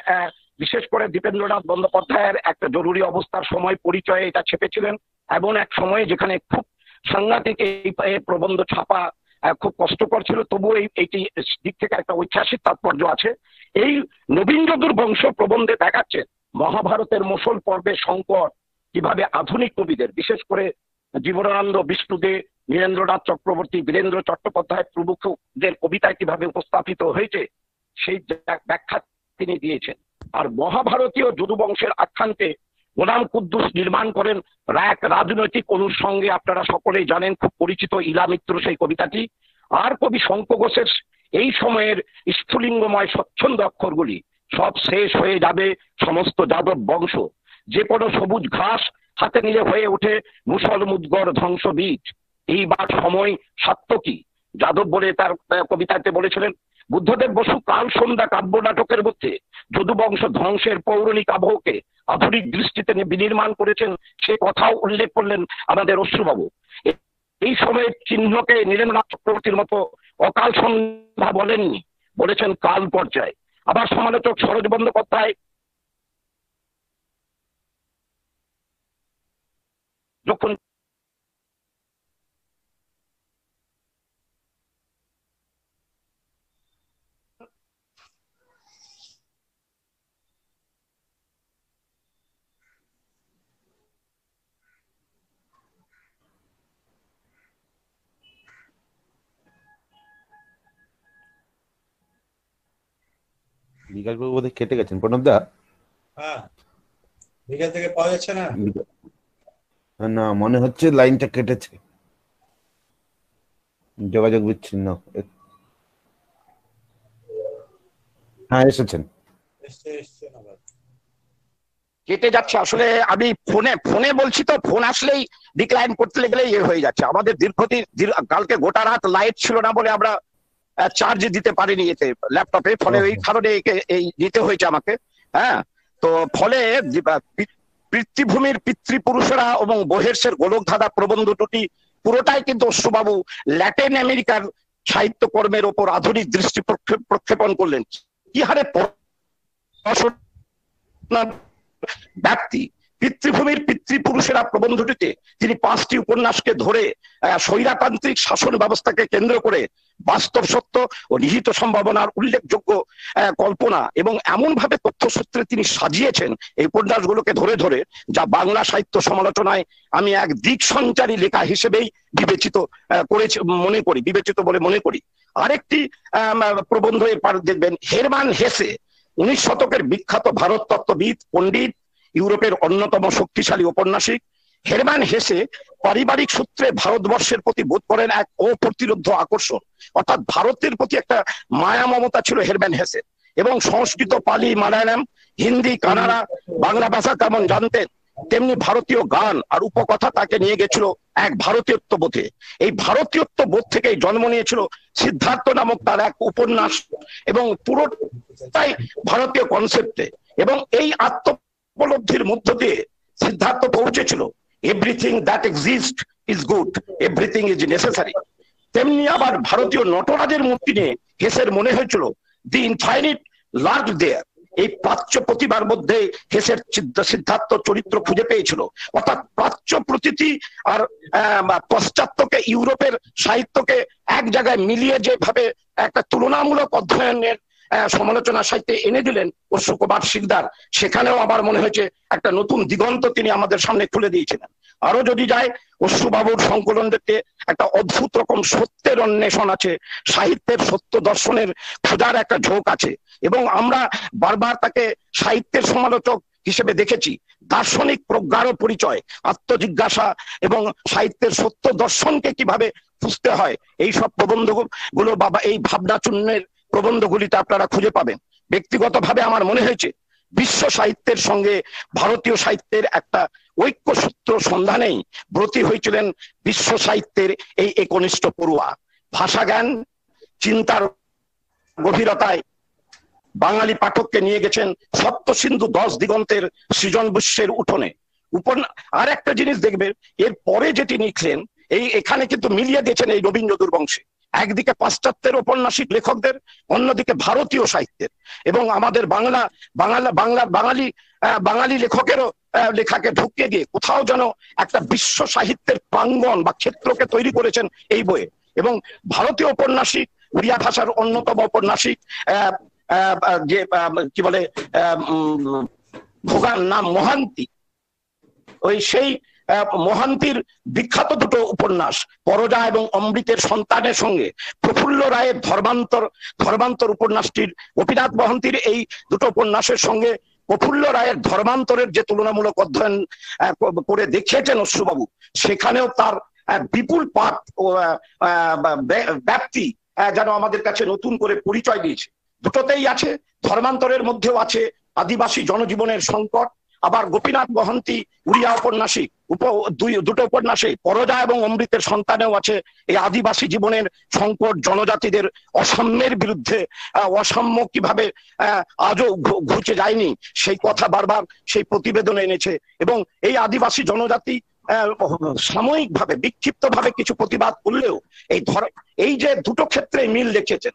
বিশেষ করে দীপেন্দ্রনাথ বন্দ্যোপাধ্যায়ের একটা জরুরি অবস্থার সময় পরিচয়ে এটা ছেপেছিলেন। এমন এক সময়ে যেখানে খুব সাংঘাতিক এই প্রবন্ধ ছাপা খুব কষ্টকর ছিল, তবুও এইটি দিক থেকে একটা ঐতিহাসিক তাৎপর্য আছে। এই রবীন্দ্রদূর বংশ প্রবন্ধে দেখাচ্ছে মহাভারতের মোসল পর্বে সংকট কিভাবে আধুনিক কবিদের, বিশেষ করে জীবনানন্দ, বিষ্ণুদে, নীরেন্দ্রনাথ চক্রবর্তী, বীরেন্দ্র চট্টোপাধ্যায় প্রমুখদের কবিতায় কিভাবে উপস্থাপিত হয়েছে সেই ব্যাখ্যা তিনি দিয়েছেন। আর মহাভারতীয় যদুবংশের আখ্যানকে গোলাম কুদ্দুস নির্মাণ করেন এক রাজনৈতিক অনুষঙ্গে। আপনারা সকলেই জানেন, খুব পরিচিত ইলা মিত্র সেই কবিতাটি। আর কবি শঙ্খ ঘোষের এই সময়ের স্ফুলিঙ্গময় স্বচ্ছন্দ অক্ষরগুলি সব শেষ হয়ে যাবে সমস্ত যাদব বংশ। যে কোনো সবুজ ঘাস হাতে নিলে হয়ে ওঠে মুসল মুদ্গর ধ্বংস বীজ। এইবার সময় সাত্তকী যাদব বলে তার কবিতাতে বলেছিলেন। বুদ্ধদেব বসু কাল সন্ধ্যা কাব্য নাটকের মধ্যে যদুবংশ ধ্বংসের পৌরাণিক আবহকে আধুনিক দৃষ্টিতে বিনির্মাণ করেছেন, সে কথাও উল্লেখ করলেন আমাদের অশ্রুবাবু। এই সময়ের চিহ্নকে নীরেন্দ্রনাথ চক্রবর্তীর মতো অকাল সন্ধ্যা বলেননি, বলেছেন কাল পর্যায়। আবার সমালোচক সরোজ বন্দ্যোপাধ্যায় যখন বিকাশবাবু বোধহয় কেটে গেছেন। প্রণবদা, হ্যাঁ, বিকাশ থেকে পাওয়া যাচ্ছে না? না, মনে হচ্ছে লাইনটা কেটেছে, যোগাযোগ বিচ্ছিন্ন। হ্যাঁ, এসেছেন। কেটে যাচ্ছে। আসলে আমি ফোনে বলছি তো, ফোন আসলেই ডিক্লাইন করতে গেলে ইয়ে হয়ে যাচ্ছে। আমাদের কালকে গোটা রাত লাইট ছিল না বলে আমরা চার্জ দিতে পারিনি এতে ল্যাপটপে, ফলে ওই কারণে এই দিতে হয়েছে আমাকে। হ্যাঁ, তো ফলে পৃথিভূমির পিতৃপুরুষেরা এবং বহির্ষের গোলকধাঁধা প্রবন্ধ দুটি পুরোটাই কিন্তু অশ্রুবাবু ল্যাটিন আমেরিকার সাহিত্য কর্মের ওপর আধুনিক দৃষ্টি প্রক্ষেপণ করলেন। কি হারে ব্যক্তি পিতৃভূমির পিতৃপুরুষেরা প্রবন্ধটিতে তিনি 5টি উপন্যাসকে ধরে স্বৈরতান্ত্রিক শাসন ব্যবস্থাকে কেন্দ্র করে বাস্তব সত্য ও নিহিত সম্ভাবনার উল্লেখযোগ্য কল্পনা এবং এমন ভাবে তথ্যসূত্রে তিনি সাজিয়েছেন এই উপন্যাসগুলোকে ধরে ধরে, যা বাংলা সাহিত্য সমালোচনায় আমি এক দিক সঞ্চারী লেখা হিসেবেই বিবেচিত বলে মনে করি। আরেকটি প্রবন্ধ এরপর দেখবেন, হেরমান হেসে 19 শতকের বিখ্যাত ভারত তত্ত্ববিদ, পণ্ডিত, ইউরোপের অন্যতম শক্তিশালী ঔপন্যাসিক। হেরমান হেসে পারিবারিক সূত্রে ভারতবর্ষের প্রতি বোধ করেন এক অপ্রতিরোধ্য আকর্ষণ, অর্থাৎ ভারতের প্রতি একটা মায়া মমতা ছিল হেরমান হেসে। এবং সংস্কৃত, পালি, মালায়ালাম, হিন্দি, কানাডা, বাংলা ভাষা তেমন জানতেন, তেমনি ভারতীয় গান আর উপকথা তাকে নিয়ে গেছিল এক ভারতীয়ত্ব বোধে। এই ভারতীয়ত্ব বোধ থেকেই জন্ম নিয়েছিল সিদ্ধার্থ নামক তার এক উপন্যাস, এবং পুরোটাই ভারতীয় কনসেপ্টে। এবং এই আত্মোপলব্ধির মধ্য দিয়ে সিদ্ধার্থ পৌঁছেছিল everything that exist is good, everything is necessary. তেমনি আবার ভারতীয় নটরাজের মূর্তি নিয়ে হেসের মনে হয়েছিল দি ইনফাইনিট লার্জ দেয়ার। এই প্রাচ্য প্রতিভার মধ্যে হেসের সিদ্ধার্থ চরিত্র খুঁজে পেয়েছিল, অর্থাৎ প্রাচ্য প্রতীতি আর পাশ্চাত্যকে, ইউরোপের সাহিত্যকে এক জায়গায় মিলিয়ে যেভাবে একটা তুলনামূলক অধ্যয়নের সমালোচনা সাহিত্যে এনে দিলেন অশ্রু কুমার শিকদার, সেখানেও আমার মনে হয়েছে একটা নতুন দিগন্ত তিনি আমাদের সামনে খুলে দিয়েছিলেন। আরো যদি যায়, অশ্রুবাবুর সংকলন দেখতে একটা অদ্ভুত রকম সত্যের অন্বেষণ আছে, সাহিত্যের সত্য দর্শনের খোঁজার একটা ঝোঁক আছে, এবং আমরা বারবার তাকে সাহিত্যের সমালোচক হিসেবে দেখেছি। দার্শনিক প্রজ্ঞারও পরিচয়, আত্মজিজ্ঞাসা এবং সাহিত্যের সত্য দর্শনকে কিভাবে বুঝতে হয়, এই সব প্রবন্ধগুলো বা এই ভাবনাচূর্ণের প্রবন্ধগুলিতে আপনারা খুঁজে পাবেন। ব্যক্তিগতভাবে আমার মনে হয়েছে বিশ্ব সাহিত্যের সঙ্গে ভারতীয় সাহিত্যের একটা ঐক্যসূত্র সন্ধানেই ব্রতী হয়েছিলেন বিশ্ব সাহিত্যের এই একনিষ্ঠ পড়ুয়া। ভাষা জ্ঞান, চিন্তার গভীরতায় বাঙালি পাঠককে নিয়ে গেছেন সপ্ত সিন্ধু 10 দিগন্তের সৃজন বিশ্বের উঠোনে। আর একটা জিনিস দেখবেন, এর পরে যেটি লিখলেন, এখানে কিন্তু মিলিয়ে দিয়েছেন এই নবীন যদুবংশে, একদিকে পাশ্চাত্যের ঔপন্যাসিক লেখকদের, অন্যদিকে ভারতীয় সাহিত্যের, এবং আমাদের বাঙালি লেখকেরও লেখাকে ঢুকিয়ে দিয়ে কোথাও যেন একটা বিশ্ব সাহিত্যের প্রাঙ্গণ বা ক্ষেত্রকে তৈরি করেছেন এই বইয়ে। এবং ভারতীয় ঔপন্যাসিক, উড়িয়া ভাষার অন্যতম ঔপন্যাসিক যে কি বলে ভোগার নাম মহান্তি, সেই মহান্তির বিখ্যাত দুটো উপন্যাস পরজা এবং অমৃতের সন্তানের সঙ্গে প্রফুল্ল রায়ের ধর্মান্তর উপন্যাসটির, গোপীনাথ মহান্তির এই দুটো উপন্যাসের সঙ্গে প্রফুল্ল রায়ের ধর্মান্তরের যে তুলনামূলক অধ্যয়ন করে দেখিয়েছেন অশ্রুবাবু, সেখানেও তার বিপুল পাঠ ব্যাপ্তি যেন আমাদের কাছে নতুন করে পরিচয় দিয়েছে। দুটোতেই আছে, ধর্মান্তরের মধ্যেও আছে আদিবাসী জনজীবনের সংকট, আবার গোপীনাথ মহান্তি উড়িয়া ঔপন্যাসিক দুটো উপন্যাসে পরজা এবং অমৃতের সন্তানেও আছে এই আদিবাসী জীবনের সংকট, জনজাতিদের অসাম্যের বিরুদ্ধে অসাম্য কিভাবে আজও ঘুচে যায়নি সেই কথা বারবার সেই প্রতিবেদনে এনেছে। এবং এই আদিবাসী জনজাতি সাময়িকভাবে বিক্ষিপ্তভাবে কিছু প্রতিবাদ করলেও এই যে দুটো ক্ষেত্রে মিল রেখেছেন,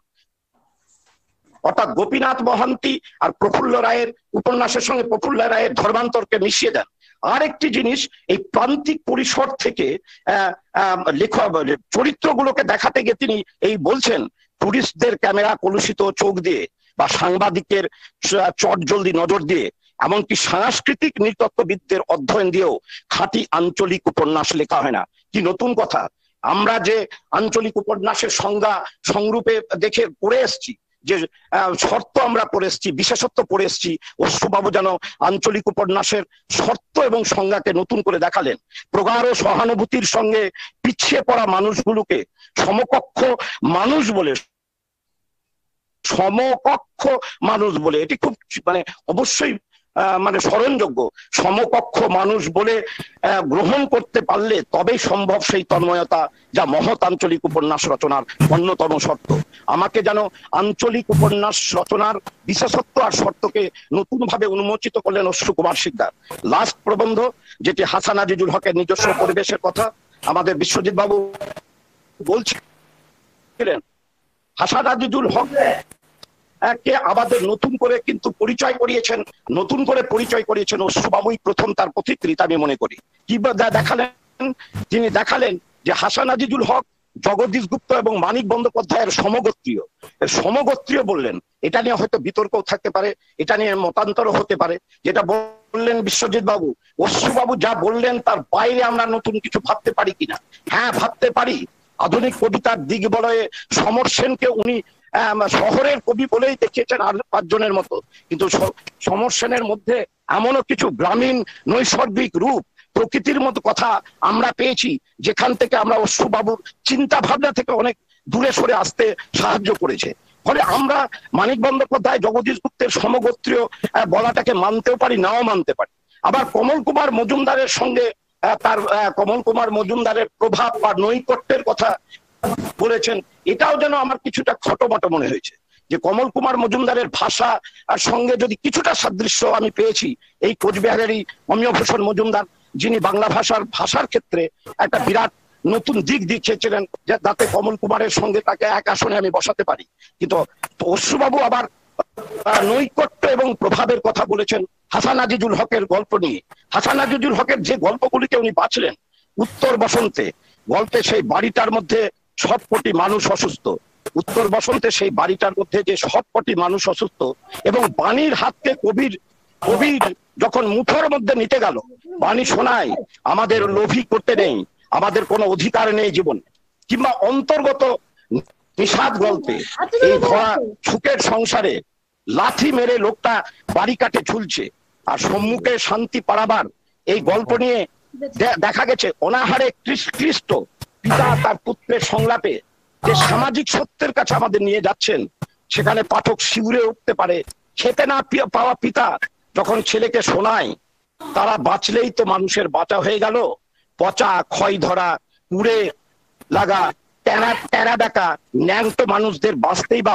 অর্থাৎ গোপীনাথ মহান্তি আর প্রফুল্ল রায়ের উপন্যাসের সঙ্গে প্রফুল্ল রায়ের ধর্মান্তরকে মিশিয়ে দেন। আরেকটি জিনিস, এই প্রান্তিক পরিসর থেকে চরিত্রগুলোকে দেখাতে গিয়ে তিনি এই বলছেন, টুরিস্টদের ক্যামেরা কলুষিত চোখ দিয়ে বা সাংবাদিকের চটজলদি নজর দিয়ে, এমনকি সাংস্কৃতিক নৃতত্ত্ববিদদের অধ্যয়ন দিয়েও খাঁটি আঞ্চলিক উপন্যাস লেখা হয় না। কি নতুন কথা! আমরা যে আঞ্চলিক উপন্যাসের সংজ্ঞা সংরূপে দেখে পড়ে এসছি, যে শর্ত আমরা পড়ে এসছি, বিশেষত্ব পড়ে এসছি, অশ্রুবাবু যেন আঞ্চলিক উপন্যাসের শর্ত এবং সংজ্ঞাকে নতুন করে দেখালেন। প্রগাঢ় সহানুভূতির সঙ্গে পিছিয়ে পড়া মানুষগুলোকে সমকক্ষ মানুষ বলে, এটি খুব মানে অবশ্যই মানে স্মরণযোগ্য, সমকক্ষ মানুষ বলে গ্রহণ করতে পারলে তবেই সম্ভব সেই তন্ময়তা যা মহৎ আঞ্চলিক উপন্যাস রচনার অন্যতম শর্ত। আমাকে যেন আঞ্চলিক উপন্যাস রচনার বিশেষত্ব আর শর্তকে নতুন ভাবে উন্মোচিত করলেন অশ্রু কুমার শিকদার। লাস্ট প্রবন্ধ, যেটি হাসান আজিজুল হকের নিজস্ব পরিবেশের কথা আমাদের বিশ্বজিৎ বাবু বলছিলেন, হাসান আজিজুল হক কে আমাদের নতুন করে কিন্তু পরিচয় করিয়েছেন অশ্রুবাবুই প্রথম তার পথিকৃৎ আমি মনে করি। কি দেখালেন তিনি? দেখালেন যে হাসান আজিজুল হক জগদীশ গুপ্ত এবং মানিক বন্দ্যোপাধ্যায়ের সমগোত্রীয় বললেন। এটা নিয়ে হয়তো বিতর্কও থাকতে পারে, এটা নিয়ে মতান্তরও হতে পারে। যেটা বললেন বিশ্বজিৎ বাবু, অশ্রুবাবু যা বললেন তার বাইরে আমরা নতুন কিছু ভাবতে পারি কিনা? হ্যাঁ, ভাবতে পারি। আধুনিক কবিতার দিক বলয়ে সমর সেনকে উনি শহরের কবি বলেই দেখিয়েছেন আর 5 জনের মতো, কিন্তু সমর সেনের মধ্যে এমনও কিছু গ্রামীণ নৈসর্গিক রূপ, প্রকৃতির মতো কথা আমরা পেয়েছি, যেখান থেকে আমরা অশ্রুবাবুর চিন্তা ভাবনা থেকে অনেক দূরে সরে আসতে সাহায্য করেছে। ফলে আমরা মানিক বন্দ্যোপাধ্যায় জগদীশ গুপ্তের সমগোত্রীয় বলাটাকে মানতেও পারি, নাও মানতে পারি। আবার কমল কুমার মজুমদারের সঙ্গে তার কমল কুমার মজুমদারের প্রভাব বা নৈকট্যের কথা বলেছেন, এটাও যেন আমার কিছুটা খটোমটো মনে হয়েছে। যে কমল কুমার মজুমদারের ভাষা আর সঙ্গে যদি কিছুটা সাদৃশ্য আমি পেয়েছি, এই কোচবিহারেরই অমিয়ভূষণ মজুমদার, যিনি বাংলা ভাষার ক্ষেত্রে একটা বিরাট নতুন দিক দেখিয়েছিলেন, যাতে কমল কুমারের সঙ্গে তাকে এক আসনে আমি বসাতে পারি। কিন্তু অশ্রুবাবু আবার নৈকট্য এবং প্রভাবের কথা বলেছেন হাসান আজিজুল হকের গল্প নিয়ে। হাসান আজিজুল হকের যে গল্পগুলিকে উনি বাঁচলেন, উত্তর বসন্তে গল্পে সেই বাড়িটার মধ্যে সবকটি মানুষ অসুস্থ, উত্তর বসন্তে সেই বাড়িটার মধ্যে যে সবকটি মানুষ অসুস্থ, এবং বাণীর হাতকে কবির যখন মুঠোর মধ্যে নিতে গেল, বাণী শোনায় আমাদের লোভী করতে নেই, আমাদের কোনো অধিকার নেই জীবন। কিংবা অন্তর্গত নিষাদ গল্পে এই ধরা সুখের সংসারে লাথি মেরে লোকটা বাড়ি কাটে ঝুলছে, আর সম্মুখে শান্তি পাড়াবার এই গল্প নিয়ে দেখা গেছে অনাহারে ক্লিষ্ট পিতা তার পুত্রের সংলাপে যে সামাজিক সত্যের কাছে আমাদের নিয়ে যাচ্ছেন, সেখানে পাঠক শিউরে উঠতে পারে। খেতে না পাওয়া পিতা যখন ছেলেকে শোনায়, তারা বাঁচলেই তো মানুষের বাঁচা হয়ে গেল, পচা ক্ষয় ধরা উড়ে লাগা টেরা ডাকা ন্যাংটো মানুষদের বাঁচতেই বা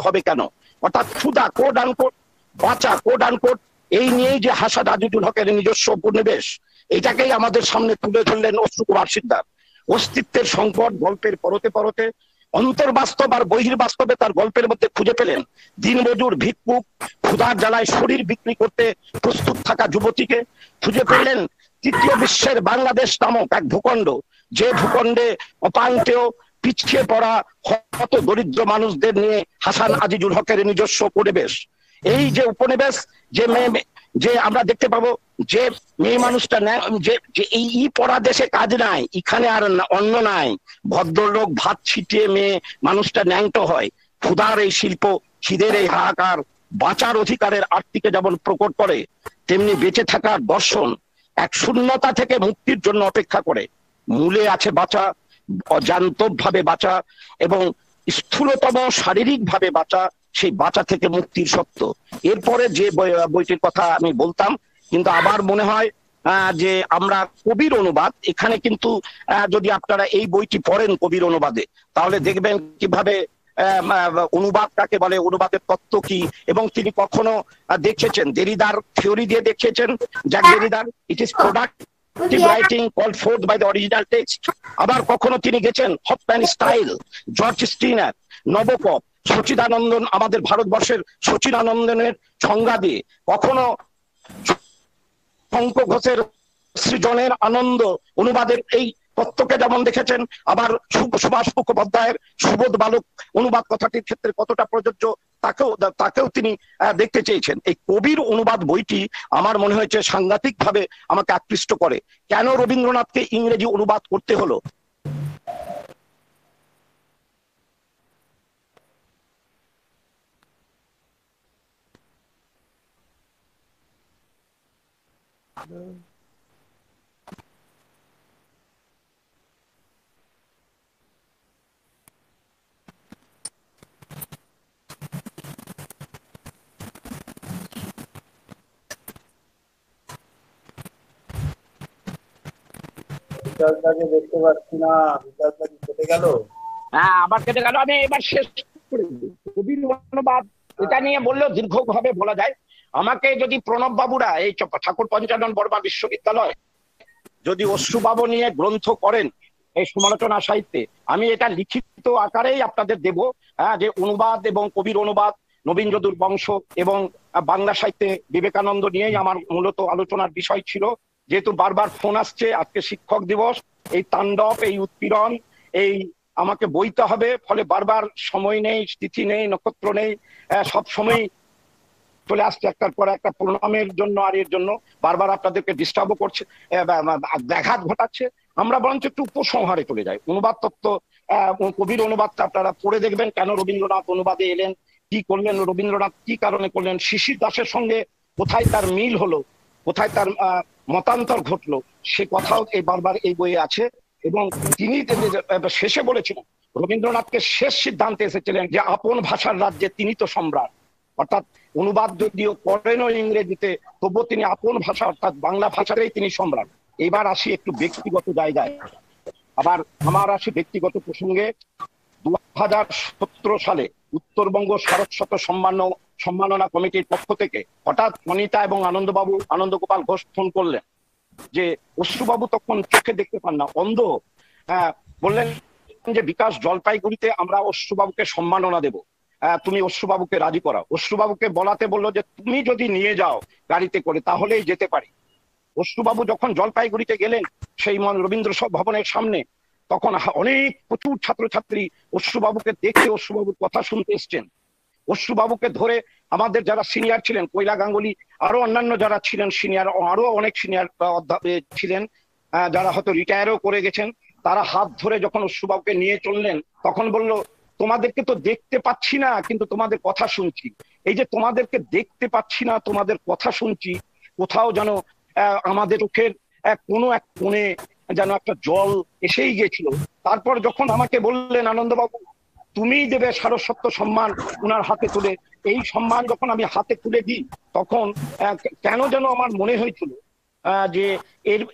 হবে কেন? অর্থাৎ ক্ষুধা কোড আনকোট, বাঁচা কোড আনকোট, এই নিয়েই যে হাসান আজিজুল হকের নিজস্ব উপনিবেশ, এটাকেই আমাদের সামনে তুলে ধরলেন অশ্রু কুমার শিকদার। অস্তিত্বের সংকট গল্পের পরতে অন্তর্বাস্তব আর বহির্বাস্তবে তার গল্পের মধ্যে খুঁজে পেলেন দিনমজুর, ভিক্ষুক, ক্ষুধার জ্বালায় শরীর বিক্রি করতে প্রস্তুত থাকা যুবতীকে, খুঁজে পেলেন তৃতীয় বিশ্বের বাংলাদেশ নামক এক ভূখণ্ড, যে ভূখণ্ডে অপাঙ্কেয় পিছিয়ে পড়া হত দরিদ্র মানুষদের নিয়ে হাসান আজিজুল হকের নিজস্ব উপনিবেশ। এই যে উপনিবেশ, যে আমরা দেখতে পাবো যে মেয়ে মানুষটা যে এই পড়া দেশে কাজ নাই, এখানে আর অন্য নাই, ভদ্রলোক ভাত ছিটিয়ে মেয়ে মানুষটা ন্যাংটো হয়। ক্ষুধার এই শিল্প, খিদের এই হাহাকার বাঁচার অধিকারের আর্তিকে যেমন প্রকট করে, তেমনি বেঁচে থাকার দর্শন এক শূন্যতা থেকে মুক্তির জন্য অপেক্ষা করে। মূলে আছে বাঁচা, অজান্তব ভাবে বাঁচা এবং স্থূলতম শারীরিক ভাবে বাঁচা, সেই বাঁচা থেকে মুক্তির সত্য। এরপরে যে বইটির কথা আমি বলতাম, কিন্তু আবার মনে হয় যে আমরা কবির অনুবাদ, এখানে কিন্তু যদি আপনারা এই বইটি পড়েন কবির অনুবাদে, তাহলে দেখবেন কিভাবে অনুবাদ কাকে বলে, অনুবাদের তত্ত্ব কি, এবং তিনি কখনো দেখেছেন দেরিদার থিওরি দিয়ে দেখিয়েছেন, জ্যাক দেরিদার, it is productive writing called forth by the original text. আবার কখনো তিনি গেছেন Hoffman style, George Steiner, Nabokov, Satchidanandan, আমাদের ভারতবর্ষের সচিদানন্দনের সংজ্ঞা দিয়ে, কখনো শঙ্খ ঘোষের সৃজনের আনন্দ অনুবাদের এই তত্ত্বকে যেমন দেখেছেন, আবার সুভাষ মুখোপাধ্যায়ের সুবোধ বালক অনুবাদ কথাটির ক্ষেত্রে কতটা প্রযোজ্য তাকেও তিনি দেখতে চেয়েছেন। এই কবির অনুবাদ বইটি আমার মনে হয়েছে সাংঘাতিক ভাবে আমাকে আকৃষ্ট করে। কেন রবীন্দ্রনাথকে ইংরেজি অনুবাদ করতে হলো? দেখতে পাচ্ছি না, কেটে গেল। হ্যাঁ, আবার কেটে গেল। আমি এবার শেষ করে দিই। কবির অনুবাদ এটা নিয়ে বললেও দীর্ঘভাবে বলা যায়। আমাকে যদি প্রণব বাবুরা এই ঠাকুর পঞ্চানন বর্মা বিশ্ববিদ্যালয় যদি অশ্রুবাবু নিয়ে গ্রন্থ করেন এই সমালোচনা সাহিত্যে, আমি এটা লিখিত আকারেই আপনাদের দেব। যে অনুবাদ এবং কবির অনুবাদ, নবীন যদুর বংশ এবং বাংলা সাহিত্যে বিবেকানন্দ নিয়েই আমার মূলত আলোচনার বিষয় ছিল। যেহেতু বারবার ফোন আসছে, আজকে শিক্ষক দিবস, এই তাণ্ডব, এই উৎপীড়ন, এই আমাকে বইতে হবে, ফলে বারবার সময় নেই, তিথি নেই, নক্ষত্র নেই, সব সময় চলে আসছে একটার পর একটা প্রণামের জন্য, আর এর জন্য বারবার আপনাদেরকে ডিস্টার্বও করছে, ব্যাঘাত ঘটাচ্ছে। আমরা বরঞ্চ একটু উপসংহারে চলে যাই। অনুবাদ তত্ত্ব, কবির অনুবাদটা আপনারা পড়ে দেখবেন, কেন রবীন্দ্রনাথ অনুবাদে এলেন, কি করলেন রবীন্দ্রনাথ, কি কারণে করলেন, শিশির দাসের সঙ্গে কোথায় তার মিল হলো, কোথায় তার মতান্তর ঘটলো, সে কথাও এই বারবার এই বইয়ে আছে। এবং তিনি শেষে বলেছিলেন, রবীন্দ্রনাথকে শেষ সিদ্ধান্তে এসেছিলেন যে আপন ভাষার রাজ্যে তিনি তো সম্রাট। অর্থাৎ অনুবাদ যদিও করেনও ইংরেজিতে, তবুও তিনি আপন ভাষা অর্থাৎ বাংলা ভাষাতেই তিনি সম্রাট। এবার আসি একটু ব্যক্তিগত জায়গায়, আবার আমার আসি ব্যক্তিগত প্রসঙ্গে। 2017 সালে উত্তরবঙ্গ সারস্বত সম্মাননা কমিটির পক্ষ থেকে হঠাৎ অনিতা এবং আনন্দগোপাল ঘোষ ফোন করলেন যে অশ্রুবাবু তখন চোখে দেখতে পান না, অন্ধ। বললেন যে বিকাশ, জলপাইগুড়িতে আমরা অশ্রুবাবুকে সম্মাননা দেব, তুমি অশ্রুবাবুকে রাজি করাও। অশ্রুবাবুকে বলাতে বললো যে তুমি যদি নিয়ে যাও গাড়িতে করে তাহলেই যেতে পারি। অশ্রুবাবু যখন জলপাইগুড়িতে গেলেন সেই রবীন্দ্র ভবনের সামনে, তখন প্রচুর ছাত্রছাত্রী অশ্রুবাবুকে দেখে অশ্রুবাবুর কথা শুনতে এসছেন। অশ্রুবাবুকে ধরে আমাদের যারা সিনিয়র ছিলেন, কৈলা গাঙ্গুলি, আরো অন্যান্য যারা ছিলেন সিনিয়র, আরো অনেক সিনিয়র ছিলেন যারা হয়তো রিটায়ারও করে গেছেন, তারা হাত ধরে যখন অশ্রুবাবুকে নিয়ে চললেন, তখন বলল তোমাদেরকে তো দেখতে পাচ্ছি না, কিন্তু তোমাদের কথা শুনছি। এই যে তোমাদেরকে দেখতে পাচ্ছি না, তোমাদের কথা শুনছি, কোথাও যেন আমাদের চোখের কোনো এক কোণে যেন একটা জল এসেই গিয়েছিল। তারপর যখন আমাকে বললেন আনন্দবাবু তুমি দেবে সারস্বত সম্মান উনার হাতে তুলে, এই সম্মান যখন আমি হাতে তুলে দিই, তখন কেন যেন আমার মনে হয়েছিল যে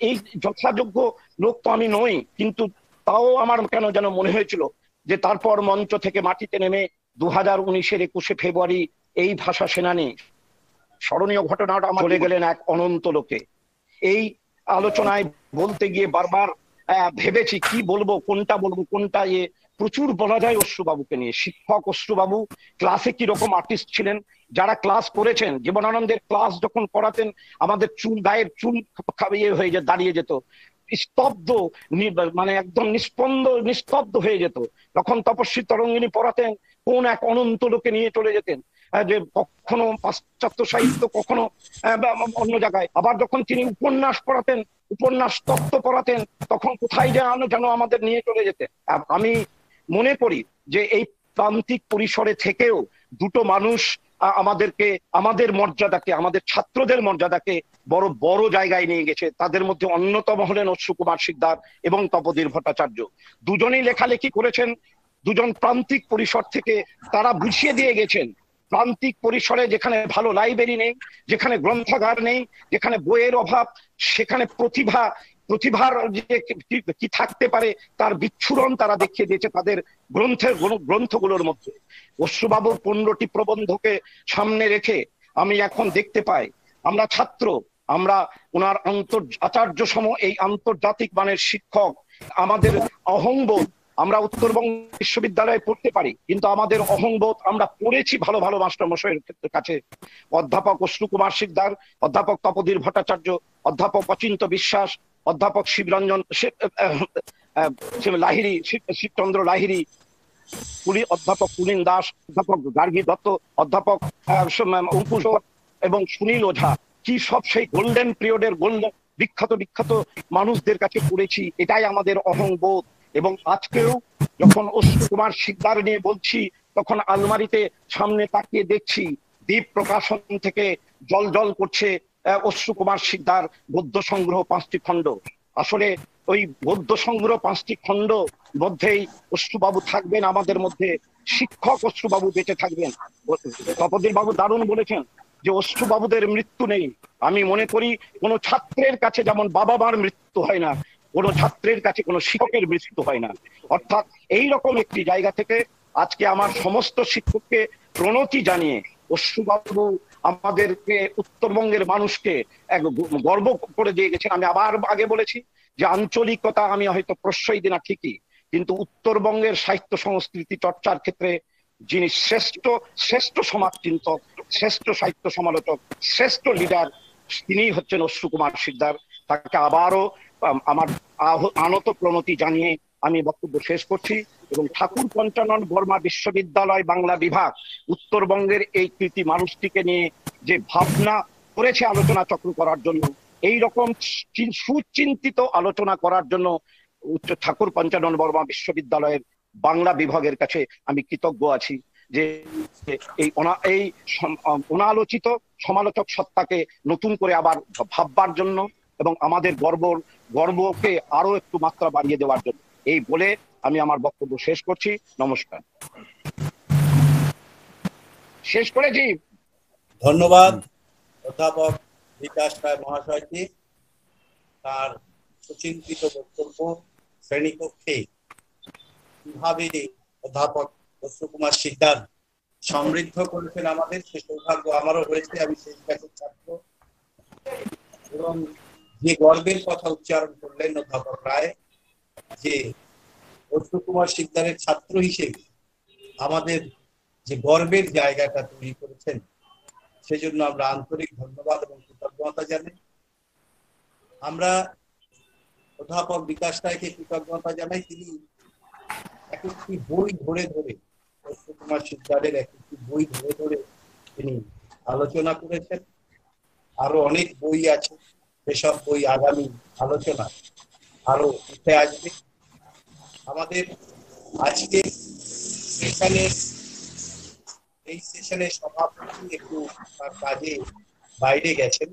এই যথাযোগ্য লোক তো আমি নই, কিন্তু তাও আমার কেন যেন মনে হয়েছিল যে তারপর মঞ্চ থেকে মাটিতে নেমে 2019-এর 21শে ফেব্রুয়ারি এই ভাষা সেনানী স্মরণীয় ঘটনাটা আমার চলে গেলেন এক অনন্ত লোকে। এই আলোচনায় বলতে গিয়ে বারবার ভেবেছি কি বলবো, কোনটা বলবো, কোনটা প্রচুর বলা যায় অশ্রুবাবুকে নিয়ে। শিক্ষক অশ্রুবাবু ক্লাসে কিরকম আর্টিস্ট ছিলেন, যারা ক্লাস করেছেন, জীবনানন্দের ক্লাস যখন করাতেন আমাদের গায়ের চুল হয়ে দাঁড়িয়ে যেত, স্তব্ধ, মানে একদম নিস্তব্ধ হয়ে যেত। যখন তপস্বী তরঙ্গিনী পড়াতেন কোন এক অনন্ত লোকে নিয়ে চলে যেতেন, যে কখনো পাশ্চাত্য সাহিত্য, কখনো অন্য জায়গায়। আবার যখন তিনি উপন্যাস পড়াতেন, উপন্যাস তত্ত্ব পড়াতেন, তখন কোথায় যেন আমাদের নিয়ে চলে যেতেন। আমি মনে করি যে এই প্রান্তিক পরিসরে থেকেও দুটো মানুষ আমাদেরকে, আমাদের মর্যাদাকে, আমাদের ছাত্রদের মর্যাদাকে বড় বড় জায়গায় নিয়ে গেছে। তাদের মধ্যে অন্যতম হলেন অশ্রুকুমার শিকদার এবং তপোধীর ভট্টাচার্য। দুজনেই লেখালেখি করেছেন, দুজন প্রান্তিক পরিসর থেকে তারা বুঝিয়ে দিয়ে গেছেন প্রান্তিক পরিসরে, যেখানে ভালো লাইব্রেরি নেই, যেখানে গ্রন্থাগার নেই, যেখানে বইয়ের অভাব, সেখানে প্রতিভার যে কি থাকতে পারে তার বিচ্ছুরণ তারা দেখিয়ে দিয়েছে তাদের গ্রন্থগুলোর মধ্যে। অশ্রুবাবুর 15টি প্রবন্ধকে সামনে রেখে আমি এখন দেখতে পাই আমরা ছাত্র, আমরা ওনার আচার্য সম এই আন্তর্জাতিক মানের শিক্ষক, আমাদের অহংবোধ, আমরা উত্তরবঙ্গ বিশ্ববিদ্যালয়ে পড়তে পারি কিন্তু আমাদের অহংবোধ, আমরা পড়েছি ভালো ভালো মাস্টারমশাইয়ের কাছে, অধ্যাপক অশ্রু কুমার শিকদার, অধ্যাপক তপোধীর ভট্টাচার্য, অধ্যাপক অচিন্ত বিশ্বাস, অধ্যাপক শিবরঞ্জন লাহিড়ী, শিবচন্দ্র লাহিড়ী, অধ্যাপক পুলিন দাস, অধ্যাপক গার্গী দত্ত, অধ্যাপক অঙ্কুশ এবং সুনীল ওঝা, কি সব সেই গোল্ডেন পিরিয়ডের বিখ্যাত মানুষদের কাছে পড়েছি। এটাই আমাদের অহংবোধ। এবং আজকেও যখন অশ্রু কুমার শিকদার নিয়ে বলছি তখন আলমারিতে সামনে তাকিয়ে দেখছি দ্বীপ প্রকাশন থেকে জল করছে অশ্রু কুমার শিকদার গদ্য সংগ্রহ 5টি খণ্ড। আসলে ওই গদ্য সংগ্রহ 5টি খণ্ড মধ্যেই অশ্রুবাবু থাকবেন আমাদের মধ্যে, শিক্ষক অশ্রুবাবু বেঁচে থাকবেন। তপোধীর বাবু দারুণ বলেছেন যে অশ্রুবাবুদের মৃত্যু নেই। আমি মনে করি কোনো ছাত্রের কাছে যেমন বাবা মার মৃত্যু হয় না, কোনো ছাত্রের কাছে কোনো শিক্ষকের মৃত্যু হয় না। অর্থাৎ এই রকম একটি জায়গা থেকে আজকে আমার সমস্ত শিক্ষককে প্রণতি জানিয়ে অশ্রুবাবু আমাদেরকে, উত্তরবঙ্গের মানুষকে এক গর্ব করে দিয়ে গেছেন। আমি আবার আগে বলেছি যে আঞ্চলিকতা আমি হয়তো প্রশ্রয় দিই না ঠিকই, কিন্তু উত্তরবঙ্গের সাহিত্য সংস্কৃতি চর্চার ক্ষেত্রে যিনি শ্রেষ্ঠ সমাজচিন্তক, শ্রেষ্ঠ সাহিত্য সমালোচক, শ্রেষ্ঠ লিডার, তিনি হচ্ছেন অশ্রু কুমার শিকদার। তাকে আবারও আমার আনত প্রণতি জানিয়ে আমি বক্তব্য শেষ করছি। এবং ঠাকুর পঞ্চানন বর্মা বিশ্ববিদ্যালয় বাংলা বিভাগ উত্তরবঙ্গের এই কৃতি মানুষটিকে নিয়ে যে ভাবনা করেছে আলোচনা চক্র করার জন্য, এই রকম সুচিন্তিত আলোচনা করার জন্য ঠাকুর পঞ্চানন বর্মা বিশ্ববিদ্যালয়ের বাংলা বিভাগের কাছে আমি কৃতজ্ঞ আছি যে এই অনালোচিত সমালোচক সত্তাকে নতুন করে আবার ভাববার জন্য এবং আমাদের গর্বকে আরো একটু মাত্রা বাড়িয়ে দেওয়ার জন্য। এই বলে আমি আমার বক্তব্য শেষ করছি। নমস্কার। শেষ করেছি। ধন্যবাদ অধ্যাপক বিকাশ রায় মহাশয়কে তার সুচিন্তিত বক্তব্য। শ্রেণীকক্ষে কিভাবে অধ্যাপক অশ্রু কুমার শিকদার সমৃদ্ধ করেছেন আমাদের, সে সৌভাগ্য আমারও হয়েছে। আমি সেই ব্যাচের ছাত্র। এবং যে গর্বের কথা উচ্চারণ করলেন অধ্যাপক রায় যে অশ্রু কুমার শিকদারের ছাত্র হিসেবে আমাদের যে গর্বের জায়গাটা তৈরি করেছেন, সেজন্য আমরা আন্তরিক ধন্যবাদ এবং কৃতজ্ঞতা জানাই। আমরা অধ্যাপক বিকাশ রায়কে কৃতজ্ঞতা জানাই। তিনি এক একটি বই ধরে অশ্রু কুমার শিকদারের এক একটি বই ধরে তিনি আলোচনা করেছেন। আরো অনেক বই আছে, সেসব বই আগামী আলোচনা আরো উঠে আসবে। আমাদের আজকে এই সেশনে সভাপতি একটু তার কাজে বাইরে গেছেন,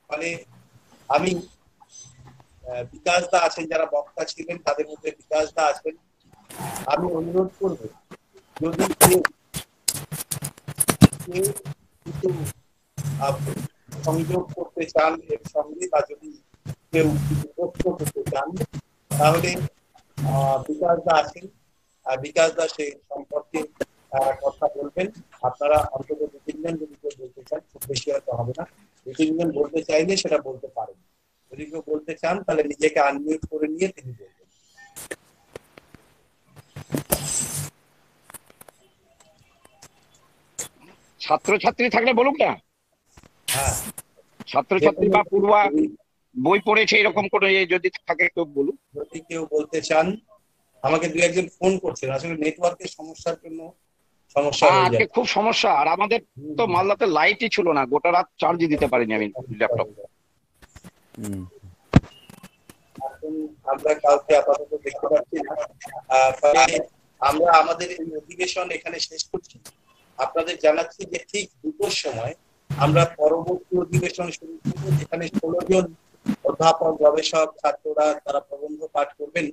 ফলে আমি বিকাশ দা আছেন, যারা বক্তা ছিলেন তাদের মধ্যে বিকাশ দা আছেন, আমি অনুরোধ করব যদি কেউ কিছু সংযোগ করতে চান এর সঙ্গে, বা যদি কেউ কিছু প্রশ্ন করতে চান, তাহলে বিকাশ দা আছেন, বিকাশ দা সে সম্পর্কে কথা বলবেন। আপনারা অন্তত 2-3 জন যদি কেউ বলতে চান, খুব বেশি হয়তো হবে না, 2-3 জন বলতে চাইলে সেটা বলতে পারেন। যদি কেউ বলতে চান তাহলে নিজেকে আনমিউট করে নিয়ে তিনি বলবেন। ছাত্রছাত্রী থাকলে বলুক না। হ্যাঁ, ছাত্রছাত্রী বা পড়ুয়া বই পড়েছে এরকম কোনো যদি থাকে কেউ বলুক। যদি কেউ বলতে চান, আমাকে 2-1 জন ফোন করছেন, আসলে নেটওয়ার্কের সমস্যার জন্য সমস্যা হয়ে যায়। খুব সমস্যা। আর আমাদের তো মালদাতে লাইটই ছিল না, গোটা রাত চার্জই দিতে পারিনি আমি ল্যাপটপ। আমরা কাউকে আপাতত দেখতে পাচ্ছি না। আমরা আমাদের এই অধিবেশন এখানে শেষ করছি। আপনাদের জানাচ্ছি যে ঠিক 2টোর সময় আমরা পরবর্তী অধিবেশন শুরু করব, যেখানে 16 জন অধ্যাপক, গবেষক, ছাত্ররা তারা প্রবন্ধ পাঠ করবেন।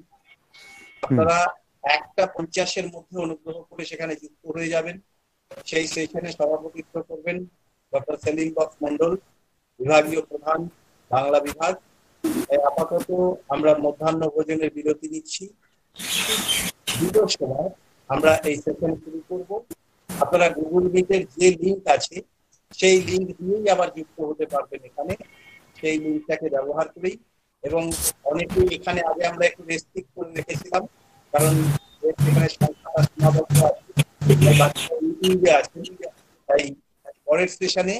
আপনারা 1:50-এর মধ্যে অনুগ্রহ করে সেখানে যুক্ত হয়ে যাবেন। সেই সেশনে সভাপতিত্ব করবেন ডক্টর সেলিম বক্স মন্ডল, বিভাগীয় প্রধান, বাংলা বিভাগ। আপাতত আমরা মধ্যাহ্ন ভোজনের বিরতি নিচ্ছি। দুটোর সময় আমরা এই সেশন শুরু করব। আপনারা গুগল মিটের যে লিঙ্ক আছে সেই লিঙ্ক দিয়েই আবার যুক্ত হতে পারবেন এখানে, সেই লিঙ্কটাকে ব্যবহার করেই। এবং অনেকেই এখানে আগে আমরা একটু রেস্ট্রিক্ট করে রেখেছিলাম, কারণ এখানে সংখ্যাটা সীমাবদ্ধ আছে, তাই পরের সেশনে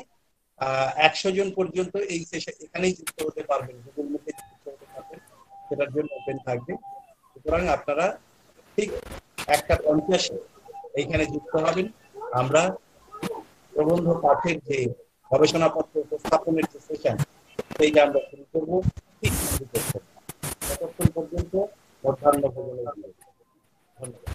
100 জন পর্যন্ত এই সেশন এখানেই যুক্ত হতে পারবেন, গুগল মিটে যুক্ত হতে পারবেন, সেটার জন্য ওপেন থাকবে। সুতরাং আপনারা ঠিক 1:50 এইখানে যুক্ত হবেন। আমরা প্রবন্ধ পাঠের যে গবেষণাপত্র উপস্থাপনের যে সেশন সেইটা আমরা শুরু করবো ঠিক ততক্ষণ পর্যন্ত মধ্যাহ্ন ভোজনের বিরতি। ধন্যবাদ।